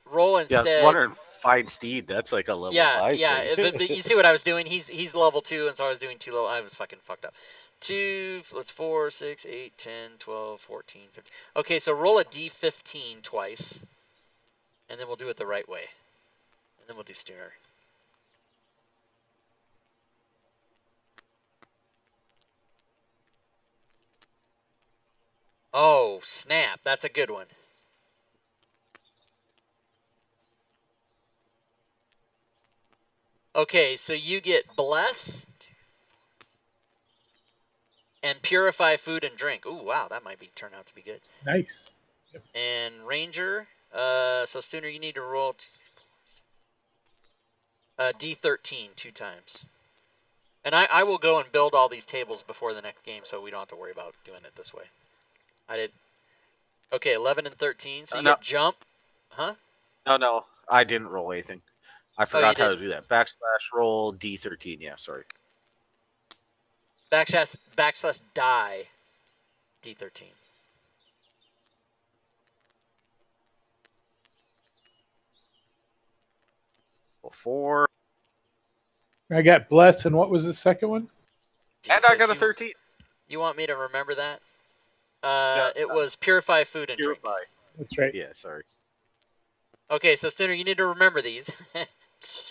roll instead. Yeah, I was wondering, Fine Steed, that's like a level 5 thing. But you see what I was doing? He's level 2, and so I was doing 2 level. I was fucking fucked up. 2, let's 4, 6, 8, 10, 12, 14, 15. Okay, so roll a d15 twice, and then we'll do it the right way. And then we'll do Stooner. Oh, snap. That's a good one. Okay, so you get Bless and Purify Food and Drink. Ooh, wow, that might turn out to be good. Nice. Yep. And Ranger, so Stooner, you need to roll D13 2 times. And I will go and build all these tables before the next game, so we don't have to worry about doing it this way. I did. Okay, 11 and 13. So you get jump. Huh? No. I didn't roll anything. I forgot how to do that. / roll D13. Yeah, sorry. / die D13. Roll 4. I got Bless, and what was the second one? And I got a 13. You want me to remember that? It was Purify Food and Drink. That's right. Yeah, sorry. Okay, so Stooner, you need to remember these.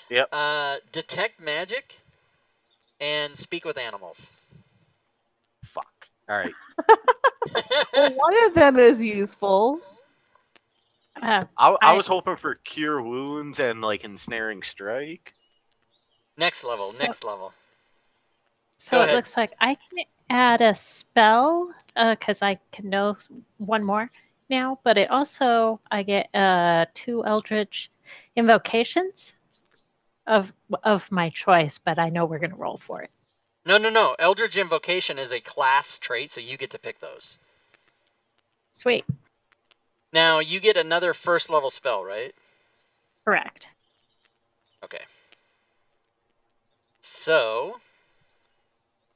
Yep. Detect Magic and Speak with Animals. Fuck. All right. Well, one of them is useful. I was hoping for Cure Wounds and like Ensnaring Strike. Next level. So it looks like I can add a spell because I can know one more now, but it also I get 2 Eldritch Invocations of my choice, but I know we're gonna roll for it. No. Eldritch Invocation is a class trait, so you get to pick those. Sweet. Now you get another first level spell, right? Correct. Okay. So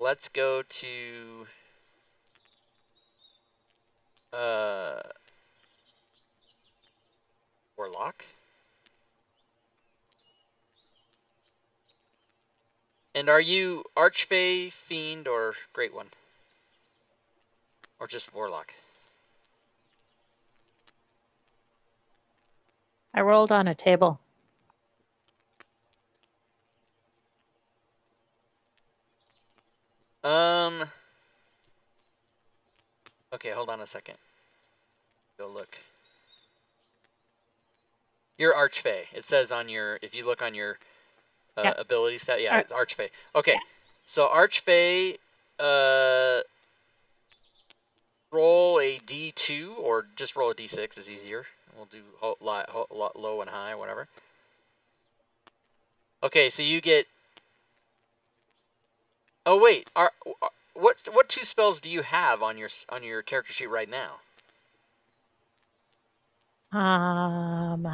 let's go to Warlock. And are you Archfey, Fiend, or Great One? Or just Warlock? I rolled on a table. Okay, hold on a second. Go look. You're Archfey. It says on your, if you look on your ability stat, it's Archfey. Okay, so Archfey, roll a D2 or just roll a D6 is easier. We'll do low and high, whatever. Okay, so you get. Oh wait, what 2 spells do you have on your character sheet right now?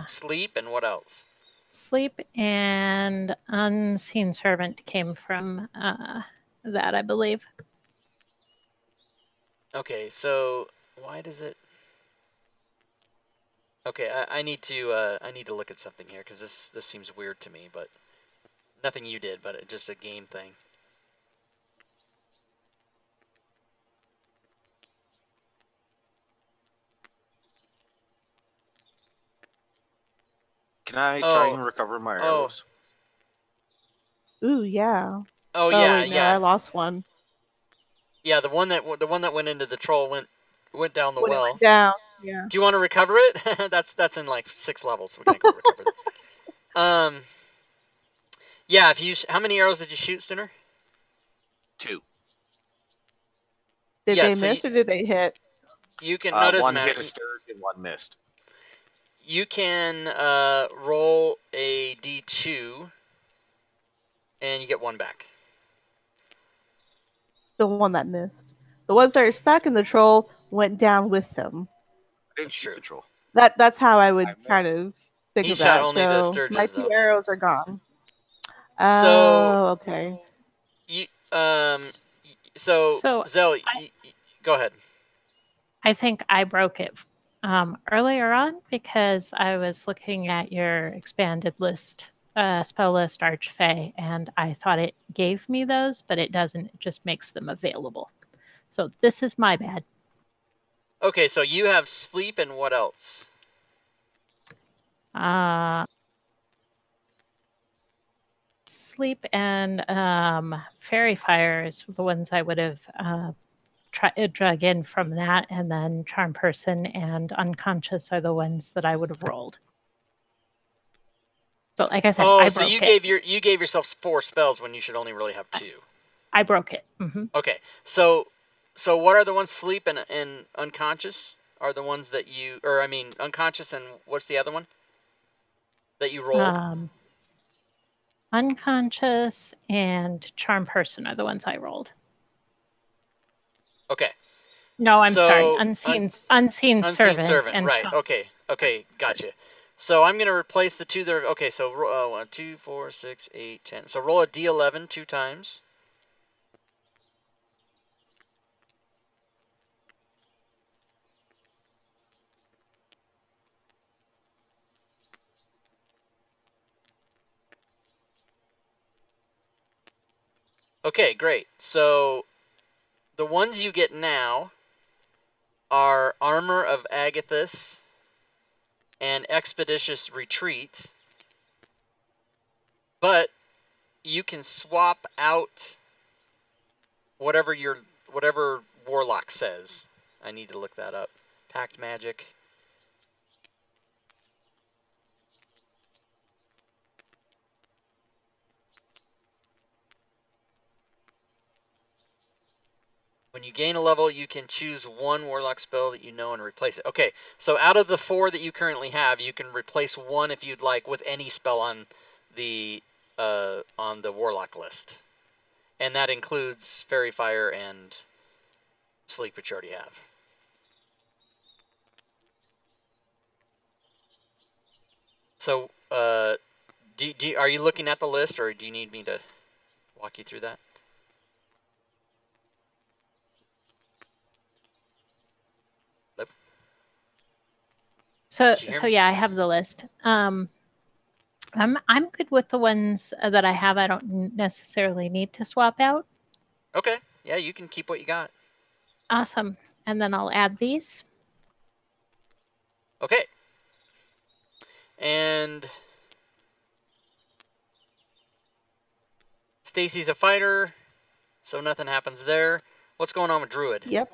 Sleep and what else? Sleep and unseen servant came from that, I believe. Okay, so why does it? Okay, I need to look at something here because this seems weird to me, but nothing you did, but just a game thing. Can I try and recover my arrows? Ooh, yeah. Oh yeah, wait, no, yeah. I lost one. Yeah, the one that went into the troll went down the When it well. went down, yeah. Do you want to recover it? that's in like 6 levels. We're gonna go recover it. Yeah. If you how many arrows did you shoot, Stinner? 2. Did Yeah, they so miss or did they hit? You can. No, it doesn't one matter. hit a sturge and 1 missed. You can roll a d2, and you get 1 back. The one that missed. The ones that are stuck in the troll went down with him. I didn't shoot the troll. That's how I would kind of think He of shot that. only the So sturges, my 2 though. arrows are gone. So Oh, okay. you so Zell, go ahead. I think I broke it earlier on because I was looking at your expanded list, spell list, Archfey, and I thought it gave me those, but it doesn't. It just makes them available. So this is my bad. Okay, so you have sleep and what else? Sleep and fairy fire is the ones I would have drug in from that, and then charm person and unconscious are the ones that I would have rolled. So, like I said, I so you gave yourself 4 spells when you should only really have 2. I broke it. Mm-hmm. Okay, so what are the ones? Sleep and unconscious are the ones that you, or I mean, unconscious and what's the other one that you rolled? Unconscious and charm person are the ones I rolled. Okay. No, I'm sorry. Unseen servant. And right. Okay. Gotcha. So I'm gonna replace the 2 that are okay. So 1, 2, 4, 6, 8, 10. So roll a d11 2 times. Okay, great. So the ones you get now are Armor of Agathis and Expeditious Retreat. But you can swap out whatever Warlock says. I need to look that up. Pact Magic. When you gain a level, you can choose 1 Warlock spell that you know and replace it. Okay, so out of the 4 that you currently have, you can replace 1 if you'd like with any spell on the Warlock list. And that includes Fairy Fire and Sleep, which you already have. So, are you looking at the list, or do you need me to walk you through that? So yeah, I have the list. I'm good with the ones that I have. I don't necessarily need to swap out. Okay. Yeah, you can keep what you got. Awesome. And then I'll add these. Okay. And Stacy's a fighter, so nothing happens there. What's going on with Druid? Yep.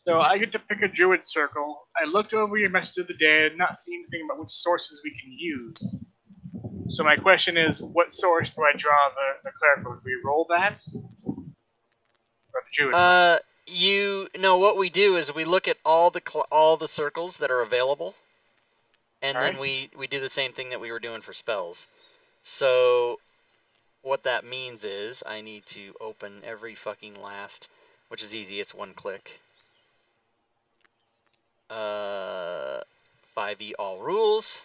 So I get to pick a Druid circle. I looked over your message of the day and not see anything about which sources we can use. So my question is, what source do I draw the cleric from? Do we roll that? Or the Druid? What we do is we look at all the circles that are available, and then we do the same thing that we were doing for spells. So what that means is I need to open every fucking last, which is easy, it's 1 click. 5e all rules,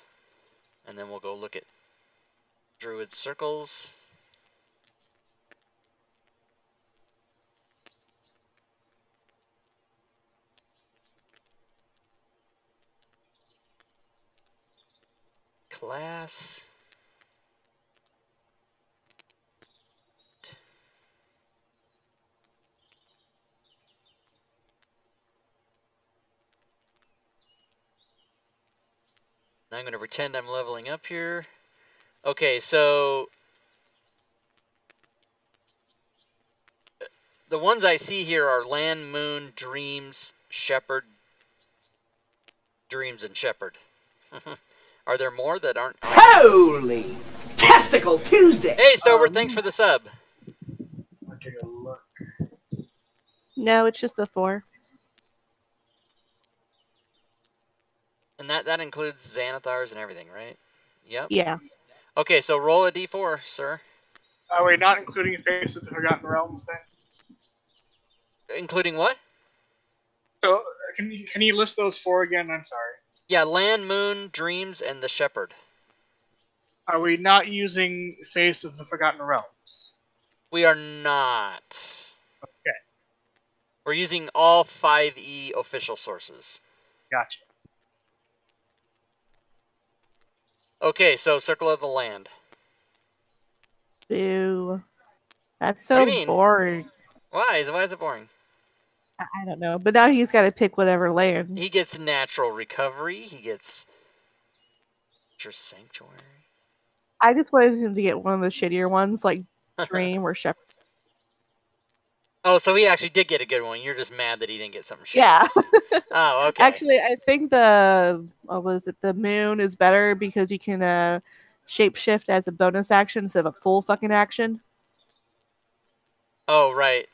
And then we'll go look at Druid circles. Class. Now I'm going to pretend I'm leveling up here. Okay, so the ones I see here are Land, Moon, Dreams, Shepherd, Dreams, and Shepherd. Are there more that aren't on this list? Holy Testicle Tuesday! Hey, Stover, thanks for the sub. I'll take a look. No, it's just the 4. And that includes Xanathars and everything, right? Yep. Yeah. Okay, so roll a d4, sir. Are we not including Face of the Forgotten Realms then? Including what? So can you list those 4 again? I'm sorry. Yeah, Land, Moon, Dreams, and the Shepherd. Are we not using Face of the Forgotten Realms? We are not. Okay, We're using all 5e official sources. gotcha. Okay, so Circle of the Land. Boo. That's What do so you mean? boring. Why is it boring? I don't know. But now he's got to pick whatever land. He gets Natural Recovery. He gets Nature's Sanctuary. I just wanted him to get one of the shittier ones, like Dream or Shepherd. Oh, so he actually did get a good one. You're just mad that he didn't get something shitty. Yeah. Oh, okay. Actually, I think the Moon is better because you can shapeshift as a bonus action instead of a full fucking action. Oh, right.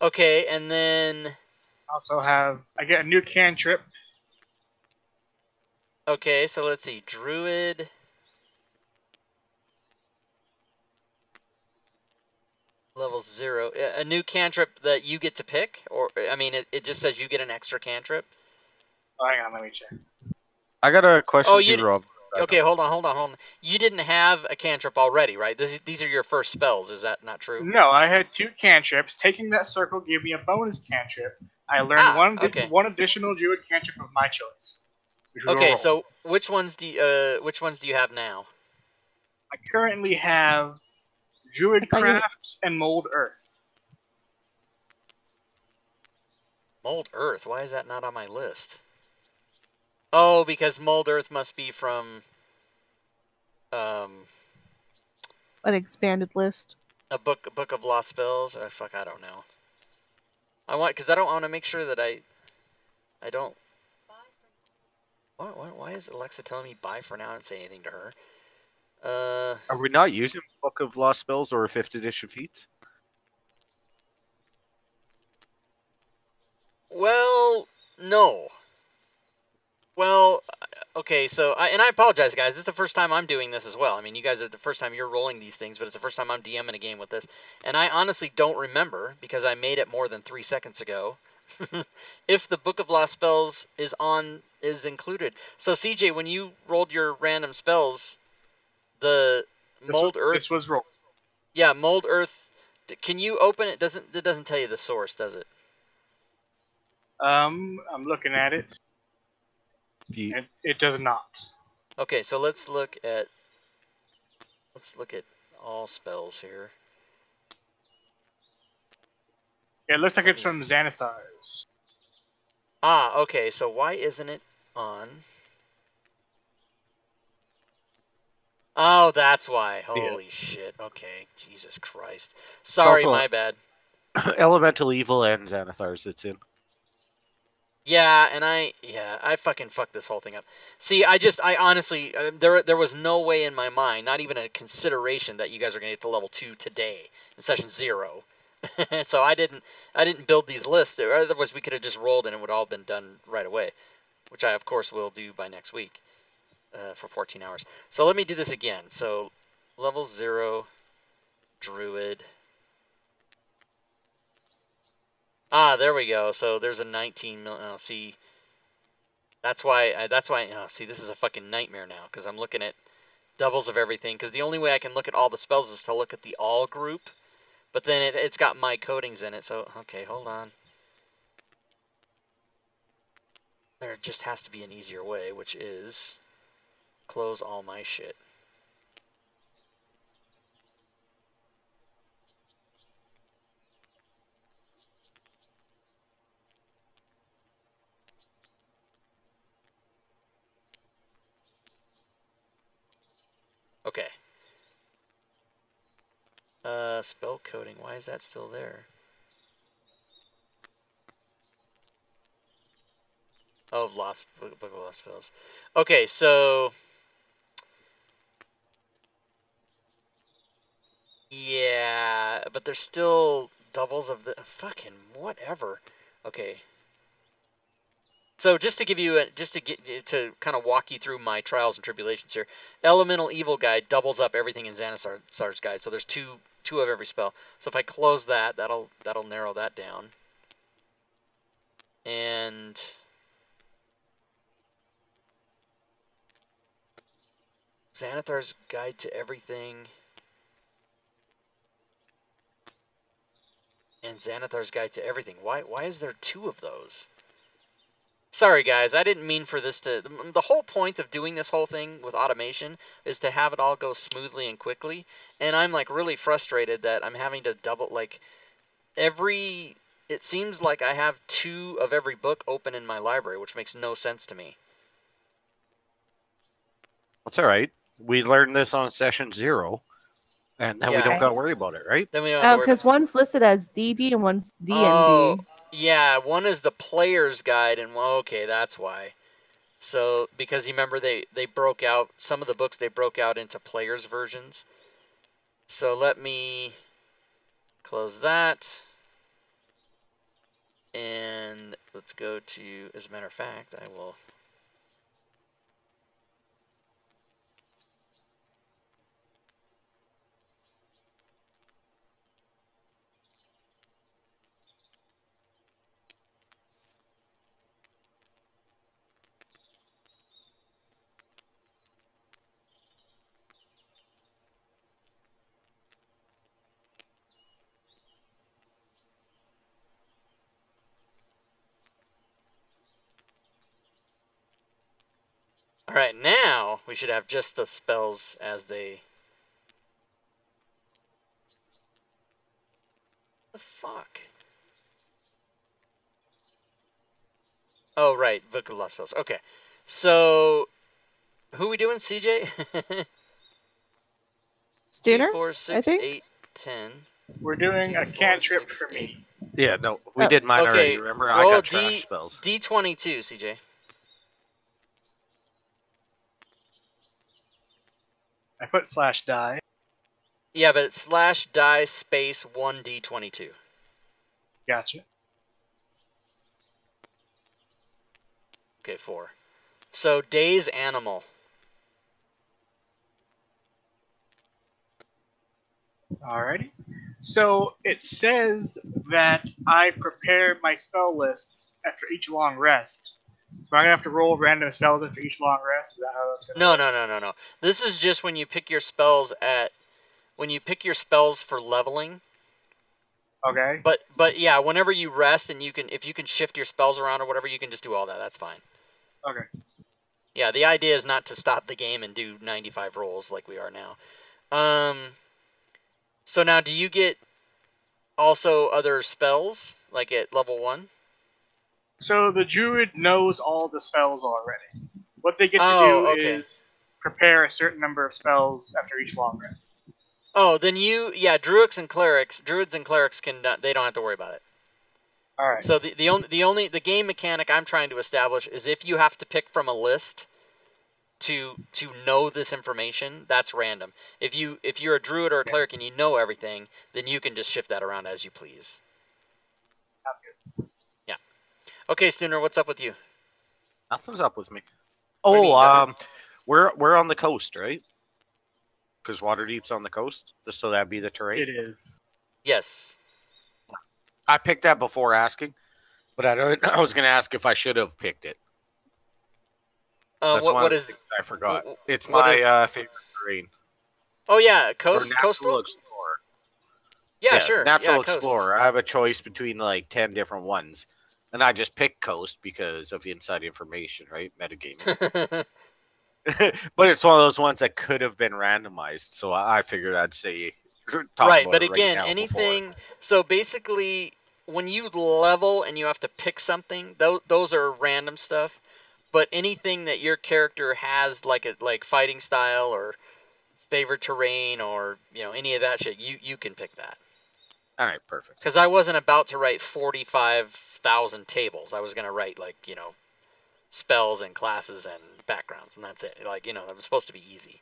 Okay, and then... Also I get a new cantrip. Okay, so let's see. Druid. Level 0. A new cantrip that you get to pick? Or, I mean, it just says you get an extra cantrip. Oh, hang on, let me check. I got a question Oh, too, Rob. Okay, hold on. You didn't have a cantrip already, right? These are your first spells. Is that not true? No, I had 2 cantrips. Taking that circle gave me a bonus cantrip. I learned one additional Druid cantrip of my choice. Okay, so which ones do you have now? I currently have Druid Craft and Mold Earth. Mold Earth? Why is that not on my list? Oh, because Mold Earth must be from an expanded list. A book of lost spells. Oh, fuck, I don't know. Because I don't want to make sure that I don't. Why is Alexa telling me bye for now and say anything to her? Are we not using Book of Lost Spells or 5th edition feats? Well, no. Well, okay, so I apologize, guys. This is the first time I'm doing this as well. I mean, you guys are the first time you're rolling these things, but it's the first time I'm DMing a game with this, and I honestly don't remember because I made it more than 3 seconds ago. If the Book of Lost Spells is included. So CJ, when you rolled your random spells, the Mold Earth. This was rolled. Yeah, Mold Earth. Can you open it? It doesn't tell you the source, does it? I'm looking at it. It does not. Okay, so let's look at all spells here. It looks like it's from Xanathars. Ah, okay, so why isn't it on? Oh, that's why. Holy shit. Okay, Jesus Christ. Sorry, also my bad. Elemental Evil and Xanathars it's in. Yeah, and I fucking fucked this whole thing up. See, I honestly, there was no way in my mind, not even a consideration that you guys are going to get to level 2 today in session 0. So I didn't build these lists. Otherwise, we could have just rolled and it would all been done right away, which I of course will do by next week for 14 hours. So let me do this again. So level 0, Druid. Ah, there we go. So there's a 19 million. Oh, see, That's why. Oh, see, this is a fucking nightmare now because I'm looking at doubles of everything. Because the only way I can look at all the spells is to look at the all group, but then it's got my codings in it. So okay, hold on. There just has to be an easier way, which is close all my shit. Okay. Spell coding. Why is that still there? Oh, book of lost spells. Okay, so yeah, but there's still doubles of the fucking whatever. Okay. So just to give you to kind of walk you through my trials and tribulations here, Elemental Evil Guide doubles up everything in Xanathar's Guide. So there's two of every spell. So if I close that, that'll narrow that down. And Xanathar's Guide to Everything and Xanathar's Guide to Everything. Why is there two of those? Sorry guys, I didn't mean for this to... The whole point of doing this whole thing with automation is to have it all go smoothly and quickly. And I'm like really frustrated that I'm having to double like every... It seems like I have two of every book open in my library, which makes no sense to me. That's all right. We learned this on session 0, and then we don't got to worry about it, right? Then we don't have to worry because one's listed as DD and one's DND. Yeah, one is the player's guide, and well, okay, that's why. So, because you remember they broke out, some of the books they broke out into player's versions. So let me close that. And let's go to, as a matter of fact, I will... All right, now we should have just the spells as they... The fuck? Oh, right, Book of Lost Spells. Okay, so who are we doing, CJ? Stunner, 2, 4, 6, I think? 8, 10. We're doing 2, a 4, cantrip 6, for me. Yeah, no, we did mine already. Remember, I got trash spells. D22, CJ. I put /die. Yeah, but it's /die space 1D22. Gotcha. Okay, 4. So Day's Animal. Alrighty. So it says that I prepare my spell lists after each long rest. So I'm gonna have to roll random spells after each long rest. Is that how that's gonna work? No. This is just when you pick your spells for leveling. Okay. But yeah, whenever you rest and if you can shift your spells around or whatever, you can just do all that. That's fine. Okay. Yeah, the idea is not to stop the game and do 95 rolls like we are now. So now, do you get also other spells like at level 1? So the druid knows all the spells already. What they get to do is prepare a certain number of spells after each long rest. Oh, then druids and clerics they don't have to worry about it. All right. So the game mechanic I'm trying to establish is if you have to pick from a list to know this information, that's random. If you're a druid or a cleric and you know everything, then you can just shift that around as you please. Sounds good. Yeah. Okay, Stunner, what's up with you? Nothing's up with me. Oh, we're on the coast, right? Because Waterdeep's on the coast, so that'd be the terrain. It is. Yes. I picked that before asking, but I was going to ask if I should have picked it. That's what one what of the is? things I forgot. It's what my is- favorite terrain. Oh yeah, Or coastal. Explorer. Yeah, sure. Natural Yeah, coast. Explorer. I have a choice between like 10 different ones. And I just pick coast because of inside information, right? Metagaming. But it's one of those ones that could have been randomized. So I figured I'd say talk Right, about but it right again, now anything. So basically, when you level and you have to pick something, those are random stuff. But anything that your character has, like fighting style or favorite terrain or any of that shit, you can pick that. All right, perfect. Because I wasn't about to write 45,000 tables. I was gonna write spells and classes and backgrounds, and that's it. It was supposed to be easy.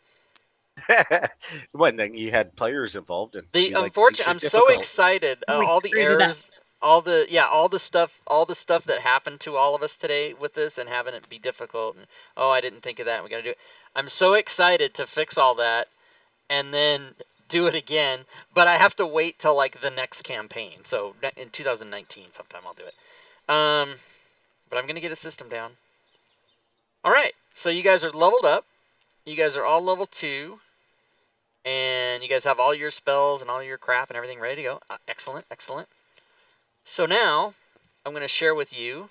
When then you had players involved, and I'm so excited. All the errors, all the stuff that happened to all of us today with this, and having it be difficult. And I didn't think of that. We got to do it. I'm so excited to fix all that, and then do it again. But I have to wait till the next campaign. So in 2019, sometime I'll do it. But I'm gonna get a system down. All right. So you guys are leveled up. You guys are all level 2. And you guys have all your spells and all your crap and everything ready to go. Excellent, excellent. So now, I'm going to share with you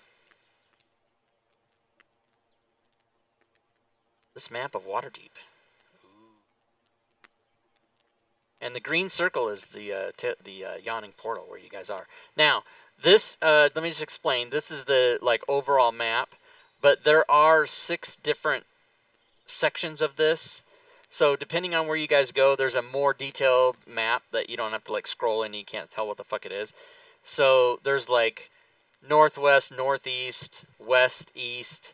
this map of Waterdeep. And the green circle is the yawning portal where you guys are. Now, this, let me just explain. This is the overall map, but there are 6 different sections of this. So depending on where you guys go, there's a more detailed map that you don't have to scroll in and you can't tell what the fuck it is. So there's northwest, northeast, west, east,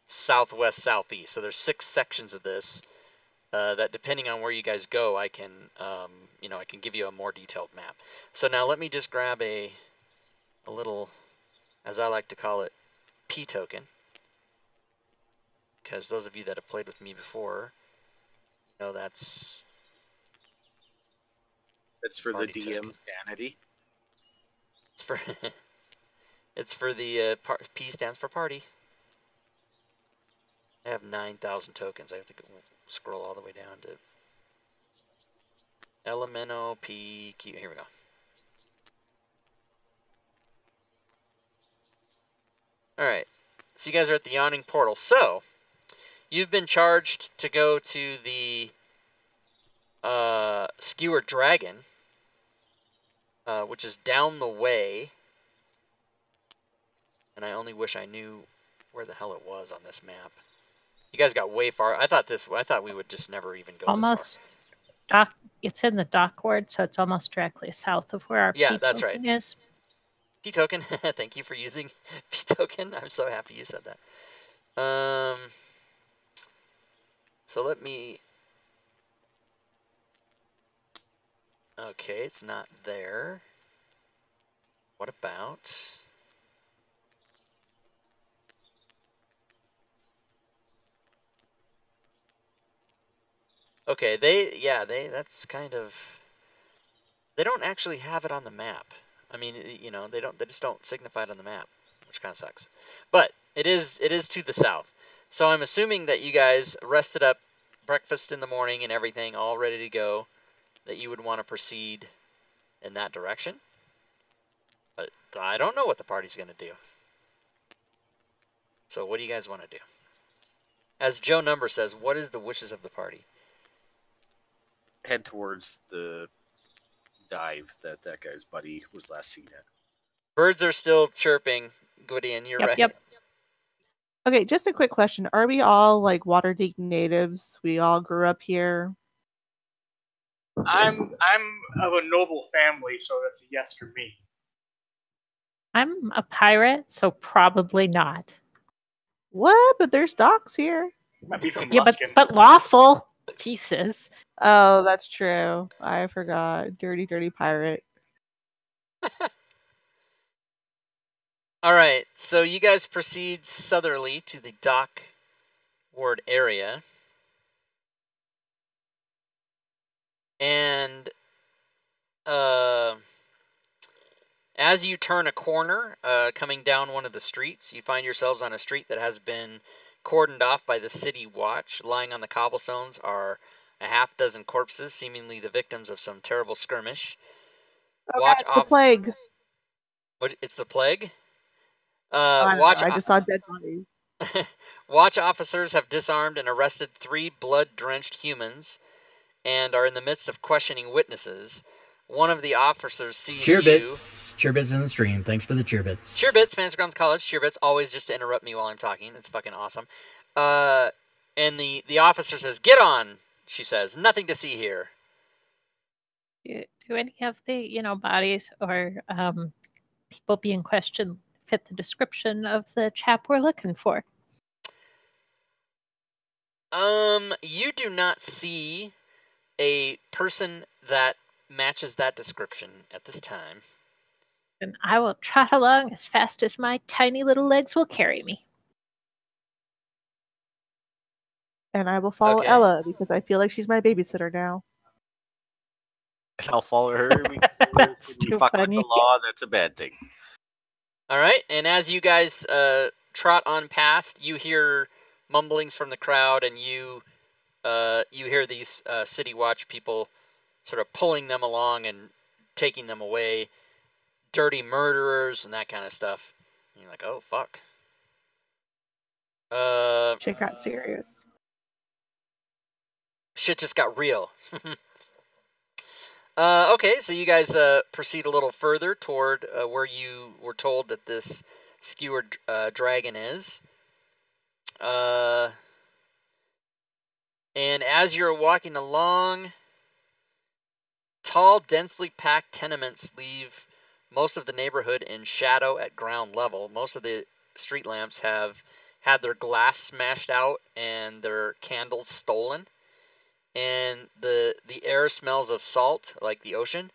southwest, southeast. So there's 6 sections of this that depending on where you guys go, I can I can give you a more detailed map. So now let me just grab a little, as I like to call it, P token. Because those of you that have played with me before, that's for the DM sanity. It's for the P stands for party. I have 9,000 tokens. I have to scroll all the way down to Elemento P Q. Here we go. All right. So you guys are at the Yawning Portal. So you've been charged to go to the Skewer Dragon, which is down the way. And I only wish I knew where the hell it was on this map. You guys got way far. I thought we would just never even go almost this far. It's in the dock ward, so it's almost directly south of where our P that's token right. is. P token. Thank you for using P token. I'm so happy you said that. So let me. Okay, it's not there. What about? Okay, that's kind of, they don't actually have it on the map. I mean, they just don't signify it on the map, which kind of sucks. But it is to the south. So I'm assuming that you guys rested up, breakfast in the morning and everything, all ready to go, that you would want to proceed in that direction. But I don't know what the party's going to do. So what do you guys want to do? As Joe Number says, what is the wishes of the party? Head towards the dive that guy's buddy was last seen at. Birds are still chirping. Gwydion, you're right. Yep. Okay, just a quick question. Are we all Waterdeep natives? We all grew up here? I'm of a noble family, so that's a yes for me. I'm a pirate, so probably not. What? But there's docks here. Might be from Yeah, Luskin. but lawful. Jesus. Oh, that's true. I forgot. Dirty, dirty pirate. All right, so you guys proceed southerly to the dock ward area. And as you turn a corner, coming down one of the streets, you find yourselves on a street that has been cordoned off by the city watch. Lying on the cobblestones are a half dozen corpses, seemingly the victims of some terrible skirmish. Oh, God, it's the plague. What? It's the plague. I just saw dead bodies. Watch officers have disarmed and arrested 3 blood-drenched humans, and are in the midst of questioning witnesses. One of the officers sees Cheerbits in the stream. Thanks for the cheerbits. Cheerbits, Fantasy Grounds College. Cheerbits, always just to interrupt me while I'm talking. It's fucking awesome. And the officer says, "Get on," she says. "Nothing to see here." Do any of the, bodies or people being questioned fit the description of the chap we're looking for? You do not see a person that matches that description at this time. Then I will trot along as fast as my tiny little legs will carry me. And I will follow Ella because I feel like she's my babysitter now. I'll follow her because when you fuck with the law, that's a bad thing. All right, and as you guys trot on past, you hear mumblings from the crowd, and you hear these City Watch people sort of pulling them along and taking them away. Dirty murderers and that kind of stuff. And you're like, oh, fuck. Shit got serious. Shit just got real. Okay, so you guys proceed a little further toward where you were told that this skewered dragon is. And as you're walking along, tall, densely packed tenements leave most of the neighborhood in shadow at ground level. Most of the street lamps have had their glass smashed out and their candles stolen. And the air smells of salt, like the ocean,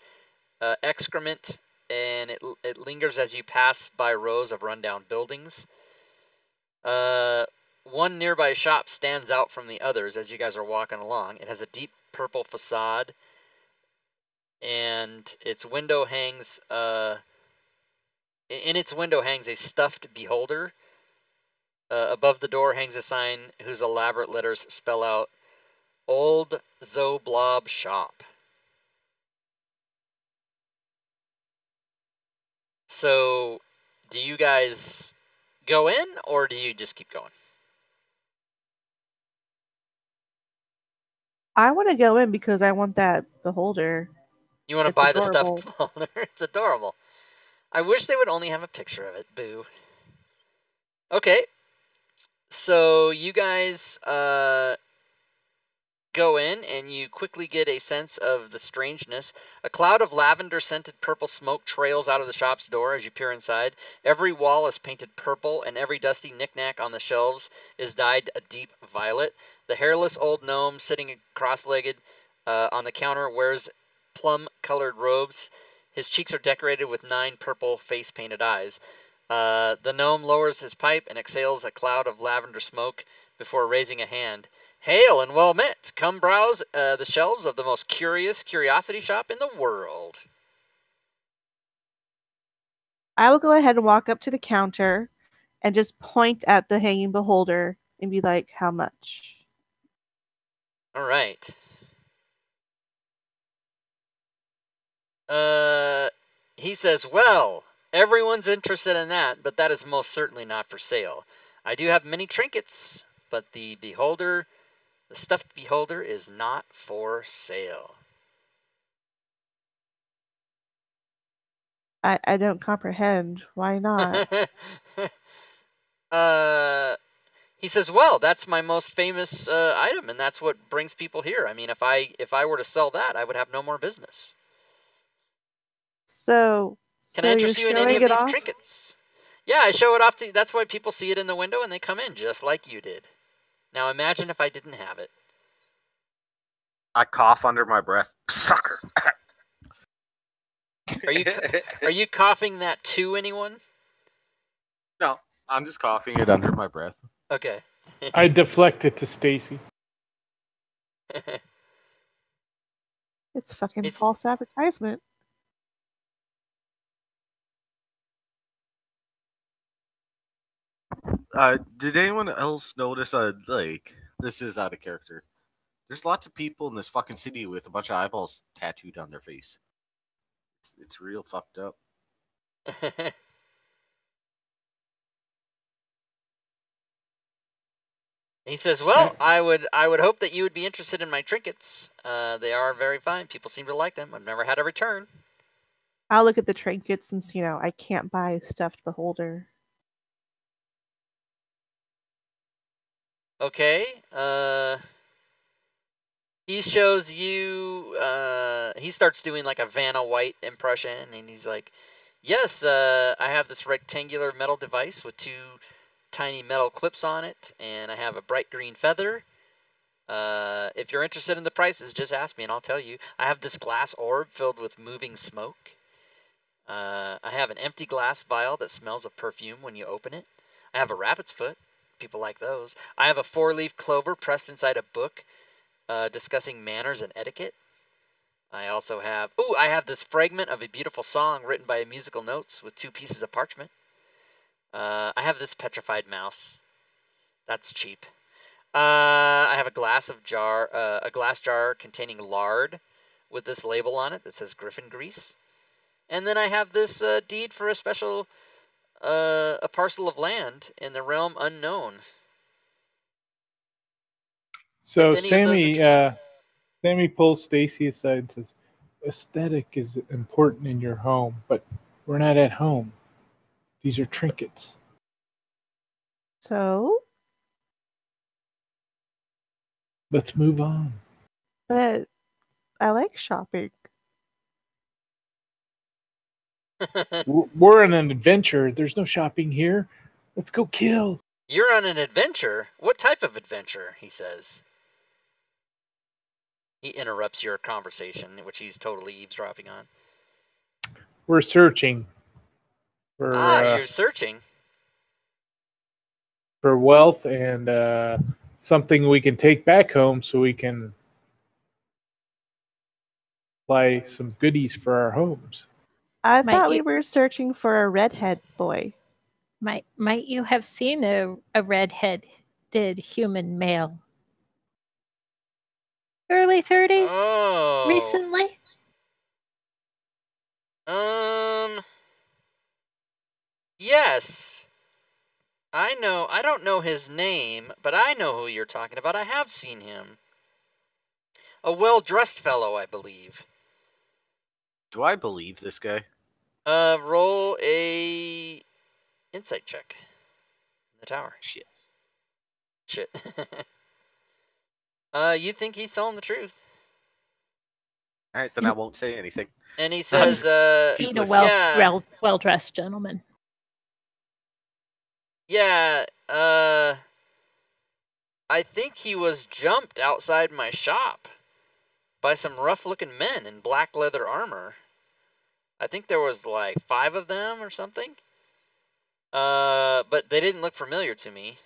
excrement, and it lingers as you pass by rows of rundown buildings. One nearby shop stands out from the others as you guys are walking along. It has a deep purple facade, and its window hangs. In its window hangs a stuffed beholder. Above the door hangs a sign whose elaborate letters spell out Old Zoblob Shop. So, do you guys go in, or do you just keep going? I want to go in because I want that beholder. You want to buy the stuffed beholder? It's adorable. I wish they would only have a picture of it. Boo. Okay. So, you guys go in, and you quickly get a sense of the strangeness. A cloud of lavender-scented purple smoke trails out of the shop's door as you peer inside. Every wall is painted purple, and every dusty knick-knack on the shelves is dyed a deep violet. The hairless old gnome sitting cross-legged on the counter wears plum-colored robes. His cheeks are decorated with 9 purple face-painted eyes. The gnome lowers his pipe and exhales a cloud of lavender smoke before raising a hand. Hail and well met. Come browse the shelves of the most curious curiosity shop in the world. I will go ahead and walk up to the counter and just point at the hanging beholder and be like, how much? All right. He says, well, everyone's interested in that, but that is most certainly not for sale. I do have many trinkets, but the stuffed beholder is not for sale. I don't comprehend. Why not? He says, well, that's my most famous item, and that's what brings people here. I mean, if I were to sell that, I would have no more business. So Can I interest you in any of these trinkets? Yeah, I show it off to. That's why people see it in the window and they come in, just like you did. Now imagine if I didn't have it. I cough under my breath. Sucker. Are you coughing that to anyone? No, I'm just coughing it under my breath. Okay. I deflect it to Stacy. It's fucking false advertisement. Did anyone else notice? Like, this is out of character. There's lots of people in this fucking city with a bunch of eyeballs tattooed on their face. It's real fucked up. He says, "Well, I would hope that you would be interested in my trinkets. They are very fine. People seem to like them. I've never had a return." I'll look at the trinkets since, I can't buy a stuffed beholder. Okay. He shows you. He starts doing like a Vanna White impression, and he's like, "Yes, I have this rectangular metal device with 2 tiny metal clips on it, and I have a bright green feather. If you're interested in the prices, just ask me and I'll tell you. I have this glass orb filled with moving smoke. I have an empty glass vial that smells of perfume when you open it. I have a rabbit's foot. People like those. I have a 4-leaf clover pressed inside a book discussing manners and etiquette. I also have... I have this fragment of a beautiful song written by musical notes with 2 pieces of parchment. I have this petrified mouse. That's cheap. I have a glass jar containing lard with this label on it that says Griffin grease. And then I have this deed for a parcel of land in the realm unknown. So Sammy pulls Stacy aside and says, "Aesthetic is important in your home, but we're not at home. These are trinkets." So? Let's move on. But I like shopping. We're on an adventure. There's no shopping here. Let's go kill. You're on an adventure? What type of adventure? He says. He interrupts your conversation, which he's totally eavesdropping on. We're searching for you're searching for wealth and something we can take back home so we can buy some goodies for our homes. I thought we were searching for a redhead boy. Might you have seen a redheaded human male? Early 30s? Oh. Recently? Yes. I know. I don't know his name, but I know who you're talking about. I have seen him. A well-dressed fellow, I believe. Do I believe this guy? Roll a insight check. In the tower. Shit. You think he's telling the truth? All right, then I won't say anything. And he says, "He's a well-dressed gentleman." Yeah. I think he was jumped outside my shop by some rough-looking men in black leather armor. I think there was like 5 of them or something. But they didn't look familiar to me.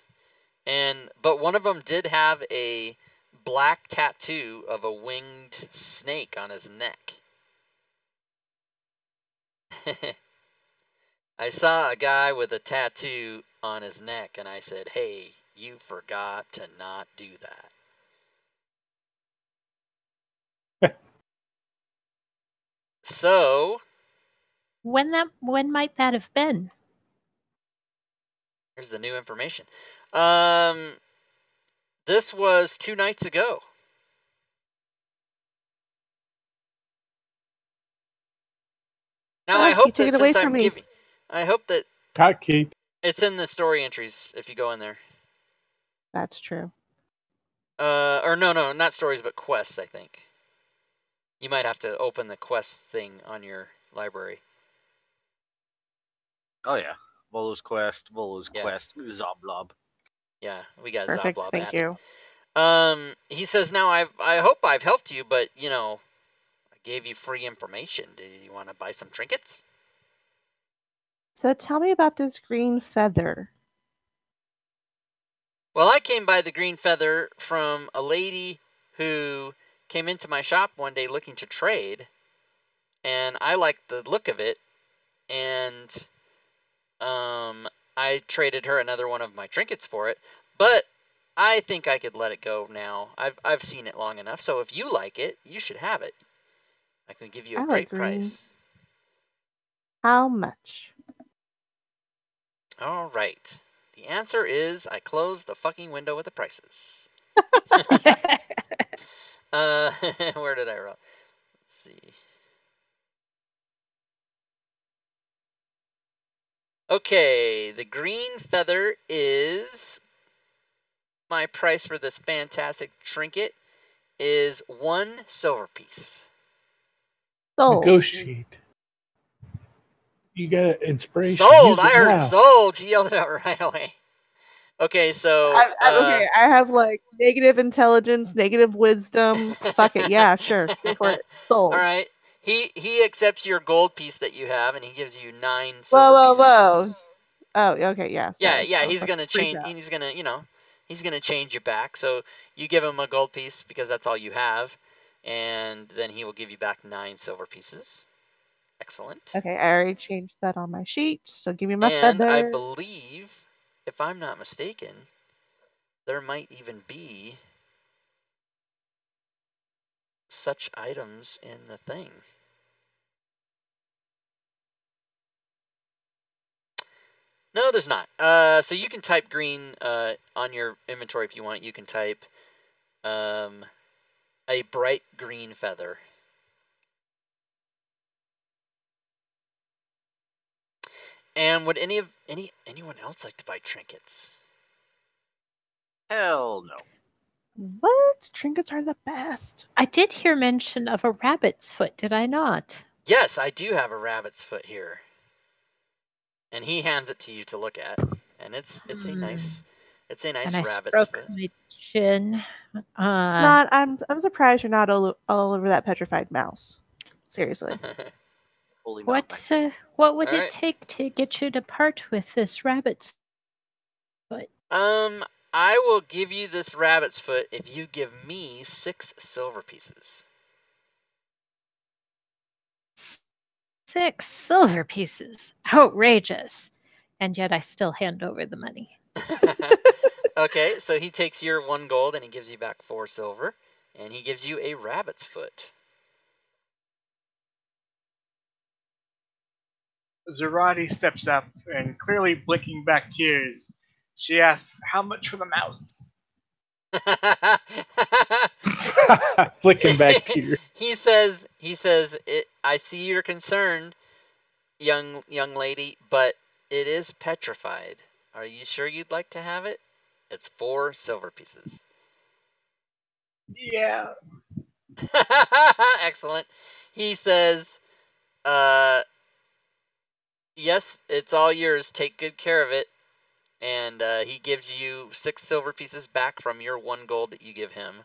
But one of them did have a black tattoo of a winged snake on his neck. I saw a guy with a tattoo on his neck, and I said, "Hey, you forgot to not do that." So, when might that have been? Here's the new information. This was 2 nights ago. Now I hope that since I'm giving, I hope that it's in the story entries if you go in there. That's true. Or no, not stories, but quests. I think you might have to open the quest thing on your library. Oh yeah, Volo's quest, Zoblob. Yeah, we got Perfect, Zoblob. thank you. He says, "Now I hope I've helped you, but I gave you free information. Do you want to buy some trinkets?" So tell me about this green feather. Well, I came by the green feather from a lady who came into my shop one day looking to trade, and I liked the look of it, and I traded her another one of my trinkets for it, but I think I could let it go now. I've seen it long enough, so if you like it, you should have it. I can give you a I great like green. price. How much? All right. The answer is I closed the fucking window with the prices. Where did I roll? Let's see. Okay, the green feather is my price for this fantastic trinket is 1 silver piece. Sold. Negotiate. You got inspiration. Sold. Use it I heard now. sold. She yelled it out right away. Okay, so Okay, I have like negative intelligence, negative wisdom. Fuck it, yeah, sure, go for it. Sold. All right. He accepts your gold piece that you have, and he gives you 9 silver Whoa, pieces. whoa. Oh, okay, yeah. Sorry. Yeah. I was He's like, gonna freaked change. out. He's gonna, he's gonna change you back. So you give him a gold piece because that's all you have, and then he will give you back 9 silver pieces. Excellent. Okay, I already changed that on my sheet. So give me my And feather. I believe, if I'm not mistaken, there might even be such items in the thing. No, there's not. So you can type green on your inventory if you want. You can type a bright green feather. And would anyone else like to buy trinkets? Hell no. What? Trinkets are the best. I did hear mention of a rabbit's foot, did I not? Yes, I do have a rabbit's foot here. And he hands it to you to look at. And it's a nice And I rabbit's stroke foot. my chin. It's not. I'm surprised you're not all over that petrified mouse. Seriously. Holy What would All it right. take to get you to part with this rabbit's foot? I will give you this rabbit's foot if you give me 6 silver pieces. 6 silver pieces. Outrageous. And yet I still hand over the money. Okay, so he takes your 1 gold and he gives you back 4 silver. And he gives you a rabbit's foot. Zerati steps up and, clearly blinking back tears, she asks, "How much for the mouse?" Flicking back here. He says, I see you're concerned, young lady, but it is petrified. Are you sure you'd like to have it? It's 4 silver pieces. Yeah. Excellent. He says, yes, it's all yours. Take good care of it. And he gives you 6 silver pieces back from your 1 gold that you give him.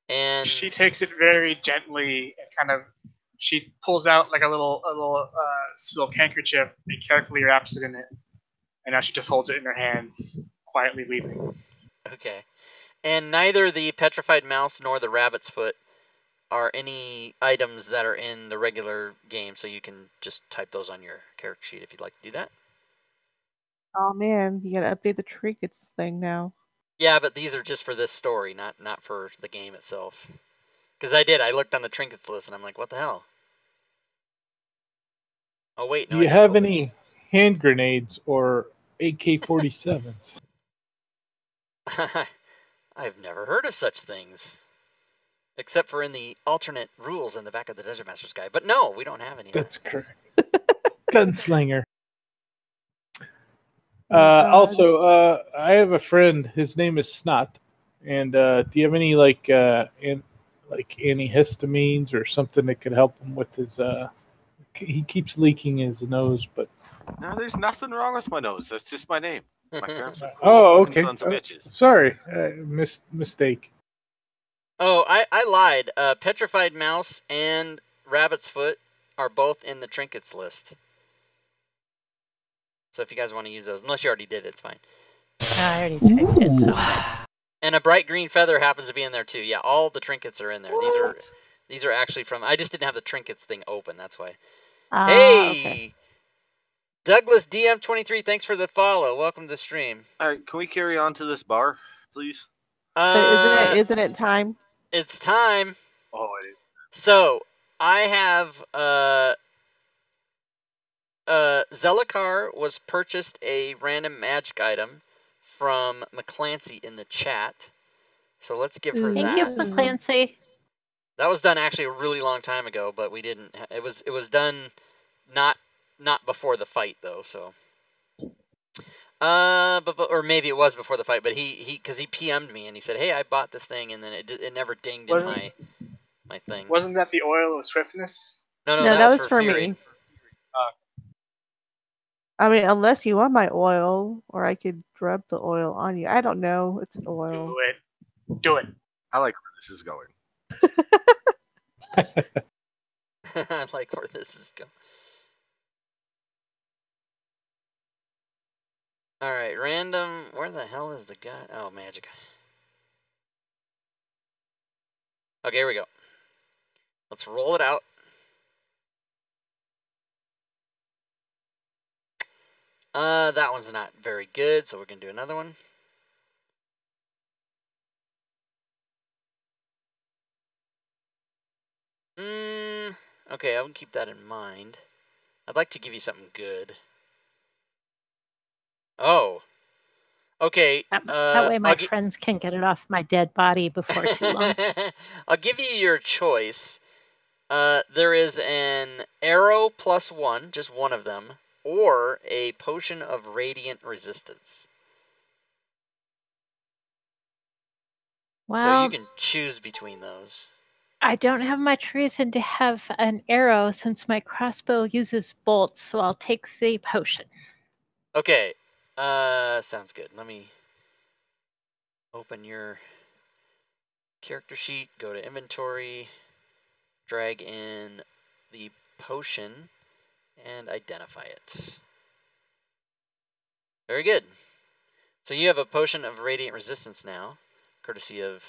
And She takes it very gently and she pulls out like a little silk handkerchief and carefully wraps it in it. And now she just holds it in her hands, quietly leaving. Okay. And neither the petrified mouse nor the rabbit's foot are any items that are in the regular game, so you can just type those on your character sheet if you'd like to do that. Oh man, you gotta update the trinkets thing now. Yeah, but these are just for this story, not for the game itself. Because I looked on the trinkets list and I'm like, what the hell? Oh wait, no. Do you have any hand grenades or AK-47s? I've never heard of such things. Except for in the alternate rules in the back of the Dungeon Master's Guide. But no, we don't have any. That's correct. Gunslinger. Also, I have a friend. His name is Snot. And do you have any antihistamines or something that could help him with his? He keeps leaking his nose, but No, there's nothing wrong with my nose. That's just my name. My parents are cool oh, fucking okay. sons of bitches. Sorry, mistake. Oh, I lied. Petrified Mouse and Rabbit's Foot are both in the trinkets list. So if you guys want to use those, unless you already did, it's fine. I already typed it, so. And a bright green feather happens to be in there too. Yeah, all the trinkets are in there. These are actually from. I just didn't have the trinkets thing open. That's why. Hey, Okay. Douglas DM23, thanks for the follow. Welcome to the stream. All right, can we carry on to this bar, please? But isn't it time? It's time. Oh, So I have Zelikar was purchased a random magic item from McClancy in the chat. So let's give her Thank that. you, McClancy. That was done actually a really long time ago, but we didn't. It was done not before the fight though. So, or maybe it was before the fight. But he because he PM'd me and he said, "Hey, I bought this thing," and then it never dinged in my thing. Wasn't that the oil of swiftness? No, that was for Fury. me. I mean, unless you want my oil, or I could rub the oil on you. I don't know. It's an oil. Do it. I like where this is going. I like where this is going. All right, random. Where the hell is the guy? Oh, magic. Okay, here we go. Let's roll it out. That one's not very good, so we're gonna do another one. Okay, I will keep that in mind. I'd like to give you something good. Oh. Okay. That way my friends can get it off my dead body before too long. I'll give you your choice. There is an arrow +1, just one of them, or a potion of radiant resistance. Well, so you can choose between those. I don't have much reason to have an arrow since my crossbow uses bolts, so I'll take the potion. Okay. Sounds good. Let me open your character sheet, go to inventory, drag in the potion, and identify it. Very good. So you have a potion of radiant resistance now, courtesy of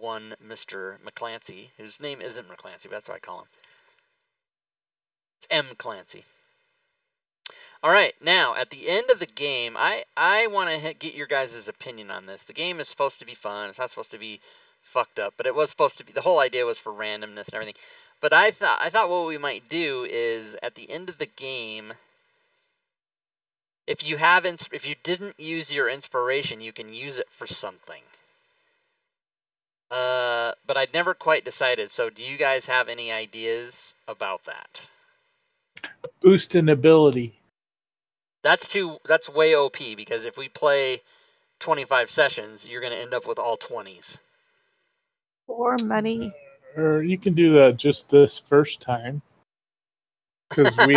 one Mr. McClancy, whose name isn't McClancy, but that's what I call him. It's M. Clancy. All right, now at the end of the game, I want to get your guys' opinion on this. The game is supposed to be fun. It's not supposed to be fucked up, but it was supposed to be. The whole idea was for randomness and everything. But I thought what we might do is at the end of the game, if you didn't use your inspiration, you can use it for something. But I'd never quite decided. So do you guys have any ideas about that? Boost in ability. That's way OP, because if we play 25 sessions, you're going to end up with all 20s. Or money. Or you can do that just this first time. Because we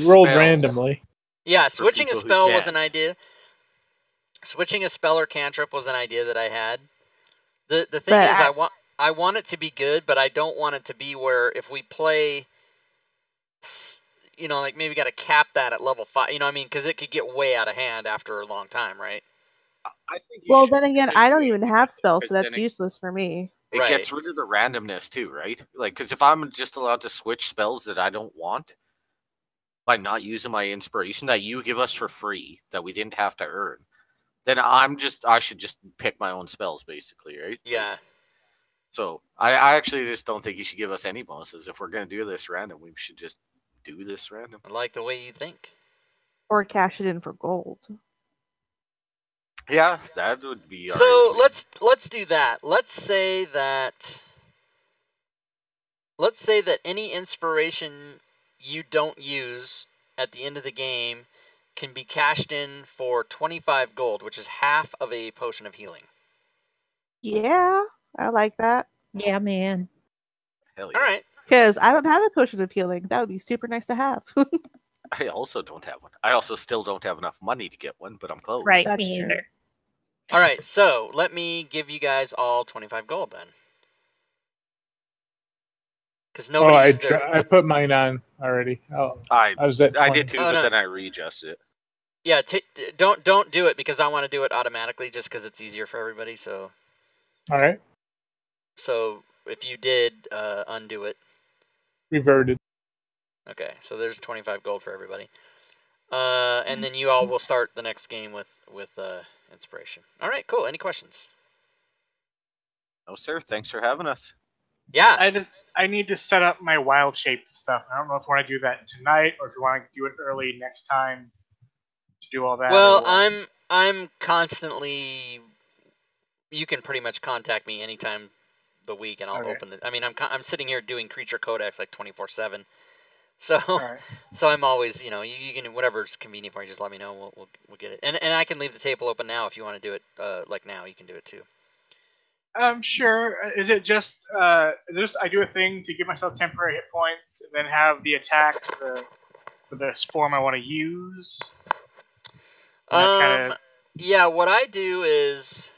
rolled randomly. Yeah, switching a spell was an idea. Switching a spell or cantrip was an idea that I had. The thing is, I want it to be good, but I don't want it to be where if we play, you know, like maybe got to cap that at level 5. You know what I mean? Because it could get way out of hand after a long time, right? I think. Well, then again, I don't even have spells, so that's useless for me. It gets rid of the randomness too, right? Like, because if I'm just allowed to switch spells that I don't want by not using my inspiration that you give us for free, that we didn't have to earn, then I should just pick my own spells, basically, right? Yeah. Like, so I actually just don't think you should give us any bonuses. If we're gonna do this random, we should just do this random. I like the way you think. Or cash it in for gold. Yeah, that would be. So let's do that. Let's say that any inspiration you don't use at the end of the game can be cashed in for 25 gold, which is half of a potion of healing. Yeah, I like that. Yeah, man. Hell yeah. All right. Because I don't have a potion of healing. That would be super nice to have. I also don't have one. I also still don't have enough money to get one, but I'm close. Right, That's me true. either. All right, so let me give you guys all 25 gold then. Because nobody used their... I put mine on already. I was at 20. I did too, but then I readjusted it. Yeah, don't do it, because I want to do it automatically just because it's easier for everybody. So. All right. So if you did undo it. Reverted. Okay, so there's 25 gold for everybody. And then you all will start the next game with inspiration. All right, cool. Any questions? No, sir. Thanks for having us. Yeah. I need to set up my wild shape stuff. I don't know if I want to do that tonight or if you want to do it early next time to do all that. Well, I'm constantly. You can pretty much contact me anytime the week, and I'll open it. I mean, I'm sitting here doing creature codex like 24/7. So, so I'm always, you can, whatever's convenient for you, just let me know. We'll get it. And I can leave the table open now if you want to do it, like now, you can do it too. Sure. Is it just, I do a thing to give myself temporary hit points and then have the attacks for the form I want to use? Yeah, what I do is,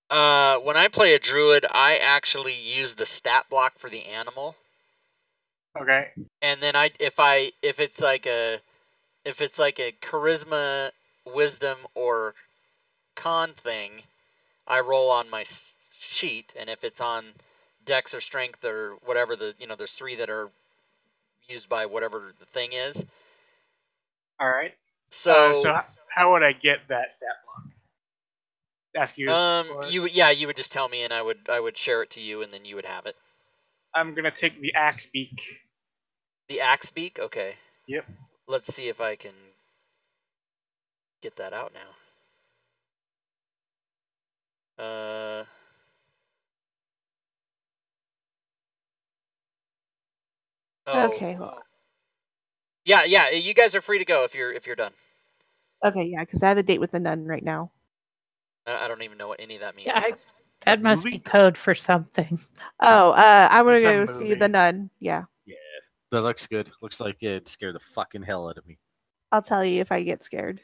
when I play a druid, I actually use the stat block for the animal. Okay. And then if it's like a charisma, wisdom, or con thing, I roll on my sheet, and if it's on dex or strength or whatever, there's 3 that are used by whatever the thing is. All right. So how would I get that stat block? Ask you. You would just tell me, and I would share it to you, and then you would have it. I'm gonna take the axe beak. The axe beak, okay. Yep. Let's see if I can get that out now. Okay. Well. Yeah. You guys are free to go if you're done. Okay, yeah, because I have a date with the nun right now. I don't even know what any of that means. Yeah, that must be code for something. Oh, I'm gonna go see the nun. Yeah. Yeah, that looks good. Looks like it scared the fucking hell out of me. I'll tell you if I get scared.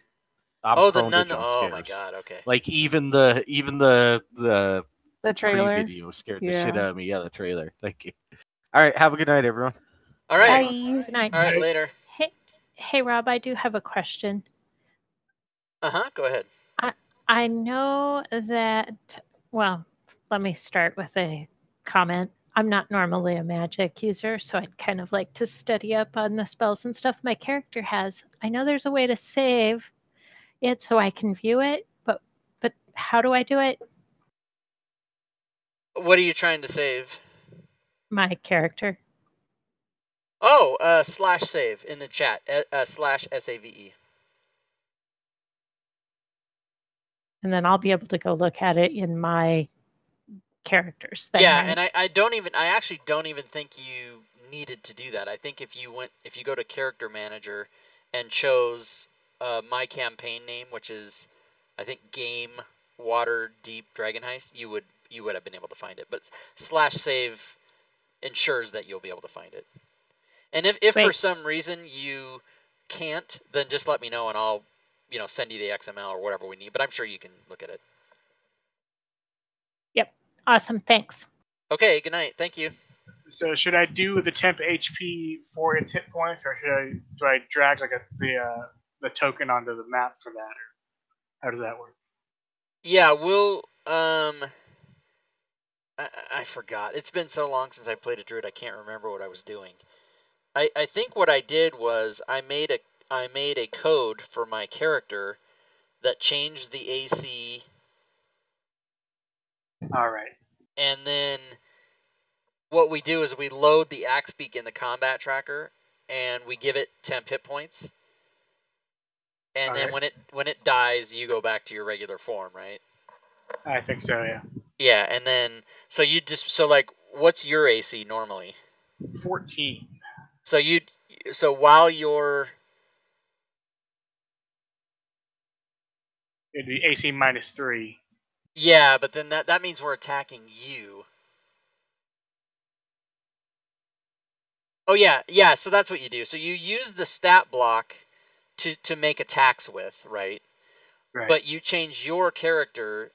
I'm the nun. Oh my god. Okay. Like even the trailer video scared the shit out of me. Yeah, the trailer. Thank you. All right. Have a good night, everyone. All right. Bye. Good night. All right. Later. Hey, Rob. I do have a question. Go ahead. I know that. Well, let me start with a comment. I'm not normally a magic user, so I'd kind of like to study up on the spells and stuff my character has. I know there's a way to save it so I can view it, but how do I do it? What are you trying to save? My character. Oh, /save in the chat. /SAVE. And then I'll be able to go look at it in my characters. Then, yeah, right? and I actually don't even think you needed to do that. I think if you go to Character Manager and chose my campaign name, which is, I think, Game Waterdeep Dragon Heist, you would have been able to find it. But /save ensures that you'll be able to find it. And if for some reason you can't, then just let me know, and I'll send you the XML or whatever we need. But I'm sure you can look at it. Yep. Awesome. Thanks. Okay. Good night. Thank you. So should I do the temp HP for its hit points, or do I drag like the token onto the map for that, or how does that work? Yeah, we'll I forgot. It's been so long since I played a druid. I can't remember what I was doing. I think what I did was I made a code for my character that changed the AC. All right. And then what we do is we load the axe beak in the combat tracker, and we give it temp hit points. And then when it dies, you go back to your regular form, right? I think so, yeah. Yeah, and then so what's your AC normally? 14. So while you're, it'd be AC -3. Yeah, but then that means we're attacking you. Oh yeah. So that's what you do. So you use the stat block to make attacks with, right? Right. But you change your character.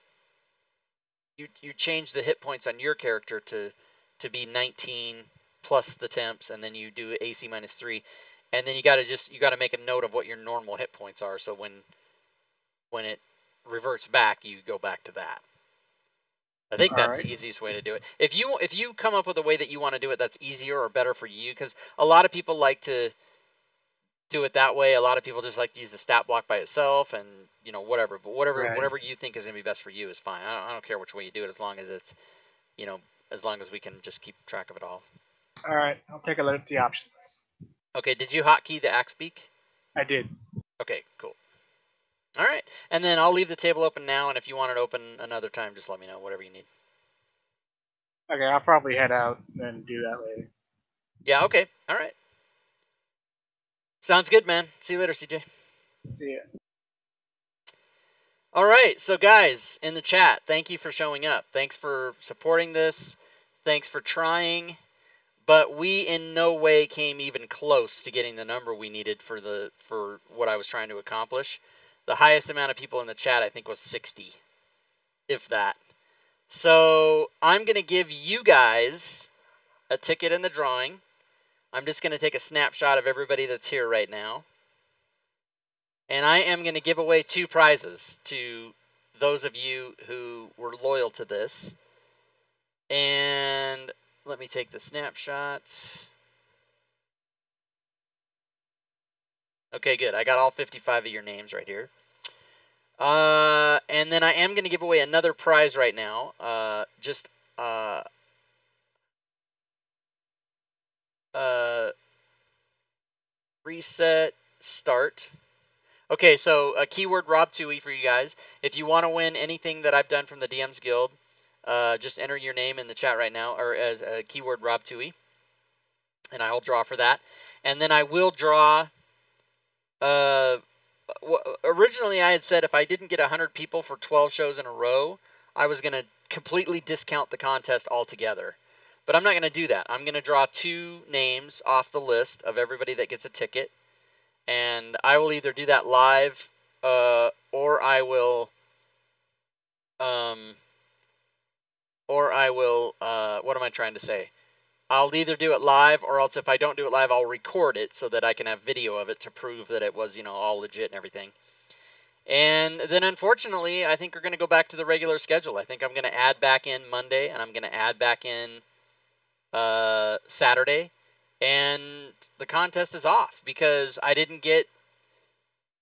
You change the hit points on your character to be 19 plus the temps, and then you do AC -3, and then you gotta make a note of what your normal hit points are. So when it reverts back, you go back to that. I think that's Alright. the easiest way to do it. If you come up with a way that you want to do it that's easier or better for you, because a lot of people like to do it that way. A lot of people just like to use the stat block by itself, and whatever. But Right. whatever you think is gonna be best for you is fine. I don't care which way you do it, as long as it's as long as we can just keep track of it all. Alright, I'll take a look at the options. Okay, did you hotkey the axe beak? I did. Okay, cool. All right, and then I'll leave the table open now, and if you want it open another time, just let me know, whatever you need. Okay, I'll probably head out and do that later. Yeah, okay, all right. Sounds good, man. See you later, CJ. See ya. All right, so guys in the chat, thank you for showing up. Thanks for supporting this. Thanks for trying. But we in no way came even close to getting the number we needed for what I was trying to accomplish. The highest amount of people in the chat, I think, was 60, if that. So I'm going to give you guys a ticket in the drawing. I'm just going to take a snapshot of everybody that's here right now. And I am going to give away 2 prizes to those of you who were loyal to this. And let me take the snapshots. Okay, good. I got all 55 of your names right here. And then I am going to give away another prize right now. Reset, start. Okay, so a keyword Rob Tui for you guys. If you want to win anything that I've done from the DM's Guild, just enter your name in the chat right now, or as a keyword Rob Tui, and I will draw for that. And then I will draw. Originally, I had said if I didn't get 100 people for 12 shows in a row, I was going to completely discount the contest altogether. But I'm not going to do that. I'm going to draw 2 names off the list of everybody that gets a ticket. And I will either do that live, or I will, what am I trying to say? I'll either do it live, or else if I don't do it live, I'll record it so that I can have video of it to prove that it was, all legit and everything. And then, unfortunately, I think we're going to go back to the regular schedule. I think I'm going to add back in Monday, and I'm going to add back in Saturday. And the contest is off because I didn't get,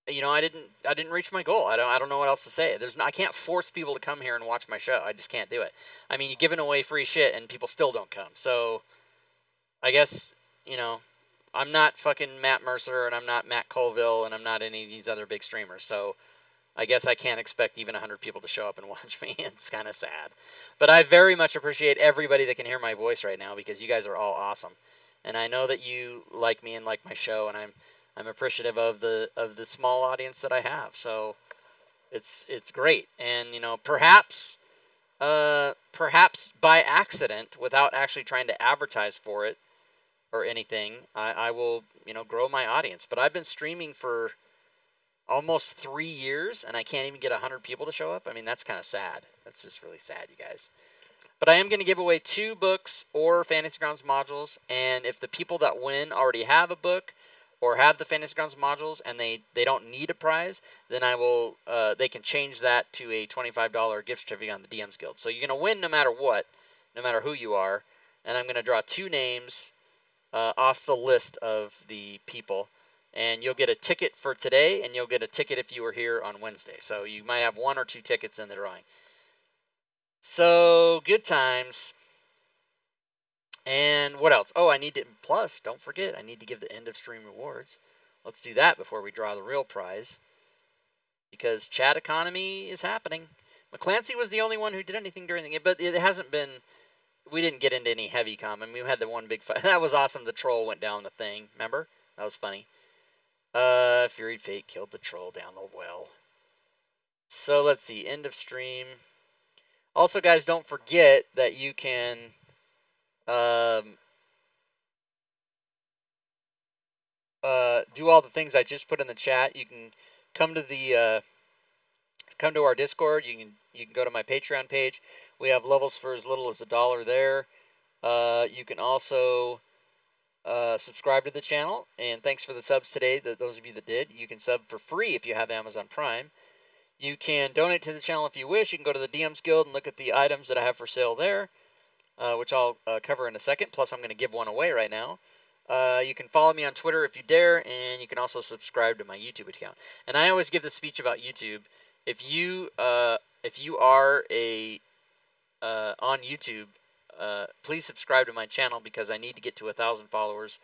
I didn't reach my goal. I don't know what else to say. I can't force people to come here and watch my show. I just can't do it. I mean, you're giving away free shit and people still don't come. So I guess, I'm not fucking Matt Mercer, and I'm not Matt Colville, and I'm not any of these other big streamers. So I guess I can't expect even 100 people to show up and watch me. It's kind of sad. But I very much appreciate everybody that can hear my voice right now, because you guys are all awesome. And I know that you like me and like my show, and I'm appreciative of the small audience that I have. So it's great. And perhaps by accident, without actually trying to advertise for it or anything, I will grow my audience. But I've been streaming for almost 3 years, and I can't even get 100 people to show up. I mean, that's kind of sad. That's just really sad, you guys. But I am going to give away 2 books or Fantasy Grounds modules, and if the people that win already have a book or have the Fantasy Grounds modules and they don't need a prize, then I will they can change that to a $25 gift certificate on the DM's Guild. So you're going to win no matter what, no matter who you are, and I'm going to draw 2 names off the list of the people, and you'll get a ticket for today, and you'll get a ticket if you were here on Wednesday. So you might have 1 or 2 tickets in the drawing. So, good times. And what else? Oh, plus, don't forget, I need to give the end of stream rewards. Let's do that before we draw the real prize, because chat economy is happening. McClancy was the only one who did anything during the game, but it hasn't been, we didn't get into any heavy com. I mean, we had the one big fight. That was awesome. The troll went down the thing. Remember? That was funny. Fury Fate killed the troll down the well. So, let's see. End of stream. Also, guys, don't forget that you can do all the things I just put in the chat. You can come to our Discord. You can go to my Patreon page. We have levels for as little as $1 there. You can also subscribe to the channel. And thanks for the subs today. Those of you that did, you can sub for free if you have Amazon Prime. You can donate to the channel if you wish. You can go to the DM's Guild and look at the items that I have for sale there, which I'll cover in a second. Plus, I'm going to give one away right now. You can follow me on Twitter if you dare, and you can also subscribe to my YouTube account. And I always give the speech about YouTube. If you are on YouTube, please subscribe to my channel because I need to get to 1,000 followers.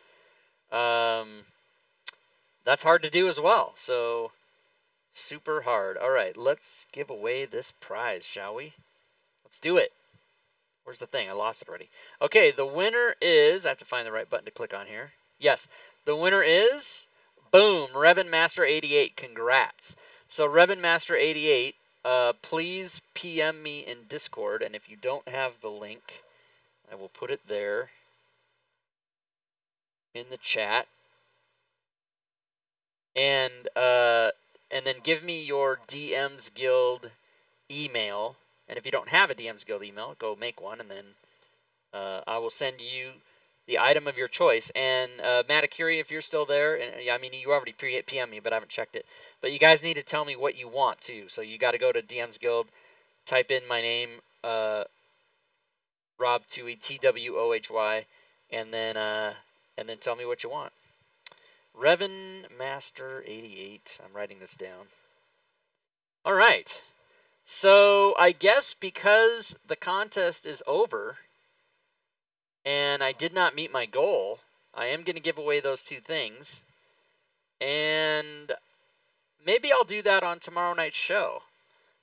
That's hard to do as well. So super hard. All right, let's give away this prize, shall we? Let's do it. Where's the thing? I lost it already. Okay, the winner is, I have to find the right button to click on here. Yes, the winner is, boom, Revan Master 88. Congrats. So Revan Master 88, please PM me in Discord, and if you don't have the link, I will put it there in the chat. And then give me your DM's Guild email. And if you don't have a DM's Guild email, go make one, and then I will send you the item of your choice. And Matakiri, if you're still there, and I mean, you already PM me, but I haven't checked it. But you guys need to tell me what you want too. So you got to go to DM's Guild, type in my name, Rob Twohy, TWOHY, and then tell me what you want. Revan Master 88. I'm writing this down. All right. So I guess because the contest is over and I did not meet my goal, I am going to give away those two things. And maybe I'll do that on tomorrow night's show.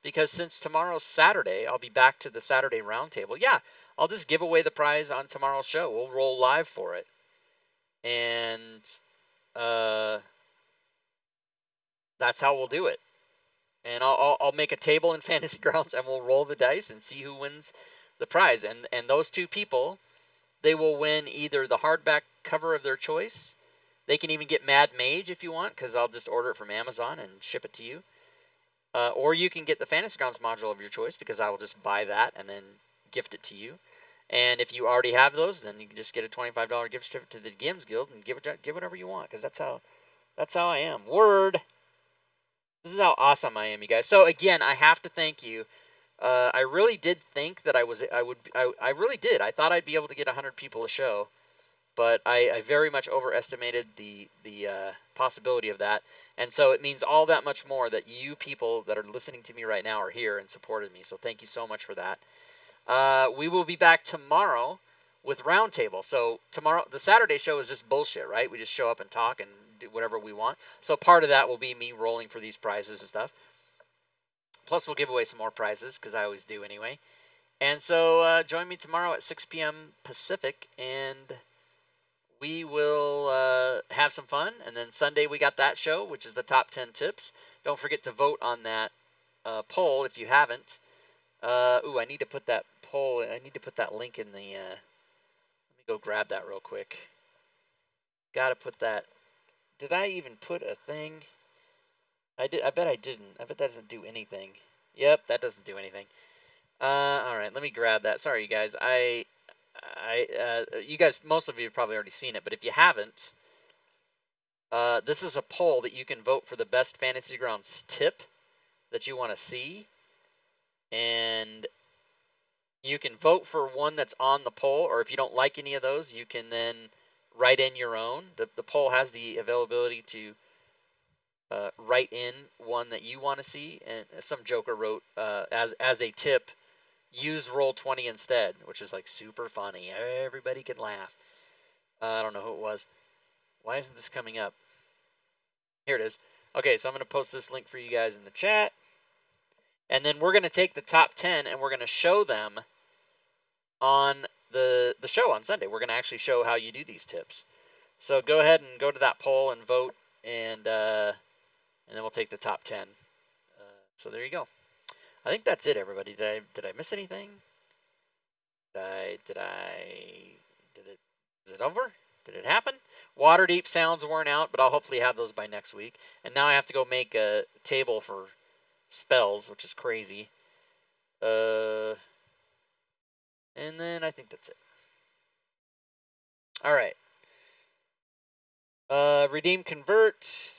Because since tomorrow's Saturday, I'll be back to the Saturday roundtable. Yeah, I'll just give away the prize on tomorrow's show. We'll roll live for it. And that's how we'll do it. And I'll make a table in Fantasy Grounds, and we'll roll the dice and see who wins the prize. And those two people, they will win either the hardback cover of their choice. They can even get Mad Mage if you want, because I'll just order it from Amazon and ship it to you. Or you can get the Fantasy Grounds module of your choice, because I will just buy that and then gift it to you. And if you already have those, then you can just get a $25 gift certificate to the DM's Guild and give whatever you want, because that's how I am. Word. This is how awesome I am, you guys. So again, I have to thank you. I really did think that I really did. I thought I'd be able to get 100 people a show, but I very much overestimated the possibility of that. And so it means all that much more that you people that are listening to me right now are here and supported me. So thank you so much for that. We will be back tomorrow with Roundtable. So tomorrow, the Saturday show is just bullshit, right? We just show up and talk and do whatever we want. So part of that will be me rolling for these prizes and stuff. Plus, we'll give away some more prizes, because I always do anyway. And so join me tomorrow at 6 p.m. Pacific, and we will have some fun. And then Sunday, we got that show, which is the top 10 tips. Don't forget to vote on that poll if you haven't. Ooh, I need to put that poll. I need to put that link in the. Let me go grab that real quick. Gotta put that. Did I even put a thing? I did. I bet I didn't. I bet that doesn't do anything. Yep, that doesn't do anything. All right, let me grab that. Sorry, you guys. You guys, most of you have probably already seen it, but if you haven't, this is a poll that you can vote for the best Fantasy Grounds tip that you want to see. And you can vote for one that's on the poll, or if you don't like any of those, you can then write in your own. The poll has the availability to write in one that you want to see. And some joker wrote, as a tip, use Roll20 instead, which is like super funny. Everybody can laugh. I don't know who it was. Why isn't this coming up? Here it is. Okay, so I'm going to post this link for you guys in the chat. And then we're going to take the top 10 and we're going to show them on the show on Sunday. We're going to actually show how you do these tips. So go ahead and go to that poll and vote, and then we'll take the top 10. So there you go. I think that's it, everybody. Did I miss anything? Is it over? Did it happen? Waterdeep sounds worn out, but I'll hopefully have those by next week. And now I have to go make a table for spells, which is crazy. And then I think that's it. All right. Redeem, convert.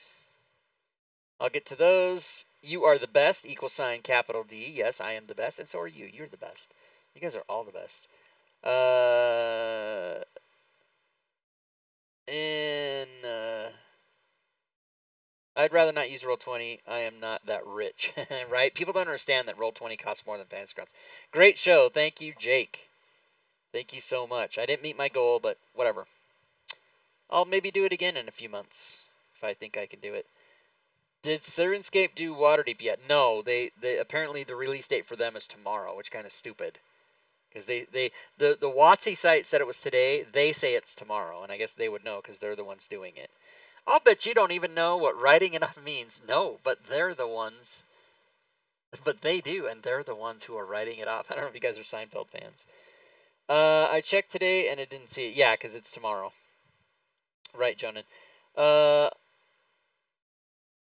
I'll get to those. You are the best, =, capital D. Yes, I am the best, and so are you. You're the best. You guys are all the best. I'd rather not use Roll20. I am not that rich, right? People don't understand that Roll20 costs more than Fantasy Grounds. Great show. Thank you, Jake. Thank you so much. I didn't meet my goal, but whatever. I'll maybe do it again in a few months if I think I can do it. Did Sirenscape do Waterdeep yet? No, they apparently the release date for them is tomorrow, which is kind of stupid. Because the WotC site said it was today. They say it's tomorrow, and I guess they would know because they're the ones doing it. I'll bet you don't even know what writing it off means. No, but they're the ones. But they do, and they're the ones who are writing it off. I don't know if you guys are Seinfeld fans. I checked today, and I didn't see it. Yeah, because it's tomorrow. Right, Jonan. A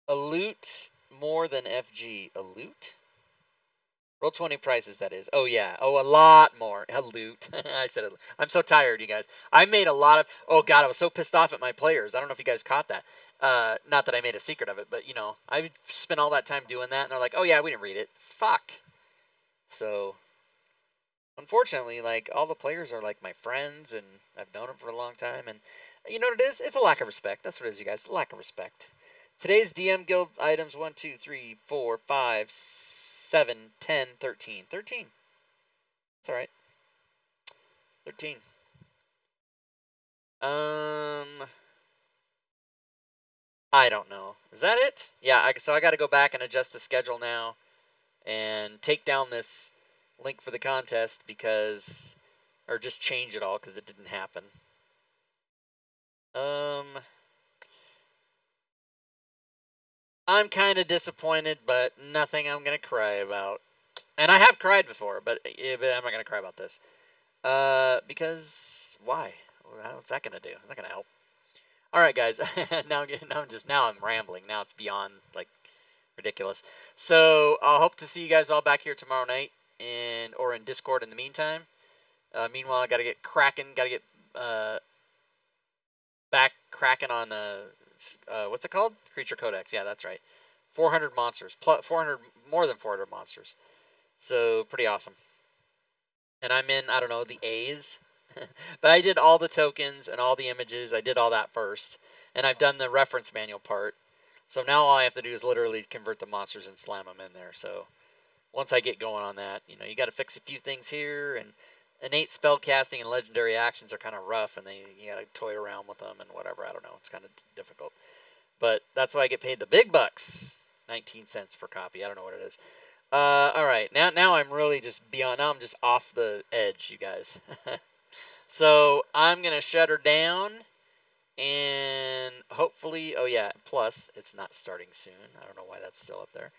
loot more than FG. A loot? Roll20 prices, that is. Oh, yeah. Oh, a lot more. A loot. I said it. I'm so tired, you guys. I made a lot of... Oh, God, I was so pissed off at my players. I don't know if you guys caught that. Not that I made a secret of it, but, you know, I spent all that time doing that, and they're like, oh, yeah, we didn't read it. Fuck. So, unfortunately, like, all the players are, like, my friends, and I've known them for a long time, and you know what it is? It's a lack of respect. That's what it is, you guys. A lack of respect. Today's DM Guild items 1, 2, 3, 4, 5, 7, 10, 13. 13. That's alright. 13. I don't know. Is that it? Yeah, so I got to go back and adjust the schedule now and take down this link for the contest because, or just change it all because it didn't happen. I'm kind of disappointed, but nothing I'm going to cry about. And I have cried before, but I'm not going to cry about this. Because why? What's that going to do? It's not going to help. All right, guys. now I'm rambling. Now it's beyond like ridiculous. So I'll hope to see you guys all back here tomorrow night or in Discord in the meantime. Meanwhile, I got to get cracking. Got to get back cracking on what's it called? Creature Codex. Yeah, that's right. 400 monsters. Plus 400, more than 400 monsters. So pretty awesome. And I'm in, I don't know, the A's. But I did all the tokens and all the images. I did all that first. And I've done the reference manual part. So now all I have to do is literally convert the monsters and slam them in there. So once I get going on that, you know, you got to fix a few things here. And innate spell casting and legendary actions are kind of rough. And you got to toy around with them and whatever. I don't know. It's kind of difficult. But that's why I get paid the big bucks. 19 cents per copy. I don't know what it is. All right. Now I'm really just beyond. Now I'm just off the edge, you guys. So I'm going to shut her down. And hopefully, oh yeah, plus it's not starting soon. I don't know why that's still up there.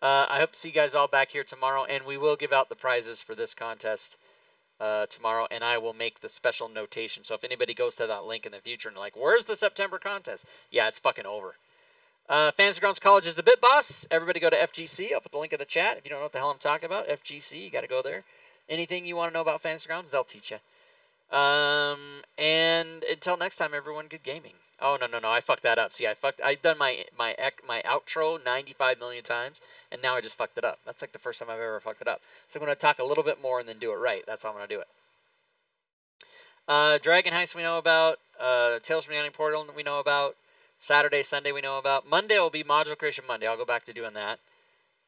I hope to see you guys all back here tomorrow. And we will give out the prizes for this contest tomorrow. And I will make the special notation. So if anybody goes to that link in the future and like, where's the September contest? Yeah, it's fucking over. Fantasy Grounds College is the Bit Boss. Everybody go to FGC. I'll put the link in the chat. If you don't know what the hell I'm talking about, FGC, you got to go there. Anything you want to know about Fantasy Grounds, they'll teach you. And until next time, everyone, good gaming. Oh, no, I fucked that up. See, I've done my outro 95 million times, and now I just fucked it up. That's like the first time I've ever fucked it up. So I'm going to talk a little bit more and then do it right. That's how I'm going to do it. Dragon Heist we know about. Tales from the Yawning Portal we know about. Saturday, Sunday we know about. Monday will be Module Creation Monday. I'll go back to doing that.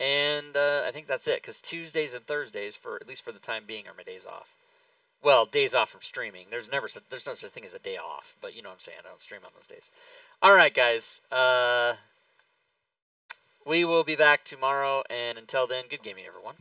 And I think that's it, because Tuesdays and Thursdays, at least for the time being, are my days off. Well, days off from streaming. There's no such thing as a day off, but you know what I'm saying. I don't stream on those days. All right, guys. We will be back tomorrow, and until then, good gaming, everyone.